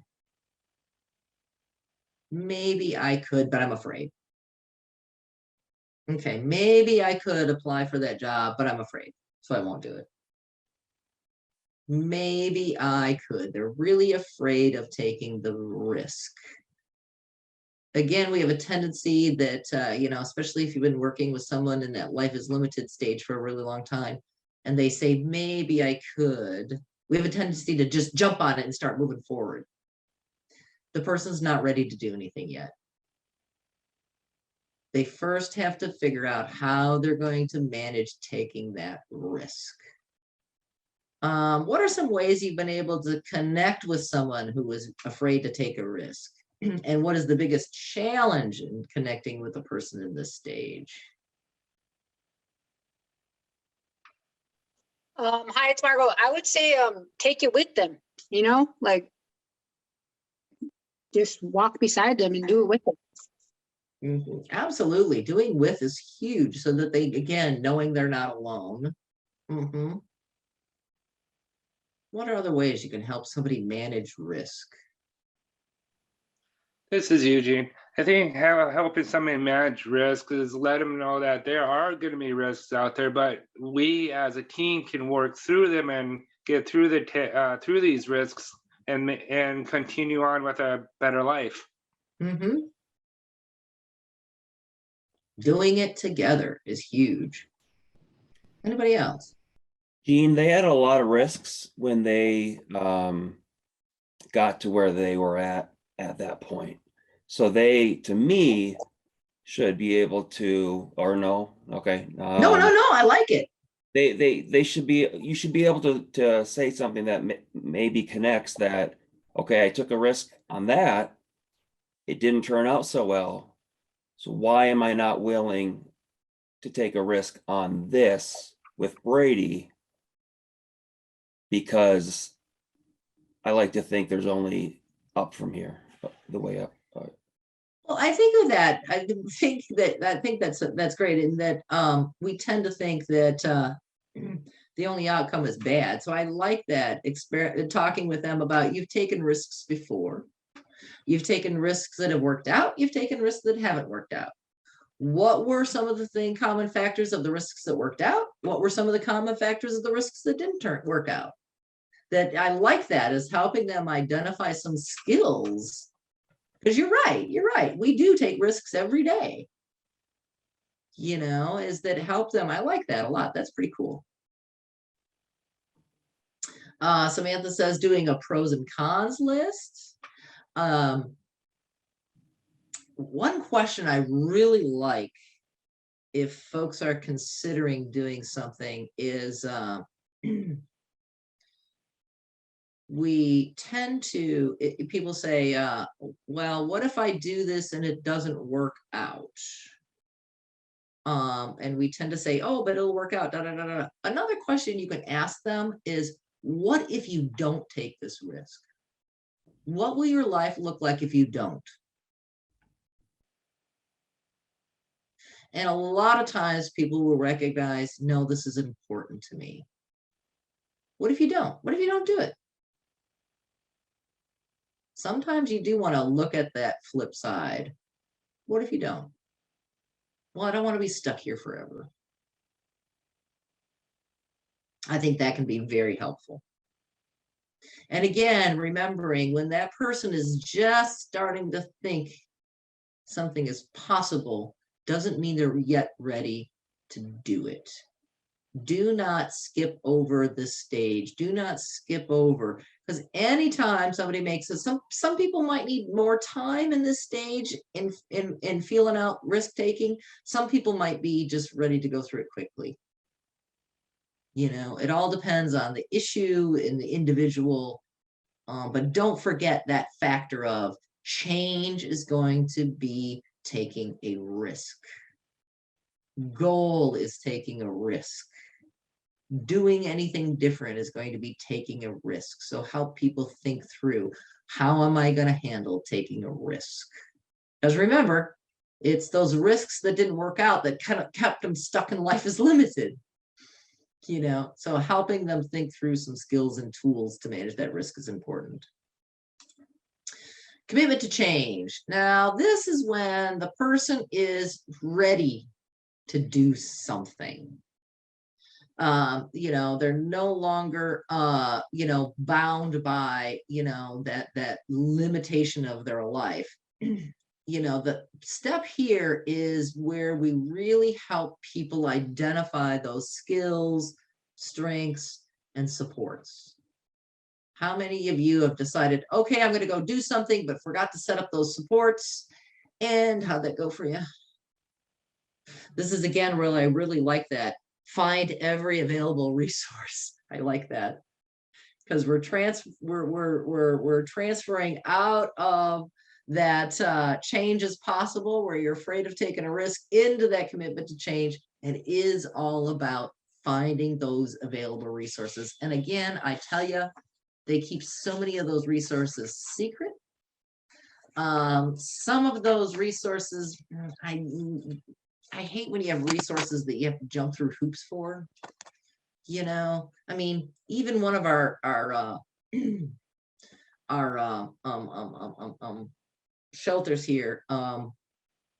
Maybe I could, but I'm afraid. Okay, maybe I could apply for that job, but I'm afraid, so I won't do it. Maybe I could. They're really afraid of taking the risk. Again, we have a tendency that, especially if you've been working with someone in that life is limited stage for a really long time, and they say, maybe I could, we have a tendency to just jump on it and start moving forward. The person's not ready to do anything yet. They first have to figure out how they're going to manage taking that risk. What are some ways you've been able to connect with someone who was afraid to take a risk? And what is the biggest challenge in connecting with a person in this stage? Hi, it's Margot. I would say take it with them, like just walk beside them and do it with them. Absolutely. Doing with is huge so that they, again, knowing they're not alone. What are other ways you can help somebody manage risk? This is Eugene. I think helping somebody manage risk is let them know that there are going to be risks out there, but we as a team can work through them and get through through these risks and continue on with a better life. Doing it together is huge. Anybody else? Gene, they had a lot of risks when they got to where they were at that point. So they, to me, should be able to, or no, okay. No, I like it. They should be, you should be able to say something that maybe connects that, okay, I took a risk on that. It didn't turn out so well. So why am I not willing to take a risk on this with Brady? Because I like to think there's only up from here, the way up. Well, I think of that. I think that's great in that we tend to think that the only outcome is bad. So I like that talking with them about you've taken risks before. You've taken risks that have worked out. You've taken risks that haven't worked out. What were some of the common factors of the risks that worked out? What were some of the common factors of the risks that didn't work out? That I like that is helping them identify some skills. Because you're right. We do take risks every day. Is that help them? I like that a lot. That's pretty cool. Samantha says doing a pros and cons list. One question I really like if folks are considering doing something is we tend to, people say, well, what if I do this and it doesn't work out? And we tend to say, oh, but it'll work out. Da, da, da, da. Another question you can ask them is, what if you don't take this risk? What will your life look like if you don't? And a lot of times people will recognize, no, this is important to me. What if you don't? What if you don't do it? Sometimes you do want to look at that flip side. What if you don't? Well, I don't want to be stuck here forever. I think that can be very helpful. And again, remembering when that person is just starting to think something is possible, doesn't mean they're yet ready to do it. Do not skip over this stage. Do not skip over, because anytime somebody makes it, some people might need more time in this stage in feeling out risk taking. Some people might be just ready to go through it quickly. You know, it all depends on the issue and the individual. But don't forget that factor of change is going to be taking a risk. Goal is taking a risk. Doing anything different is going to be taking a risk. So help people think through, how am I going to handle taking a risk? Because remember, it's those risks that didn't work out that kind of kept them stuck in life is limited. You know, so helping them think through some skills and tools to manage that risk is important. Commitment to change. Now, this is when the person is ready to do something. You know, they're no longer, you know, bound by, you know, that limitation of their life. You know, the step here is where we really help people identify those skills, strengths, and supports. How many of you have decided, okay, I'm going to go do something, but forgot to set up those supports? And how'd that go for you? This is, again, where I really like that. Find every available resource. I like that, because we're transferring out of that change is possible, where you're afraid of taking a risk, into that commitment to change. And it is all about finding those available resources. And again, I tell you, they keep so many of those resources secret. Some of those resources, I hate when you have resources that you have to jump through hoops for. You know, I mean, even one of our shelters here,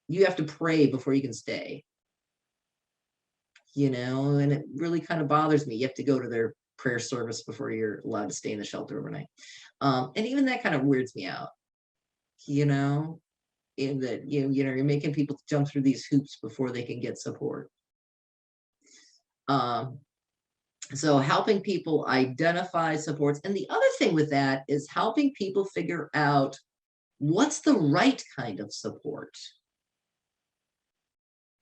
you have to pray before you can stay. You know, and it really kind of bothers me. You have to go to their prayer service before you're allowed to stay in the shelter overnight. And even that kind of weirds me out. You know, in that you know you're making people jump through these hoops before they can get support. So helping people identify supports. And the other thing with that is helping people figure out what's the right kind of support.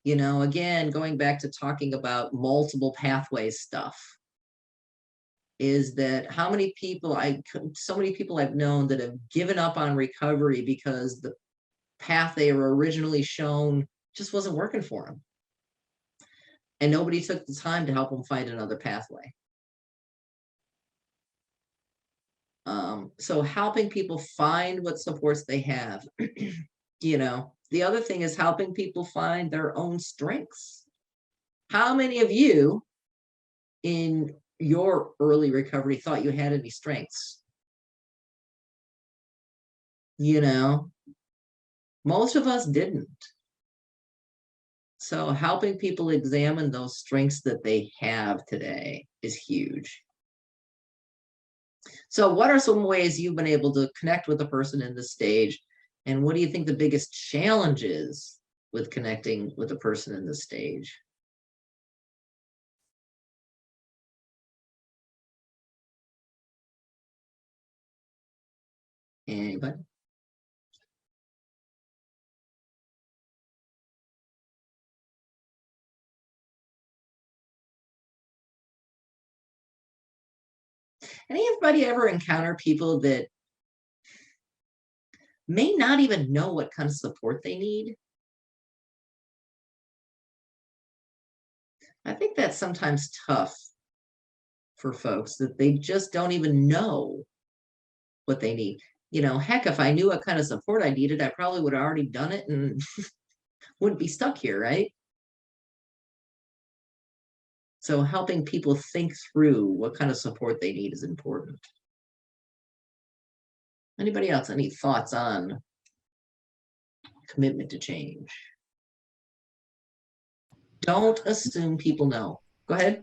You know, again, going back to talking about multiple pathways stuff, is that how many people so many people I've known that have given up on recovery because the path they were originally shown just wasn't working for them. And nobody took the time to help them find another pathway. So helping people find what supports they have. You know, the other thing is helping people find their own strengths. How many of you in your early recovery thought you had any strengths? You know, most of us didn't. So helping people examine those strengths that they have today is huge. So what are some ways you've been able to connect with a person in this stage? And what do you think the biggest challenge is with connecting with a person in this stage? Anybody? Anybody ever encounter people that may not even know what kind of support they need? I think that's sometimes tough for folks, that they just don't even know what they need. You know, heck, if I knew what kind of support I needed, I probably would have already done it and wouldn't be stuck here, right? So helping people think through what kind of support they need is important. Anybody else, any thoughts on commitment to change? Don't assume people know. Go ahead.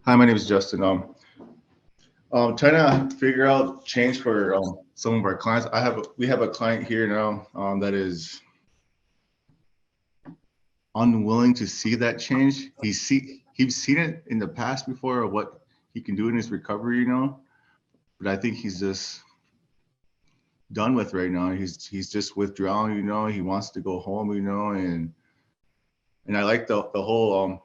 Hi, my name is Justin. Trying to figure out change for some of our clients. We have a client here now that is unwilling to see that change. He's seen it in the past before, of what he can do in his recovery, you know, but I think he's just done with right now. He's just withdrawn, you know. He wants to go home, you know, and I like the whole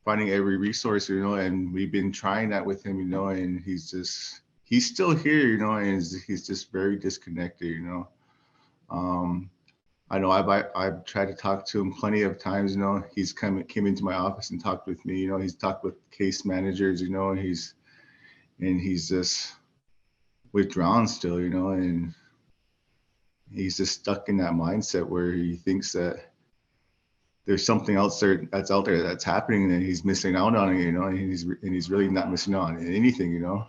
finding every resource, you know, and we've been trying that with him, you know, and he's still here, you know, and he's just very disconnected, you know. I know I've tried to talk to him plenty of times, you know. He's came into my office and talked with me, you know. He's talked with case managers, you know, and he's just withdrawn still, you know, and he's just stuck in that mindset where he thinks that there's something else that's out there that's happening and he's missing out on it, you know, and he's really not missing out on anything, you know.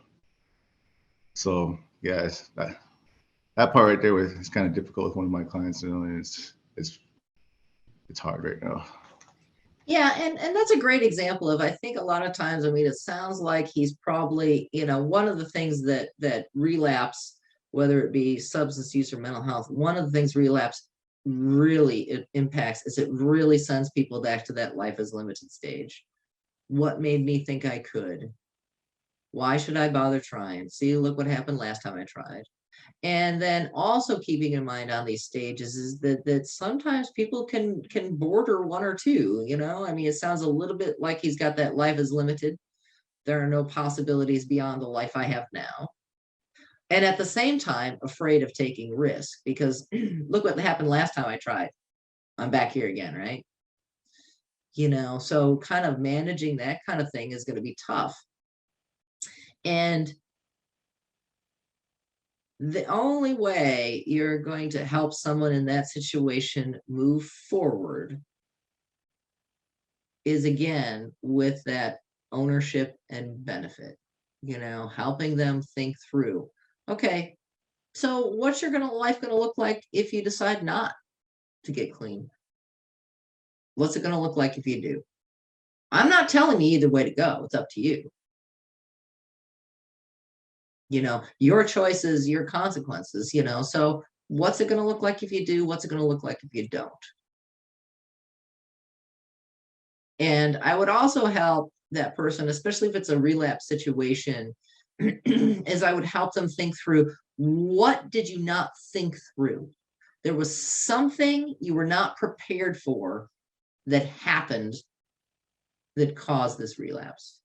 So yeah, that part right there is kind of difficult with one of my clients, you know, and it's hard right now. Yeah, and that's a great example of, I think a lot of times, I mean, it sounds like he's probably, you know, one of the things that relapse, whether it be substance use or mental health, one of the things relapse really it impacts is it really sends people back to that life is limited stage. What made me think I could? Why should I bother trying? See, look what happened last time I tried. And then also keeping in mind on these stages is that sometimes people can border one or two, you know. I mean, it sounds a little bit like he's got that life is limited. There are no possibilities beyond the life I have now. And at the same time, afraid of taking risk, because look what happened last time I tried. I'm back here again, right? You know, so kind of managing that kind of thing is going to be tough. And the only way you're going to help someone in that situation move forward is, again, with that ownership and benefit, you know, helping them think through, okay, so what's your life going to look like if you decide not to get clean? What's it going to look like if you do? I'm not telling you either way to go. It's up to you. You know, your choices, your consequences, you know, so what's it going to look like if you do? What's it going to look like if you don't? And I would also help that person, especially if it's a relapse situation, is I would help them think through, what did you not think through? There was something you were not prepared for that happened that caused this relapse.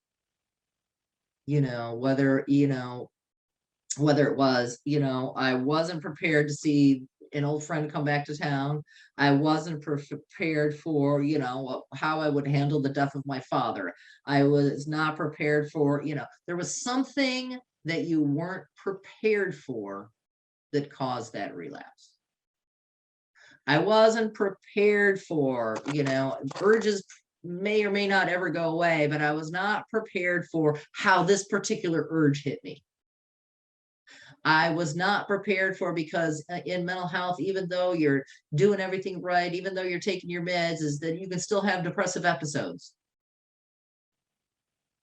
You know, whether it was, you know, I wasn't prepared to see an old friend come back to town. I wasn't prepared for, you know, how I would handle the death of my father. I was not prepared for, you know, there was something that you weren't prepared for that caused that relapse. I wasn't prepared for, you know, urges may or may not ever go away, but I was not prepared for how this particular urge hit me. I was not prepared for, because in mental health, even though you're doing everything right, even though you're taking your meds, is that you can still have depressive episodes.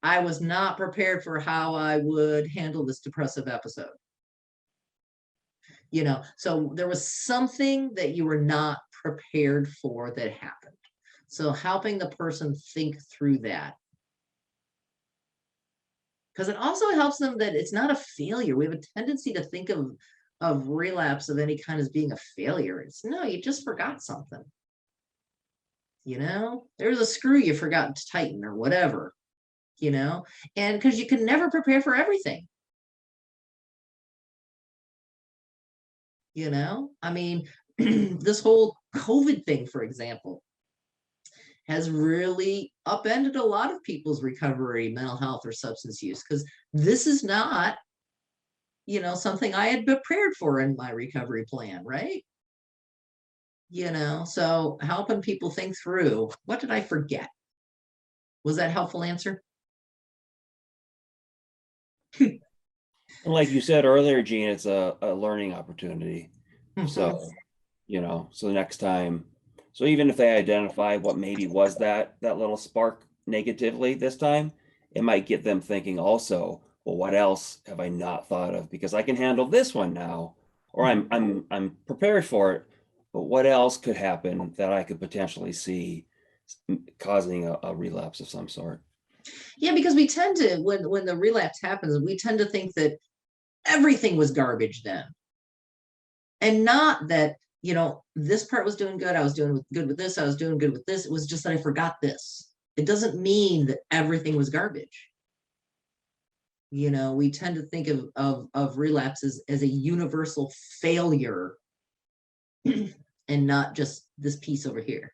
I was not prepared for how I would handle this depressive episode. You know, so there was something that you were not prepared for that happened. So helping the person think through that. Because it also helps them that it's not a failure. We have a tendency to think of relapse of any kind as being a failure. It's no, you just forgot something. You know, there's a screw you forgot to tighten or whatever, you know, and because you can never prepare for everything. You know, I mean, this whole COVID thing, for example, has really upended a lot of people's recovery, mental health, or substance use, because this is not, something I had prepared for in my recovery plan, right? So helping people think through, what did I forget? Was that a helpful answer? And like you said earlier, Gene, it's a learning opportunity. So, so next time, so even if they identify what maybe was that little spark negatively this time, it might get them thinking also, well, what else have I not thought of? Because I can handle this one now, or I'm prepared for it. But what else could happen that I could potentially see causing a relapse of some sort? Yeah, because we tend to, when the relapse happens, we tend to think that everything was garbage then. And not that, this part was doing good. I was doing good with this. I was doing good with this. It was just that I forgot this. It doesn't mean that everything was garbage. We tend to think of relapses as a universal failure and not just this piece over here.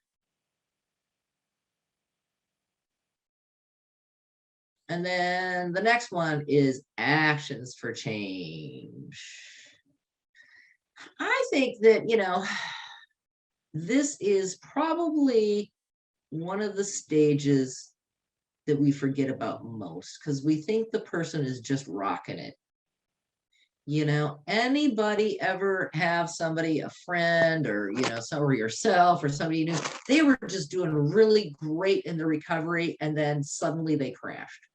And then the next one is actions for change. I think that, this is probably one of the stages that we forget about most, because we think the person is just rocking it. Anybody ever have somebody, a friend, or, or yourself, or somebody you knew, they were just doing really great in the recovery, and then suddenly they crashed.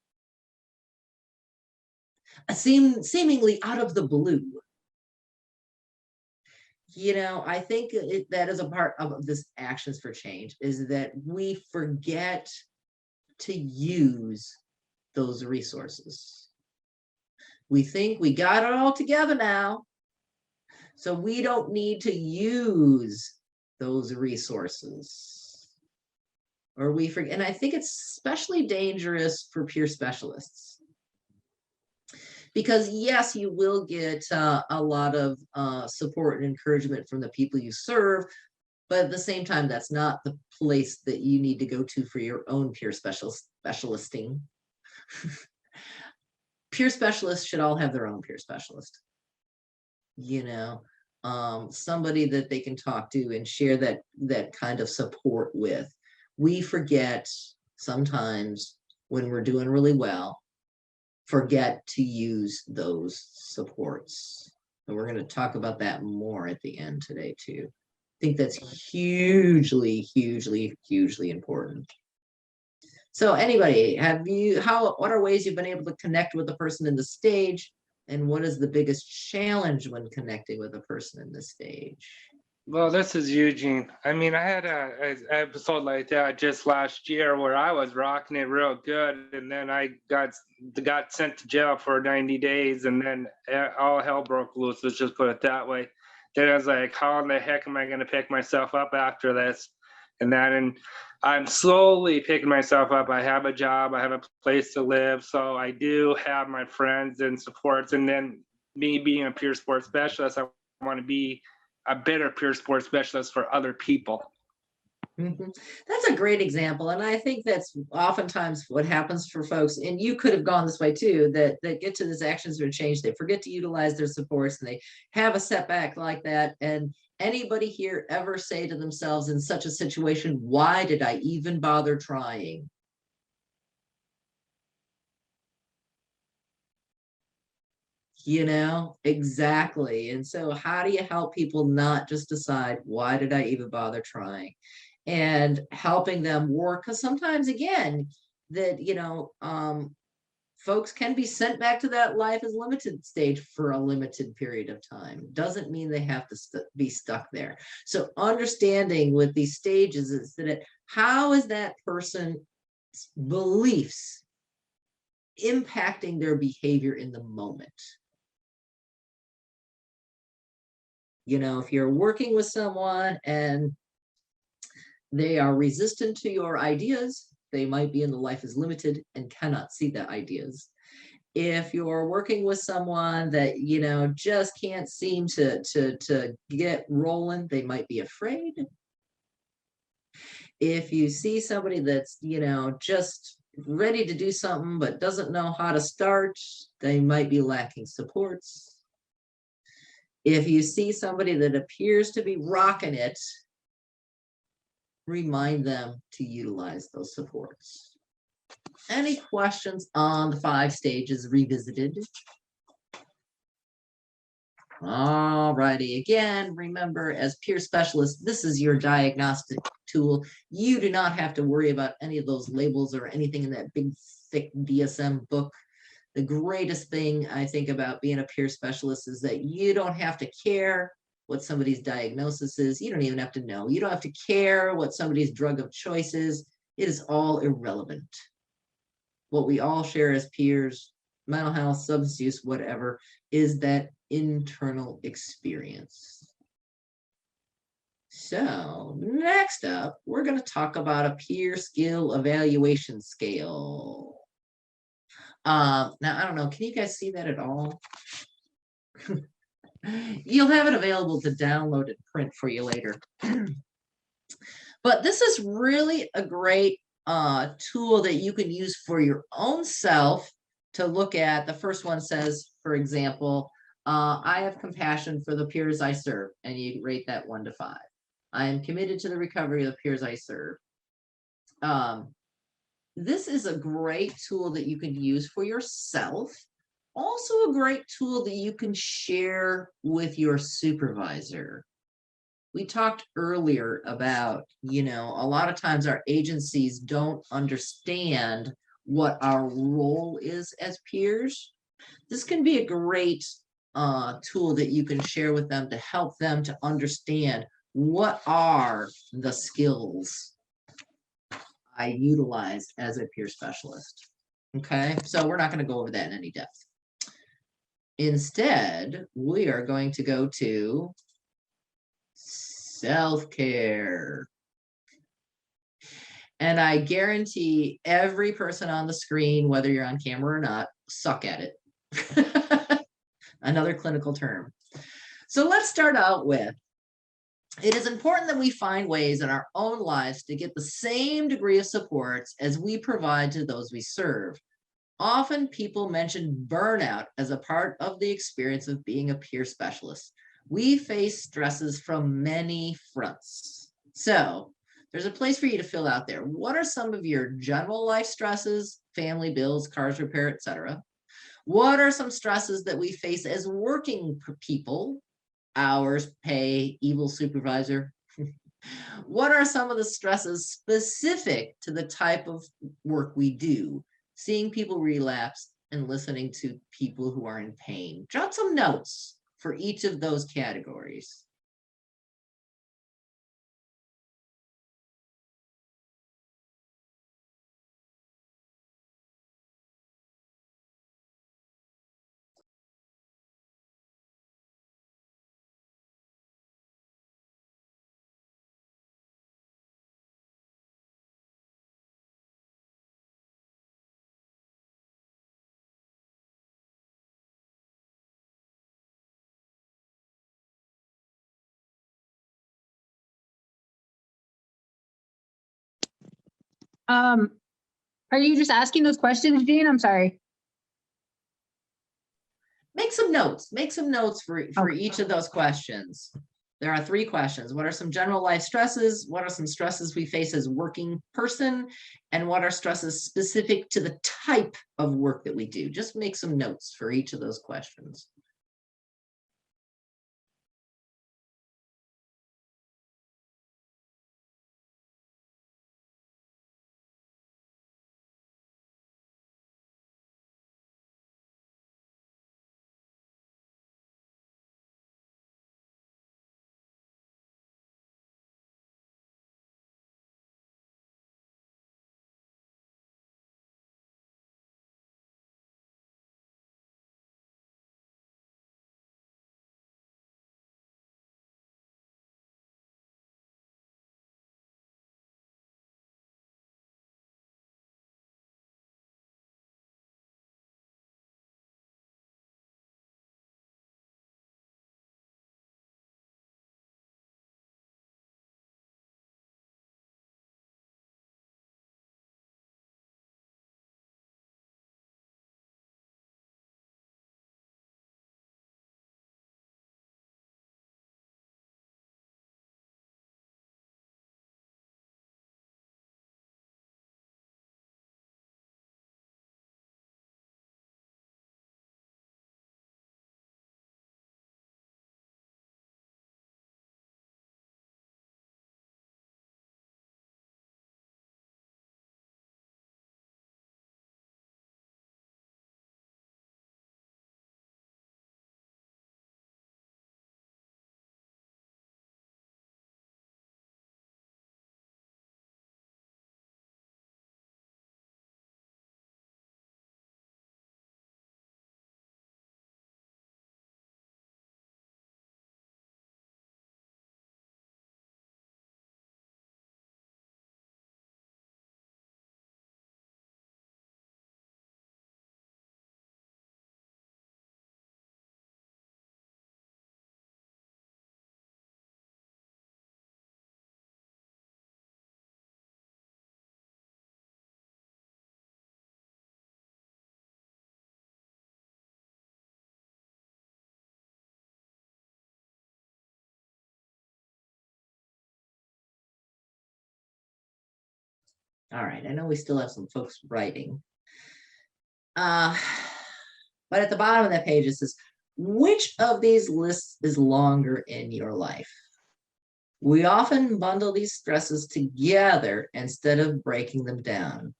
Seemingly out of the blue. I think that is a part of this actions for change, is that we forget to use those resources. We think we got it all together now, so we don't need to use those resources. Or we forget, and I think it's especially dangerous for peer specialists. Because yes, you will get a lot of support and encouragement from the people you serve, but at the same time, that's not the place that you need to go to for your own peer specialisting. Peer specialists should all have their own peer specialist. Somebody that they can talk to and share that kind of support with. We forget sometimes, when we're doing really well, forget to use those supports. And we're going to talk about that more at the end today too. I think that's hugely, hugely, hugely important. So anybody, what are ways you've been able to connect with a person in the stage? And what is the biggest challenge when connecting with a person in the stage? Well, this is Eugene. I mean, I had an episode like that just last year where I was rocking it real good, and then I got sent to jail for 90 days, and then all hell broke loose. Let's just put it that way. Then I was like, how in the heck am I going to pick myself up after this? And I'm slowly picking myself up. I have a job, I have a place to live, so I do have my friends and supports. And then me being a peer support specialist, I want to be a better peer support specialist for other people. Mm-hmm. That's a great example. And I think that's oftentimes what happens for folks, and you could have gone this way too, that get to this actions for change, they forget to utilize their supports, and they have a setback like that. And anybody here ever say to themselves in such a situation, why did I even bother trying? Exactly. And so how do you help people not just decide, why did I even bother trying? And helping them work, because sometimes, again, that folks can be sent back to that life is limited stage for a limited period of time. Doesn't mean they have to be stuck there. So understanding with these stages is that how is that person's beliefs impacting their behavior in the moment? If you're working with someone and they are resistant to your ideas, they might be in the life is limited and cannot see the ideas. If you're working with someone that, just can't seem to get rolling, they might be afraid. If you see somebody that's, just ready to do something but doesn't know how to start, they might be lacking supports. If you see somebody that appears to be rocking it, remind them to utilize those supports. Any questions on the 5 stages revisited? All righty. Again, remember, as peer specialists, this is your diagnostic tool. You do not have to worry about any of those labels or anything in that big, thick DSM book. The greatest thing I think about being a peer specialist is that you don't have to care what somebody's diagnosis is. You don't even have to know. You don't have to care what somebody's drug of choice is. It is all irrelevant. What we all share as peers, mental health, substance use, whatever, is that internal experience. So next up, we're going to talk about a peer skill evaluation scale. Now, I don't know, can you guys see that at all? You'll have it available to download and print for you later. But this is really a great tool that you can use for your own self to look at. The first one says, for example, I have compassion for the peers I serve, and you rate that 1 to 5. I am committed to the recovery of the peers I serve. This is a great tool that you can use for yourself. Also a great tool that you can share with your supervisor. We talked earlier about, a lot of times our agencies don't understand what our role is as peers. This can be a great tool that you can share with them to help them to understand what are the skills I utilize as a peer specialist. Okay, so we're not going to go over that in any depth. Instead, we are going to go to self-care. And I guarantee every person on the screen, whether you're on camera or not, suck at it. Another clinical term. So let's start out with, it is important that we find ways in our own lives to get the same degree of supports as we provide to those we serve. Often people mention burnout as a part of the experience of being a peer specialist. We face stresses from many fronts. So there's a place for you to fill out there. What are some of your general life stresses, family bills, cars repair, etc.? What are some stresses that we face as working people? Hours, pay, evil supervisor. What are some of the stresses specific to the type of work we do? Seeing people relapse and listening to people who are in pain. Jot some notes for each of those categories. Are you just asking those questions, Jean? I'm sorry. Make some notes. Make some notes for Okay. each of those questions. There are 3 questions. What are some general life stresses? What are some stresses we face as working person? And what are stresses specific to the type of work that we do? Just make some notes for each of those questions. All right, I know we still have some folks writing. But at the bottom of that page, it says, which of these lists is longer in your life? We often bundle these stresses together instead of breaking them down.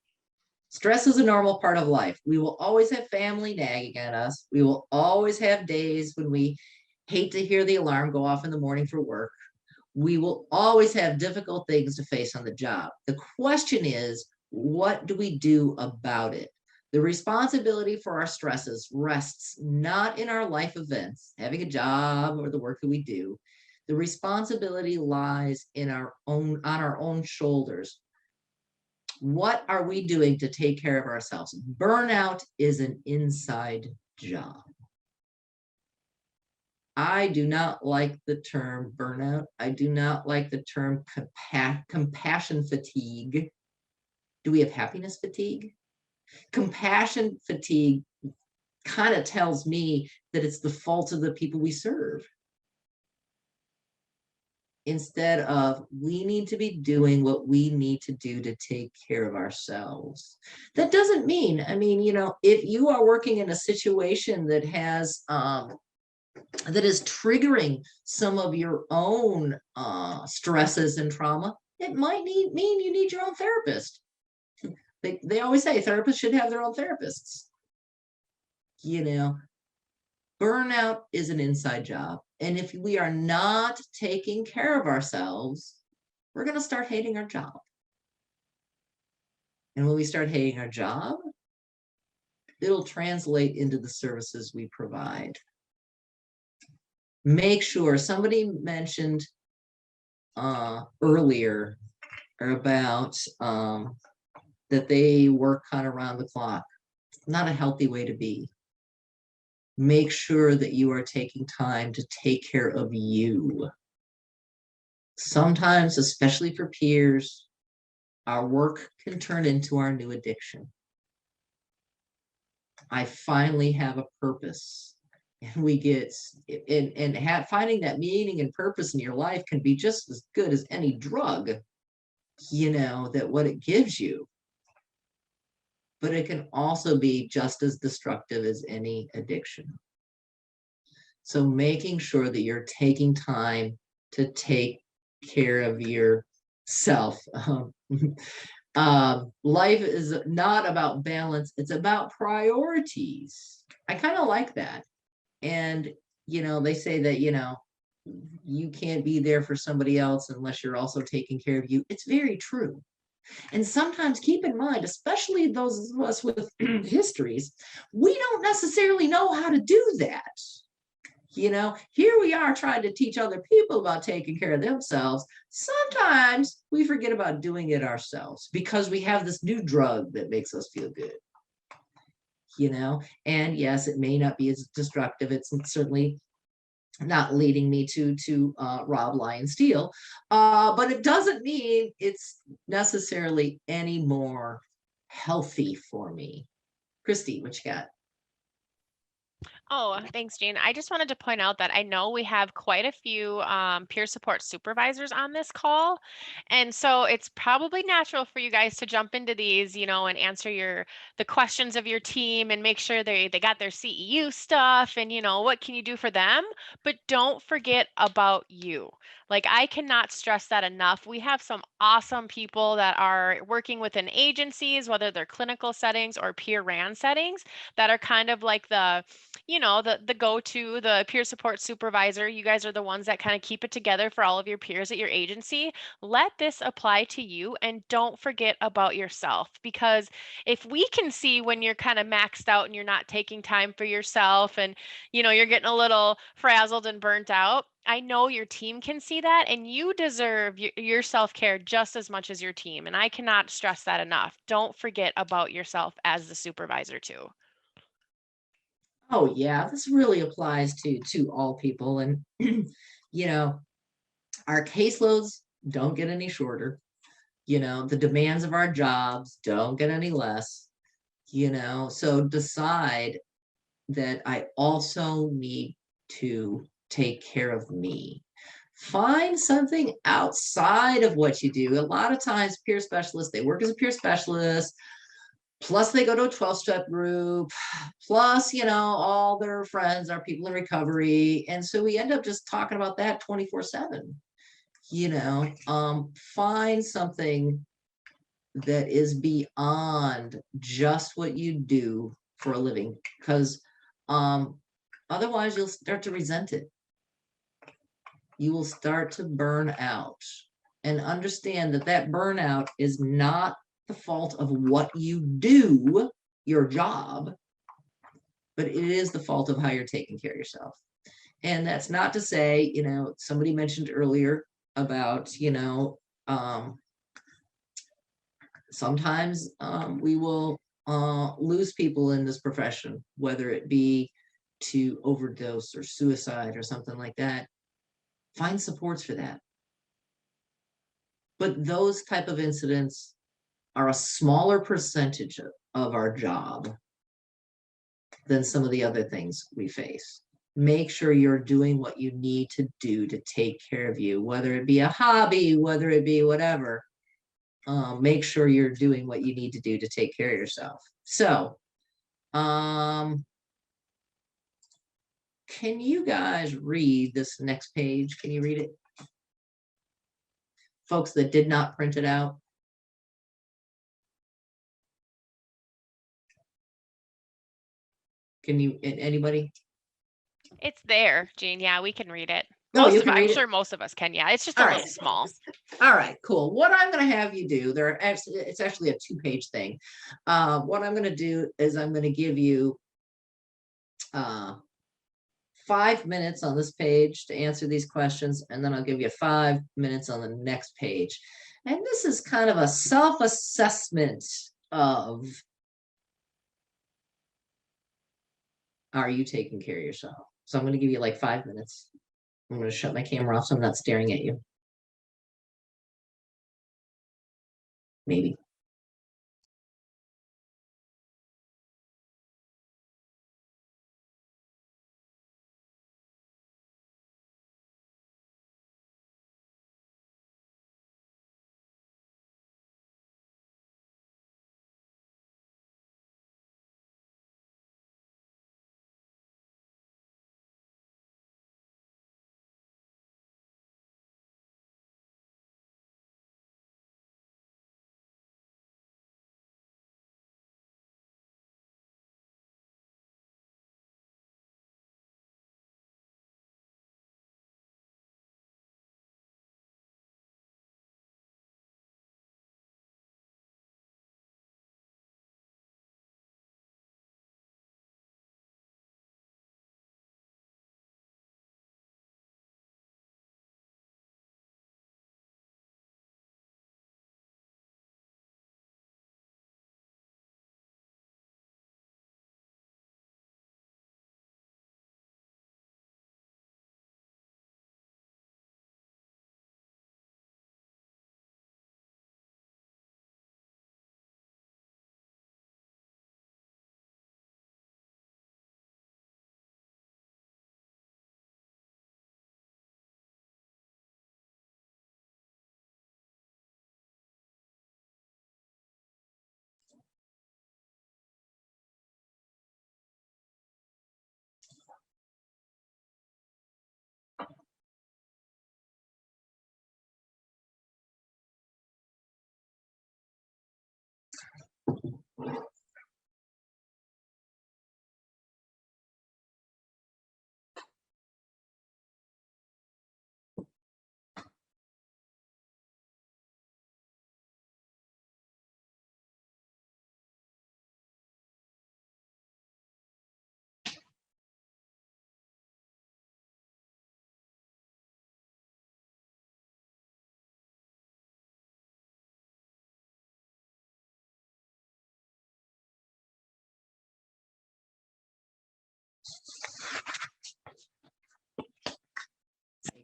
Stress is a normal part of life. We will always have family nagging at us. We will always have days when we hate to hear the alarm go off in the morning for work. We will always have difficult things to face on the job. The question is, what do we do about it? The responsibility for our stresses rests not in our life events, having a job or the work that we do. The responsibility lies on our own shoulders. What are we doing to take care of ourselves? Burnout is an inside job. I do not like the term burnout. I do not like the term compassion fatigue. Do we have happiness fatigue? Compassion fatigue kind of tells me that it's the fault of the people we serve. Instead of, we need to be doing what we need to do to take care of ourselves. That doesn't mean, I mean, you know, if you are working in a situation that has, that is triggering some of your own stresses and trauma, it might mean you need your own therapist. They always say therapists should have their own therapists. You know, burnout is an inside job. And if we are not taking care of ourselves, we're going to start hating our job. And when we start hating our job, it'll translate into the services we provide. Make sure, somebody mentioned earlier about that they work kind of around the clock. It's not a healthy way to be. Make sure that you are taking time to take care of you. Sometimes, especially for peers, our work can turn into our new addiction. I finally have a purpose. And we get, finding that meaning and purpose in your life can be just as good as any drug, you know, that what it gives you. But it can also be just as destructive as any addiction. So making sure that you're taking time to take care of yourself. Life is not about balance, it's about priorities. I kind of like that. And, you know, they say that, you know, you can't be there for somebody else unless you're also taking care of you. It's very true. And sometimes keep in mind, especially those of us with histories, we don't necessarily know how to do that. You know, here we are trying to teach other people about taking care of themselves. Sometimes we forget about doing it ourselves because we have this new drug that makes us feel good. You know, and yes, it may not be as destructive. It's certainly not leading me to rob, lie, and steal, but it doesn't mean it's necessarily any more healthy for me. Christy, what you got? Oh, thanks, Jean. I just wanted to point out that I know we have quite a few peer support supervisors on this call. And so it's probably natural for you guys to jump into these, you know, and answer the questions of your team and make sure they got their CEU stuff and, you know, what can you do for them? But don't forget about you. Like, I cannot stress that enough. We have some awesome people that are working within agencies, whether they're clinical settings or peer ran settings, that are kind of like the, you know, the go-to, the peer support supervisor. You guys are the ones that kind of keep it together for all of your peers at your agency. Let this apply to you and don't forget about yourself, because if we can see when you're kind of maxed out and you're not taking time for yourself and, you know, you're getting a little frazzled and burnt out, I know your team can see that, and you deserve your self-care just as much as your team. And I cannot stress that enough. Don't forget about yourself as the supervisor too. Oh yeah, this really applies to all people. And you know, our caseloads don't get any shorter. You know, the demands of our jobs don't get any less. You know, so decide that I also need to take care of me. Find something outside of what you do. A lot of times peer specialists, they work as a peer specialist, plus they go to a 12-step group, plus, all their friends are people in recovery. And so we end up just talking about that 24/7. Find something that is beyond just what you do for a living, because otherwise you'll start to resent it. You will start to burn out, and understand that burnout is not the fault of what you do, your job, but it is the fault of how you're taking care of yourself. And that's not to say, somebody mentioned earlier about, sometimes we will lose people in this profession, whether it be to overdose or suicide or something like that. Find supports for that. But those type of incidents are a smaller percentage of our job than some of the other things we face. Make sure you're doing what you need to do to take care of you, whether it be a hobby, whether it be whatever. Make sure you're doing what you need to do to take care of yourself. So, can you guys read this next page? Can you read it? Folks that did not print it out. Can you, anybody? It's there, Jean. Yeah, we can read it. No, you can I'm read it? sure most of us can. Yeah, it's just All a right. little small. All right, cool. What I'm going to have you do, it's actually a 2-page thing. What I'm going to do is I'm going to give you 5 minutes on this page to answer these questions, and then I'll give you 5 minutes on the next page. And this is kind of a self-assessment of, are you taking care of yourself? So I'm going to give you like 5 minutes. I'm going to shut my camera off so I'm not staring at you. Maybe.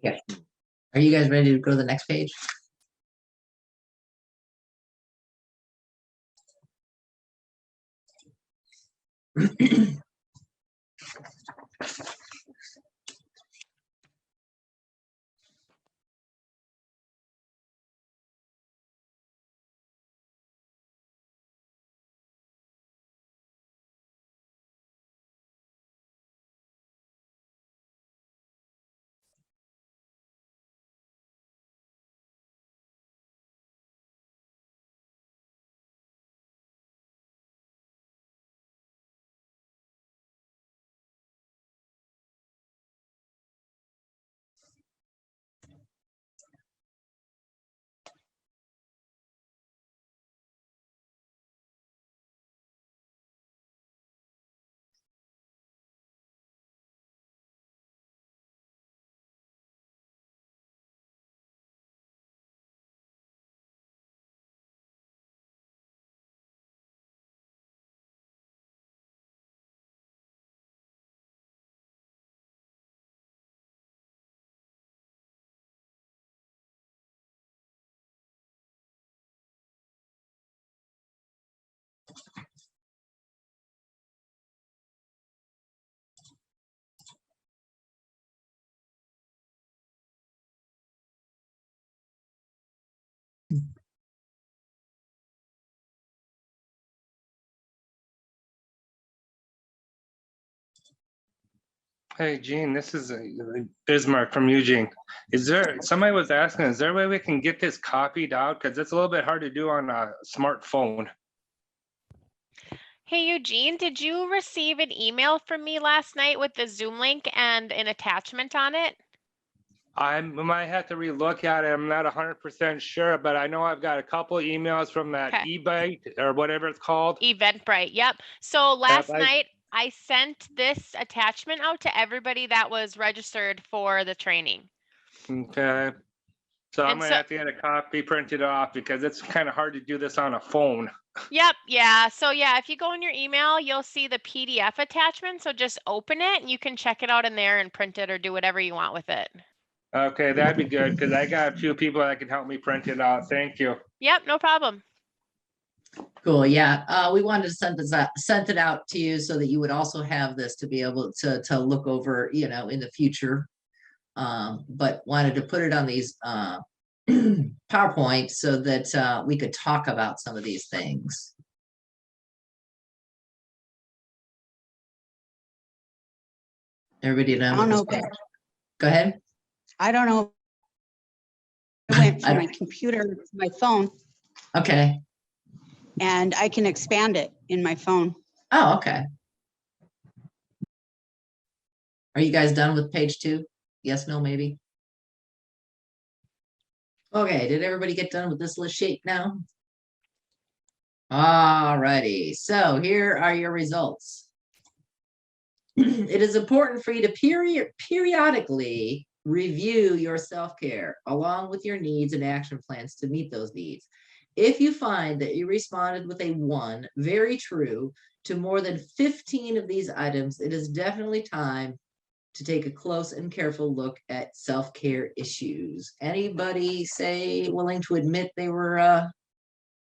Okay. Are you guys ready to go to the next page? Hey, Gene, this is Bismarck from Eugene. Somebody was asking, is there a way we can get this copied out? Because it's a little bit hard to do on a smartphone. Hey, Eugene, did you receive an email from me last night with the Zoom link and an attachment on it? I might have to relook at it. I'm not 100% sure, but I know I've got a couple emails from that eBay or whatever it's called. Eventbrite, yep. So last night I sent this attachment out to everybody that was registered for the training. Okay. So I'm gonna have to get a copy printed off because it's kind of hard to do this on a phone. Yep, yeah. So yeah, if you go in your email, you'll see the PDF attachment. So just open it and you can check it out in there and print it or do whatever you want with it. Okay, that'd be good because I got a few people that can help me print it out. Thank you. Yep, no problem. Cool. Yeah, we wanted to send it out to you so that you would also have this to be able to look over, you know, in the future. But wanted to put it on these PowerPoint so that we could talk about some of these things. Everybody done with this page? Go ahead. I don't know. I went from my computer to my phone. Okay. And I can expand it in my phone. Oh, okay. Are you guys done with page 2? Yes, no, maybe? Okay, did everybody get done with this list shape now? All righty, so here are your results. It is important for you to periodically review your self-care along with your needs and action plans to meet those needs. If you find that you responded with a 1, very true, to more than 15 of these items, it is definitely time to take a close and careful look at self-care issues. Anybody say willing to admit they were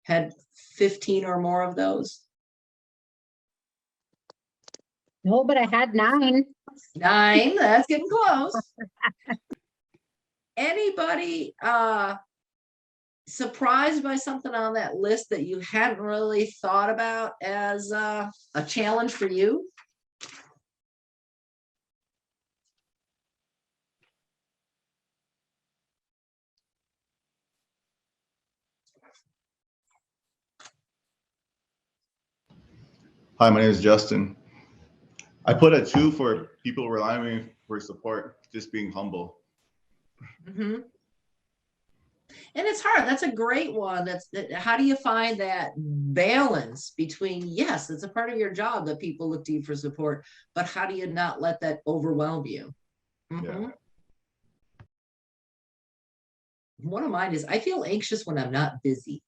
had 15 or more of those? No, but I had 9. 9, that's getting close. Anybody surprised by something on that list that you hadn't really thought about as a challenge for you? Hi, my name is Justin. I put a 2 for people relying on me for support, just being humble. Mm-hmm. And it's hard. That's a great one. How do you find that balance between, yes, it's a part of your job that people look to you for support, but how do you not let that overwhelm you? Mm-hmm. Yeah. One of mine is, I feel anxious when I'm not busy.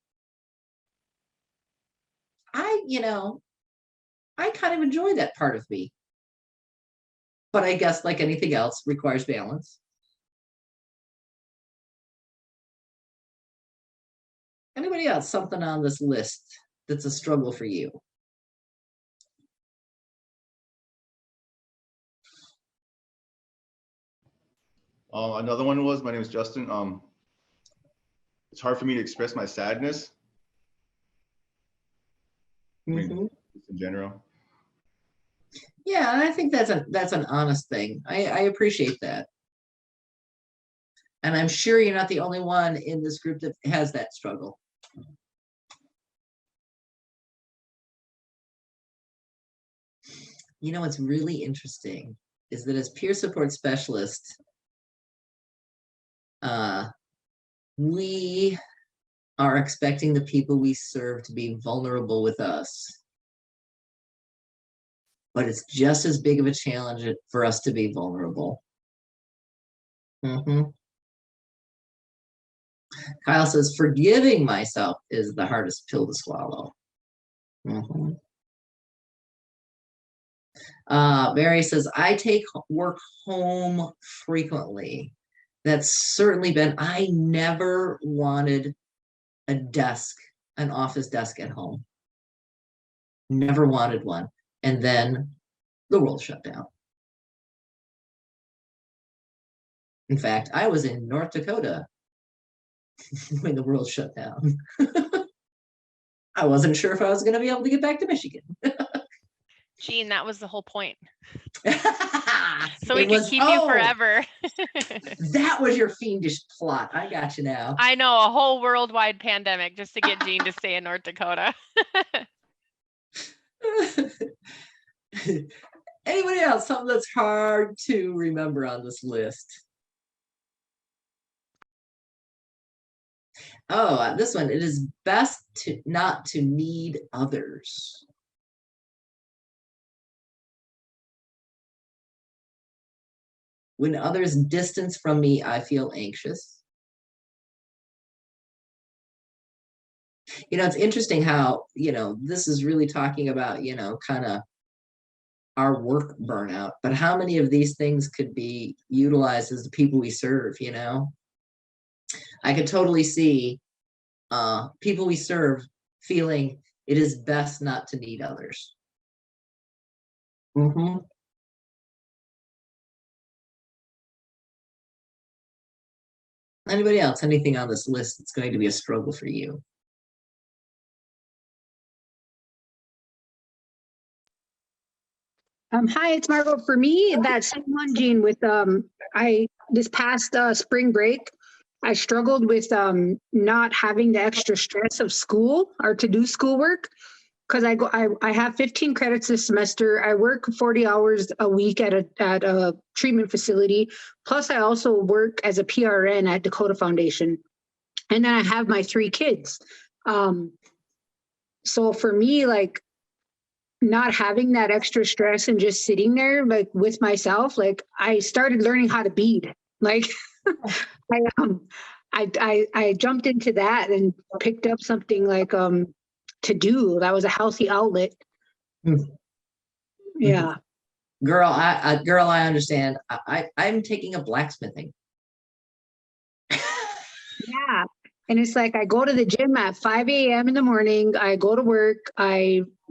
I kind of enjoy that part of me. But I guess like anything else requires balance. Anybody else, something on this list that's a struggle for you? Another one was, my name is Justin. It's hard for me to express my sadness. I mean, in general. Yeah, I think that's an honest thing. I appreciate that. And I'm sure you're not the only one in this group that has that struggle. You know what's really interesting is that as peer support specialists, we are expecting the people we serve to be vulnerable with us. But it's just as big of a challenge for us to be vulnerable. Mm-hmm. Kyle says, forgiving myself is the hardest pill to swallow. Mm-hmm. Mary says, I take work home frequently. That's certainly been, I never wanted a desk, an office desk at home. never wanted one. And then the world shut down. In fact, I was in North Dakota when the world shut down. I wasn't sure if I was going to be able to get back to Michigan. Jean, that was the whole point. So we It could was- keep you oh, forever. That was your fiendish plot. I got you now. I know, a whole worldwide pandemic just to get Jean to stay in North Dakota. Anybody else? Something that's hard to remember on this list? Oh, this one. It is best to not to need others. When others distance from me, I feel anxious. It's interesting how, this is really talking about, kind of our work burnout, but how many of these things could be utilized as the people we serve, I could totally see people we serve feeling it is best not to need others. Mm-hmm. Anybody else? Anything on this list that's going to be a struggle for you? Hi, it's Margot. For me, that same one, Jean, with this past spring break, I struggled with not having the extra stress of school or to do schoolwork, because I have 15 credits this semester. I work 40 hours a week at a treatment facility. Plus, I also work as a PRN at Dakota Foundation, and then I have my 3 kids. So for me, like, not having that extra stress and just sitting there with myself, I started learning how to bead. I jumped into that and picked up something to do that was a healthy outlet. Yeah. Girl, I understand. I'm taking up blacksmithing. Yeah. And it's I go to the gym at 5 a.m. in the morning. I go to work.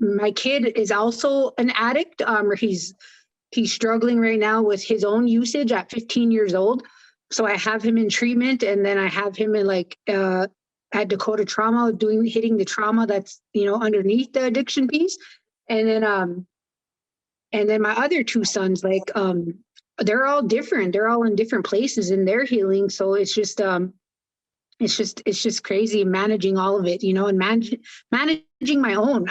My kid is also an addict. He's struggling right now with his own usage at 15 years old. So I have him in treatment, and then I have him in at Dakota Trauma hitting the trauma that's underneath the addiction piece. And then my other 2 sons, they're all different. They're all in different places in their healing. So it's just crazy managing all of it, and managing my own.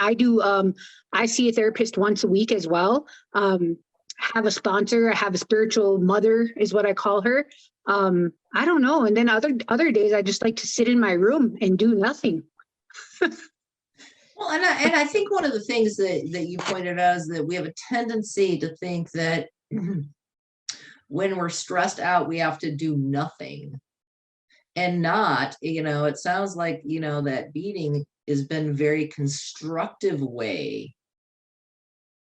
I see a therapist once a week as well. Have a sponsor. I have a spiritual mother is what I call her. I don't know. And then other days I just like to sit in my room and do nothing. Well, and I think one of the things that you pointed out is that we have a tendency to think that when we're stressed out, we have to do nothing. And not, it sounds like, that beading has been a very constructive way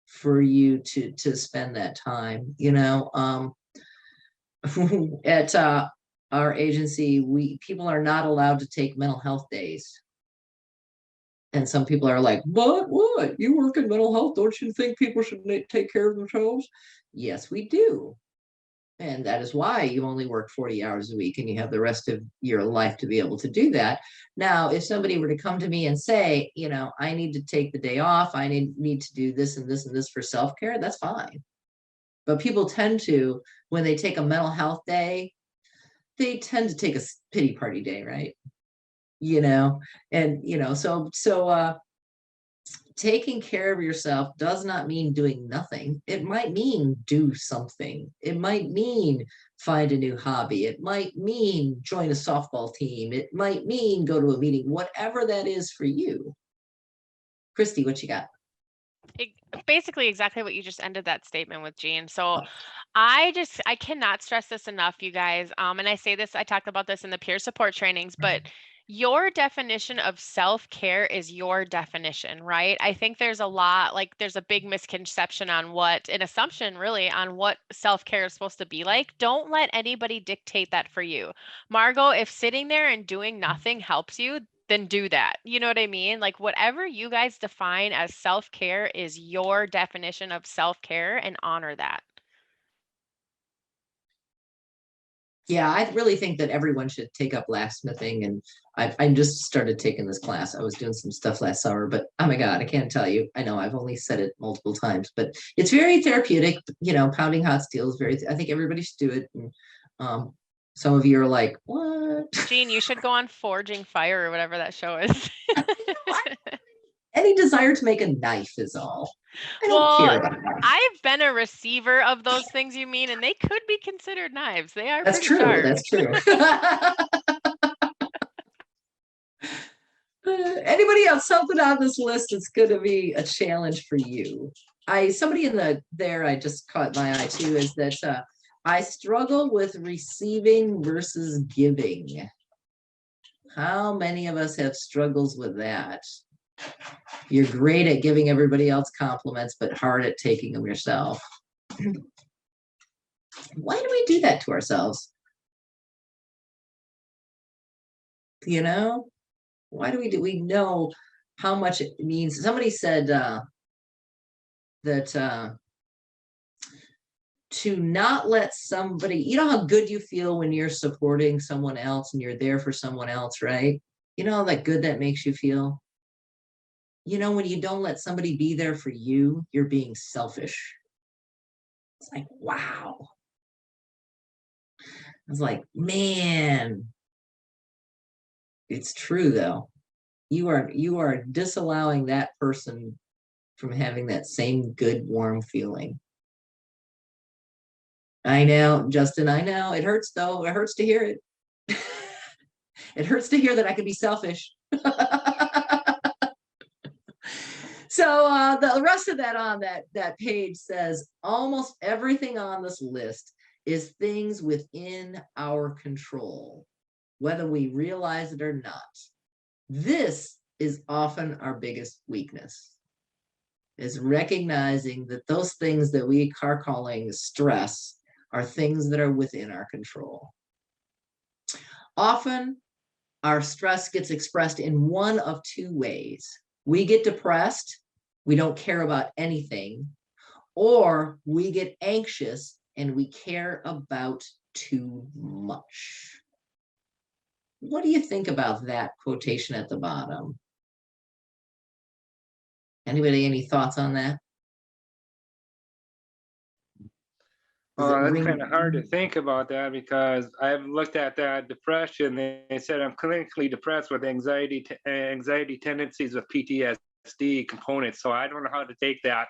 for you to spend that time, at our agency, people are not allowed to take mental health days. And some people are like, what? You work in mental health. Don't you think people should take care of themselves? Yes, we do. And that is why you only work 40 hours a week and you have the rest of your life to be able to do that. Now, if somebody were to come to me and say, I need to take the day off, I need to do this and this and this for self-care, that's fine. But people tend to, when they take a mental health day, they tend to take a pity party day, right? So taking care of yourself does not mean doing nothing. It might mean do something. It might mean find a new hobby. It might mean join a softball team. It might mean go to a meeting, whatever that is for you. Christy, what you got? Basically exactly what you just ended that statement with, Jean. So I cannot stress this enough, you guys. And I say this, I talked about this in the peer support trainings, but your definition of self-care is your definition, right? I think there's there's a big misconception on an assumption really on what self-care is supposed to be like. Don't let anybody dictate that for you. Margot, if sitting there and doing nothing helps you, then do that. You know what I mean? Like whatever you guys define as self-care is your definition of self-care, and honor that. Yeah, I really think that everyone should take up blacksmithing, and I just started taking this class. I was doing some stuff last summer, but oh my God, I can't tell you. I know I've only said it multiple times, but it's very therapeutic. You know, pounding hot steel is very, I think everybody should do it. And some of you are like, what? Jean, you should go on Forging Fire or whatever that show is. Any desire to make a knife is all. I don't care about knives. I've been a receiver of those things you mean, and they could be considered knives. They are That's pretty true. sharp. That's true. Anybody else, something on this list that's going to be a challenge for you? Somebody in there I just caught my eye too, is that I struggle with receiving versus giving. How many of us have struggles with that? You're great at giving everybody else compliments, but hard at taking them yourself. Why do we do that to ourselves? You know, why do we know how much it means? Somebody said that to not let somebody, you know how good you feel when you're supporting someone else and you're there for someone else, right? You know that good that makes you feel? You know, when you don't let somebody be there for you, you're being selfish. It's like, wow. I was like, man, it's true though. You are disallowing that person from having that same good, warm feeling. I know, Justin, I know. It hurts though. It hurts to hear it. It hurts to hear that I can be selfish. So the rest of that on that page says almost everything on this list is things within our control, whether we realize it or not. This is often our biggest weakness, is recognizing that those things that we are calling stress are things that are within our control. Often our stress gets expressed in one of two ways. We get depressed, we don't care about anything, or we get anxious and we care about too much. What do you think about that quotation at the bottom? Anybody, any thoughts on that? That's kind of hard to think about that, because I've looked at that depression. They said I'm clinically depressed with anxiety tendencies with PTSD components. So I don't know how to take that.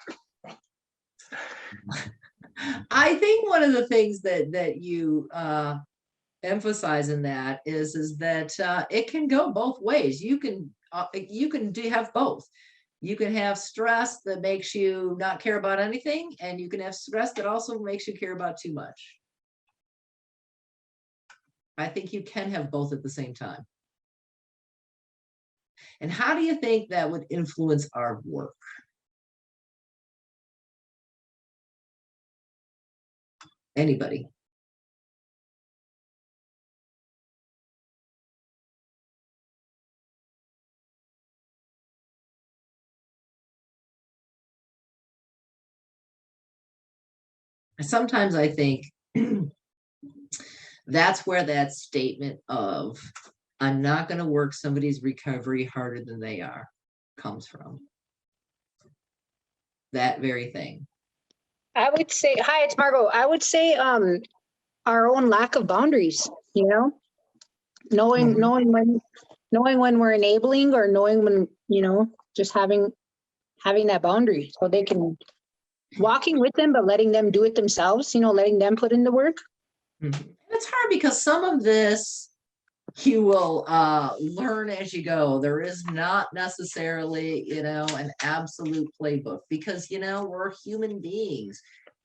I think one of the things that you emphasize in that is that it can go both ways. You can have both. You can have stress that makes you not care about anything, and you can have stress that also makes you care about too much. I think you can have both at the same time. And how do you think that would influence our work? Anybody? Sometimes I think that's where that statement of I'm not going to work somebody's recovery harder than they are comes from. That very thing. I would say, hi, it's Margot. I would say our own lack of boundaries, you know, knowing when we're enabling, or knowing when, you know, just having that boundary so they can walking with them, but letting them do it themselves, you know, letting them put in the work. It's hard because some of this you will learn as you go. There is not necessarily, you know, an absolute playbook, because, you know, we're human beings.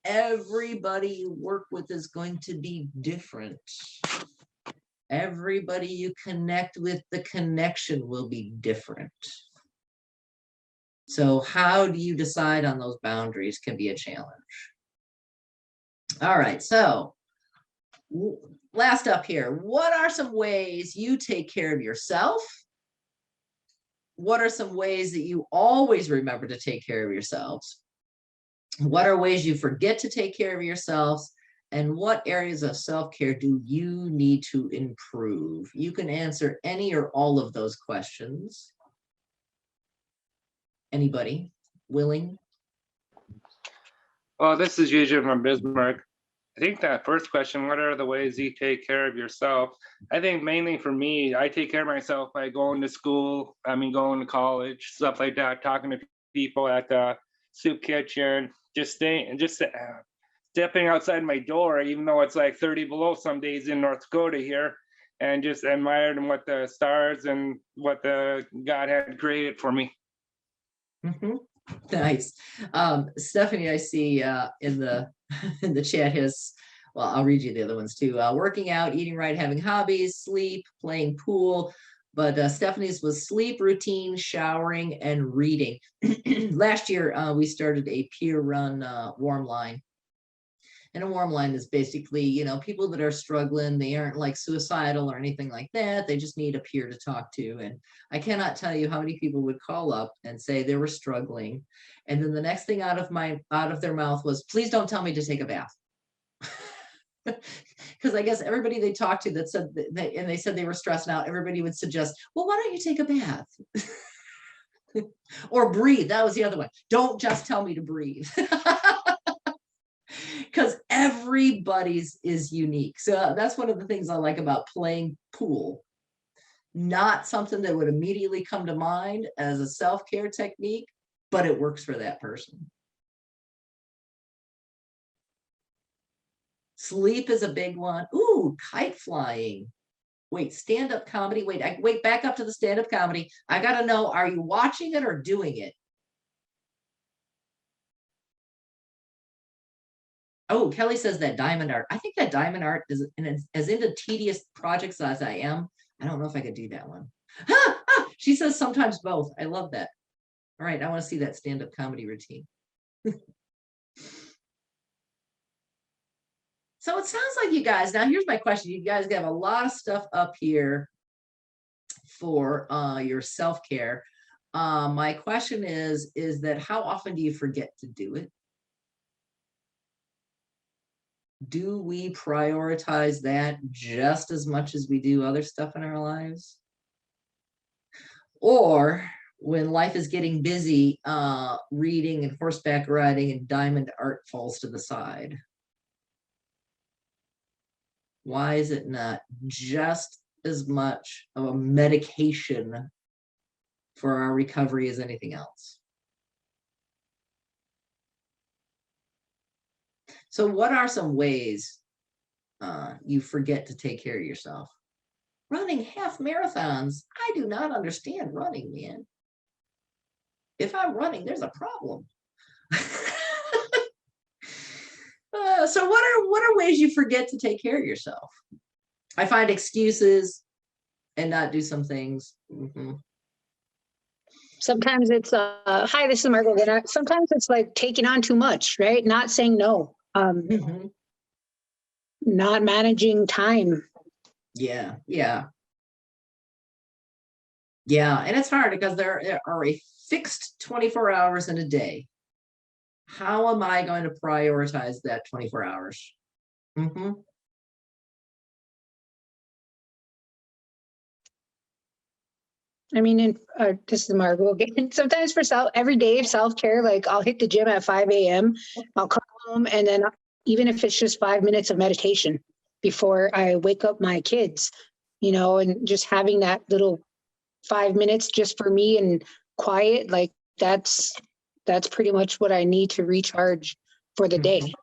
Everybody you work with is going to be different. Everybody you connect with, the connection will be different. So how do you decide on those boundaries can be a challenge. All right, so last up here, what are some ways you take care of yourself what are some ways that you always remember to take care of yourselves? What are ways you forget to take care of yourselves? And what areas of self-care do you need to improve? You can answer any or all of those questions. Anybody willing? Well, this is usually from Bismarck. I think that first question, what are the ways you take care of yourself? I think mainly for me, I take care of myself by going to school, going to college, stuff like that, talking to people at the soup kitchen, stepping outside my door, even though it's like 30 below some days in North Dakota here, and just admiring what the stars and what the God had created for me. Mm-hmm. Nice. Stephanie, I see in the in the chat has, well, I'll read you the other ones too. Working out, eating right, having hobbies, sleep, playing pool. But Stephanie's was sleep, routine, showering, and reading. Last year, we started a peer run warm line. And a warm line is basically, people that are struggling, they aren't like suicidal or anything like that. They just need a peer to talk to. And I cannot tell you how many people would call up and say they were struggling. And then the next thing out of their mouth was, please don't tell me to take a bath. Because I guess everybody they talked to that said and they said they were stressed out, everybody would suggest, well, why don't you take a bath? Or breathe. That was the other one. Don't just tell me to breathe. Because everybody's is unique. So that's one of the things I like about playing pool. Not something that would immediately come to mind as a self-care technique, but it works for that person. Sleep is a big one. Ooh, kite flying. Wait, stand-up comedy. Wait, back up to the stand-up comedy. I gotta know, are you watching it or doing it? Oh, Kelly says that diamond art. I think that diamond art is as into tedious projects as I am. I don't know if I could do that one. She says sometimes both. I love that. All right, I want to see that stand-up comedy routine. So it sounds like you guys, now here's my question. You guys have a lot of stuff up here for your self-care. My question is that how often do you forget to do it? Do we prioritize that just as much as we do other stuff in our lives? Or when life is getting busy, reading and horseback riding and diamond art falls to the side? Why is it not just as much of a medication for our recovery as anything else? So what are some ways you forget to take care of yourself? Running half marathons. I do not understand running, man. If I'm running, there's a problem. So what are ways you forget to take care of yourself? I find excuses and not do some things. Mm-hmm. Sometimes it's hi, this is Margot again. Sometimes it's like taking on too much, right? Not saying no. Not managing time. Yeah. And it's hard because there are a fixed 24 hours in a day. How am I going to prioritize that 24 hours? Mm-hmm. I mean, this is Margot again. Sometimes for everyday self-care, like I'll hit the gym at 5 a.m. I'll come home and then even if it's just 5 minutes of meditation before I wake up my kids, and just having that little 5 minutes just for me and quiet, like that's pretty much what I need to recharge for the day.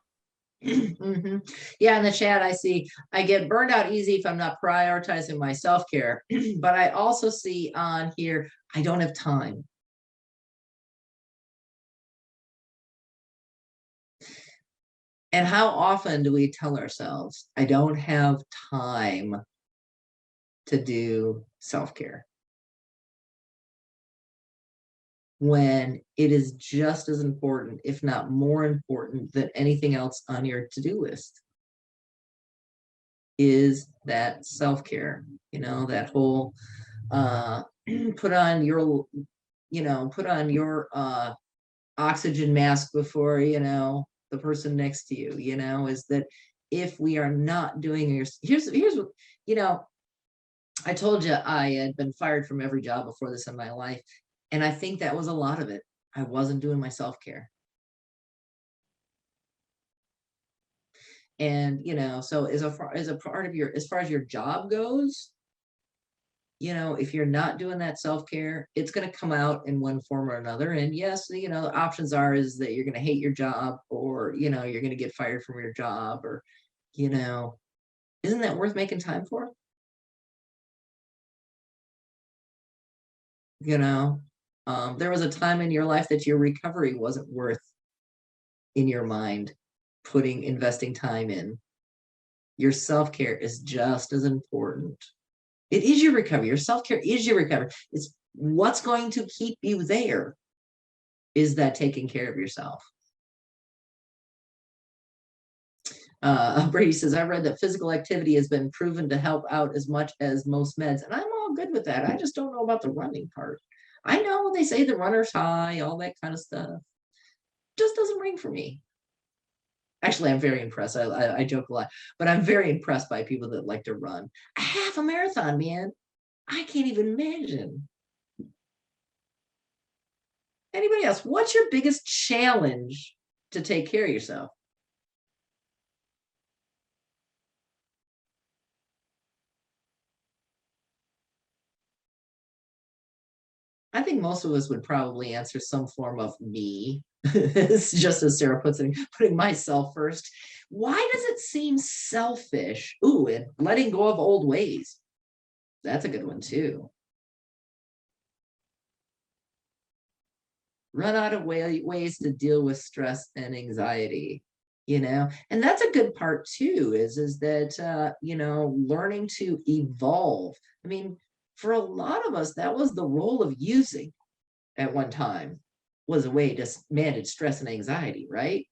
Mm-hmm. Yeah, in the chat I see I get burned out easy if I'm not prioritizing my self-care. But I also see on here I don't have time. And how often do we tell ourselves I don't have time to do self-care, when it is just as important, if not more important than anything else on your to-do list, is that self-care, that whole put on your put on your oxygen mask before, the person next to you, is that if we are not doing here's what, I told you I had been fired from every job before this in my life. And I think that was a lot of it. I wasn't doing my self-care. And, so as far as your job goes, if you're not doing that self-care, it's going to come out in one form or another. And yes, the options is that you're going to hate your job, or, you're going to get fired from your job, or, isn't that worth making time for? There was a time in your life that your recovery wasn't worth, in your mind, investing time in. Your self-care is just as important. It is your recovery. Your self-care is your recovery. It's what's going to keep you there, is that taking care of yourself. Brady says, I read that physical activity has been proven to help out as much as most meds. And I'm all good with that. I just don't know about the running part. I know they say the runner's high, all that kind of stuff. Just doesn't ring for me. Actually, I'm very impressed. I joke a lot, but I'm very impressed by people that like to run. A half a marathon, man. I can't even imagine. Anybody else? What's your biggest challenge to take care of yourself? I think most of us would probably answer some form of me. It's just as Sarah puts it, putting myself first. Why does it seem selfish? Ooh, and letting go of old ways. That's a good one too. Run out of ways to deal with stress and anxiety, and that's a good part too, is that, learning to evolve. I mean, for a lot of us, that was the role of using at one time, was a way to manage stress and anxiety, right?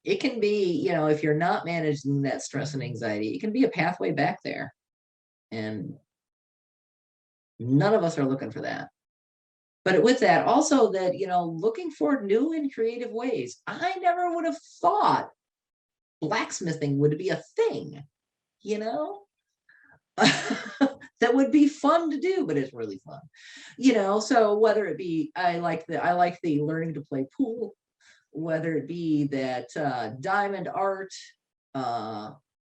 It can be, if you're not managing that stress and anxiety, it can be a pathway back there. And none of us are looking for that. But with that, also that, looking for new and creative ways. I never would have thought blacksmithing would be a thing, that would be fun to do, but it's really fun, so whether it be, I like the learning to play pool, whether it be that diamond art,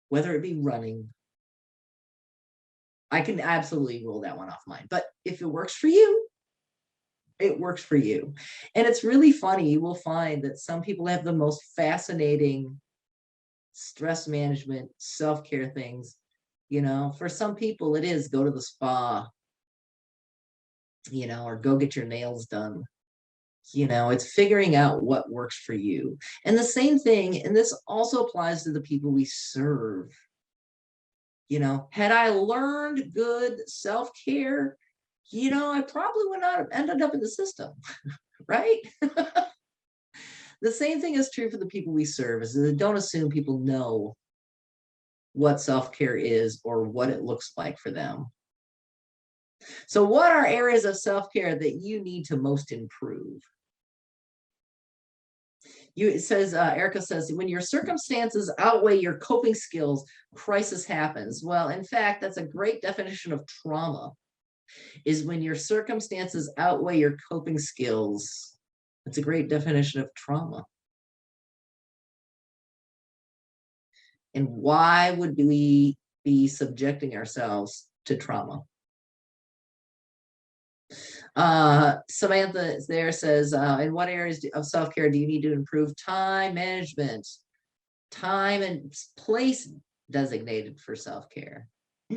whether it be running. I can absolutely roll that one off mine, but if it works for you, it works for you. And it's really funny, you will find that some people have the most fascinating stress management, self-care things. For some people it is go to the spa, or go get your nails done. It's figuring out what works for you. And the same thing, and this also applies to the people we serve. Had I learned good self-care, I probably would not have ended up in the system, right? The same thing is true for the people we serve, is that don't assume people know what self-care is or what it looks like for them. So what are areas of self-care that you need to most improve? It says, Erica says, when your circumstances outweigh your coping skills, crisis happens. Well, in fact, that's a great definition of trauma, is when your circumstances outweigh your coping skills. It's a great definition of trauma. And why would we be subjecting ourselves to trauma? Samantha there says, in what areas of self-care do you need to improve? Time management, time and place designated for self-care. I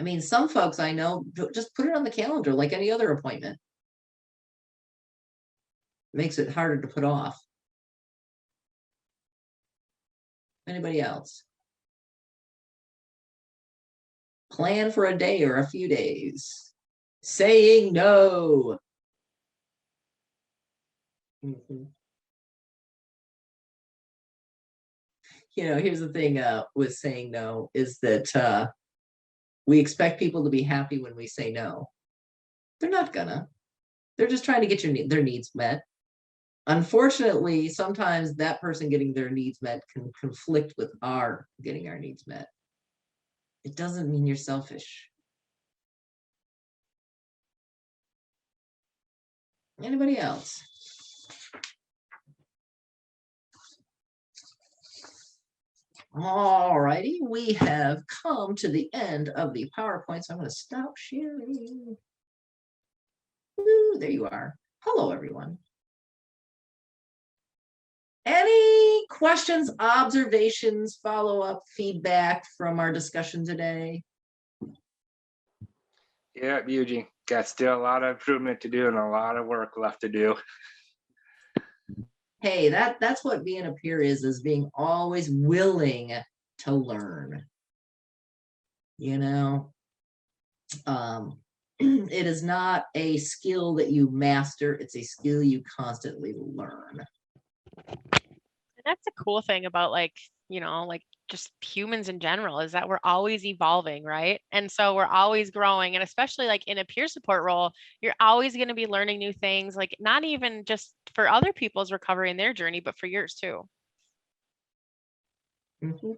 mean, some folks I know just put it on the calendar like any other appointment. Makes it harder to put off. Anybody else? Plan for a day or a few days. Saying no. here's the thing with saying no is that we expect people to be happy when we say no. They're not gonna. They're just trying to get their needs met. Unfortunately, sometimes that person getting their needs met can conflict with our getting our needs met. It doesn't mean you're selfish. Anybody else? All righty, we have come to the end of the PowerPoint, so I'm going to stop sharing. Ooh, there you are. Hello, everyone. Any questions, observations, follow-up, feedback from our discussion today? Yeah, Eugene, got still a lot of improvement to do and a lot of work left to do. Hey, that's what being a peer is being always willing to learn. It is not a skill that you master, it's a skill you constantly learn. And that's the cool thing about like just humans in general is that we're always evolving, right? And so we're always growing. And especially like in a peer support role, you're always going to be learning new things, like not even just for other people's recovery in their journey, but for yours too. Mm-hmm.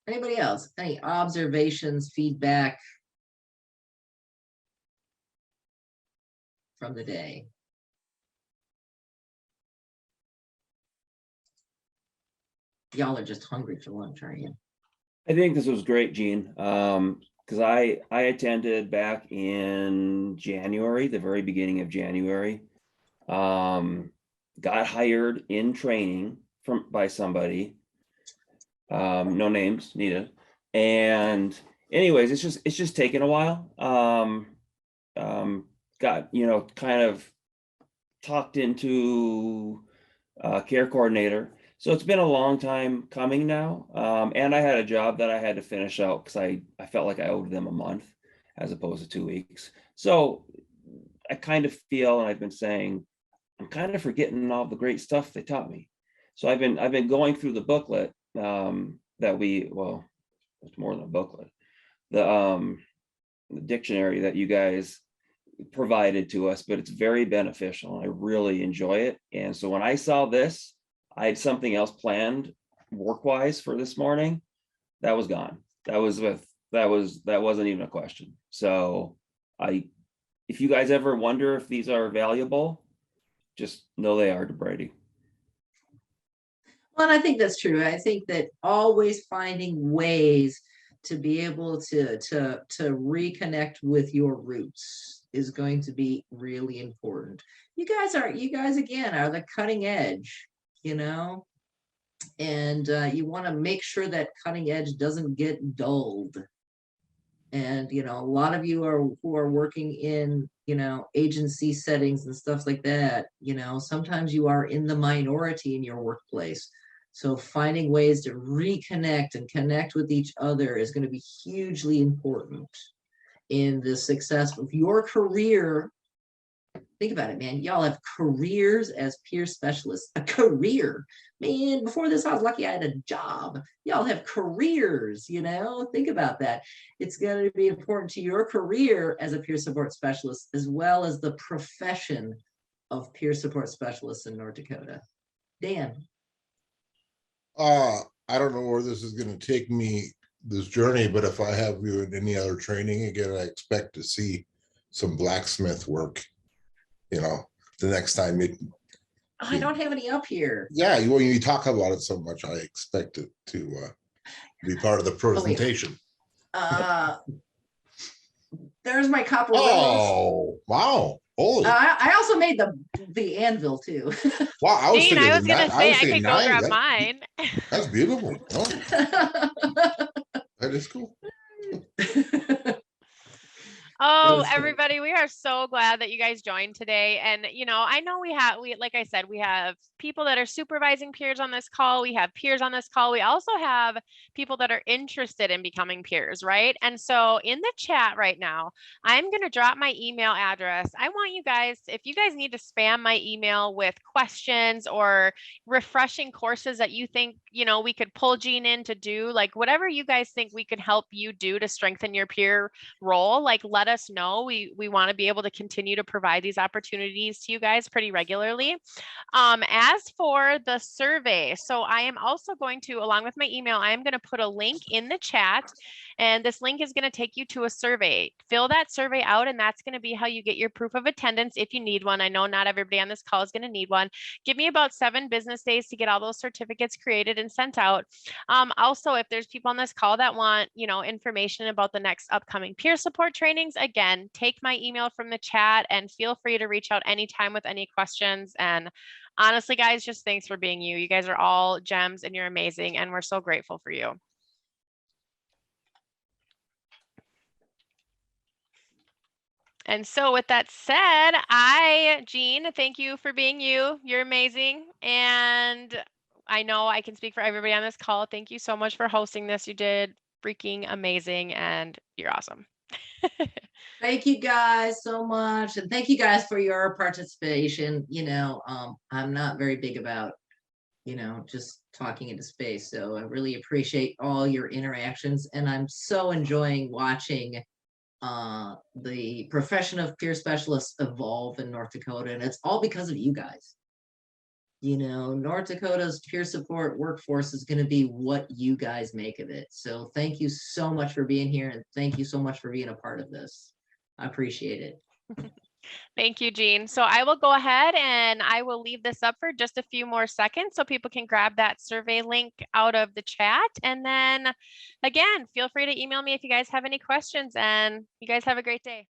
Anybody else? Any observations, feedback from the day? Y'all are just hungry for lunch, aren't you? I think this was great, Gene. Because I attended back in January, the very beginning of January. Got hired in training by somebody. No names needed. And anyways, it's just taken a while. Got kind of talked into care coordinator. So it's been a long time coming now. And I had a job that I had to finish out because I felt like I owed them a month as opposed to 2 weeks. So I kind of feel, and I've been saying, I'm kind of forgetting all the great stuff they taught me. So I've been going through the booklet it's more than a booklet. The dictionary that you guys provided to us, but it's very beneficial. I really enjoy it. And so when I saw this, I had something else planned work-wise for this morning. That was gone. That wasn't even a question. So if you guys ever wonder if these are valuable, just know they are to Brady. Well, and I think that's true. I think that always finding ways to be able to reconnect with your roots is going to be really important. You guys again are the cutting edge, and you want to make sure that cutting edge doesn't get dulled. And a lot of you who are working in agency settings and stuff like that, sometimes you are in the minority in your workplace. So finding ways to reconnect and connect with each other is going to be hugely important in the success of your career. Think about it, man. Y'all have careers as peer specialists. A career. Man, before this, I was lucky I had a job. Y'all have careers, Think about that. It's going to be important to your career as a peer support specialist, as well as the profession of peer support specialists in North Dakota. Dan. I don't know where this is going to take me, this journey, but if I have you in any other training again, I expect to see some blacksmith work, the next time I don't have any up here. Yeah, when you talk about it so much, I expect it to be part of the presentation. There's my copper. Oh, wow. Holy. I also made the anvil too. Wow, I was Dean, I was gonna say I could go grab mine. That's beautiful. Oh. That is cool. Oh, was great. everybody, we are so glad that you guys joined today. And, you know, I know like I said, we have people that are supervising peers on this call. We have peers on this call. We also have people that are interested in becoming peers, right? And so in the chat right now, I'm going to drop my email address. I want you guys, if you guys need to spam my email with questions or refreshing courses that you think, you know, we could pull Jean in to do, like whatever you guys think we could help you do to strengthen your peer role, like let us know. We want to be able to continue to provide these opportunities to you guys pretty regularly. As for the survey, so I am also going to, along with my email, I am going to put a link in the chat, and this link is going to take you to a survey. Fill that survey out, and that's going to be how you get your proof of attendance if you need one. I know not everybody on this call is going to need one. Give me about 7 business days to get all those certificates created and sent out. Also, if there's people on this call that want, you know, information about the next upcoming peer support trainings, again, take my email from the chat and feel free to reach out anytime with any questions. And honestly, guys, just thanks for being you. You guys are all gems and you're amazing, and we're so grateful for you. And so with that said, Jean, thank you for being you. You're amazing. And I know I can speak for everybody on this call. Thank you so much for hosting this. You did freaking amazing and you're awesome. Thank you guys so much. And thank you guys for your participation. You know, I'm not very big about, you know, just talking into space. So I really appreciate all your interactions. And I'm so enjoying watching the profession of peer specialists evolve in North Dakota. And it's all because of you guys. You know, North Dakota's peer support workforce is going to be what you guys make of it. So thank you so much for being here. And thank you so much for being a part of this. I appreciate it. Thank you, Jean. So I will go ahead and I will leave this up for just a few more seconds so people can grab that survey link out of the chat. And then again, feel free to email me if you guys have any questions, and you guys have a great day.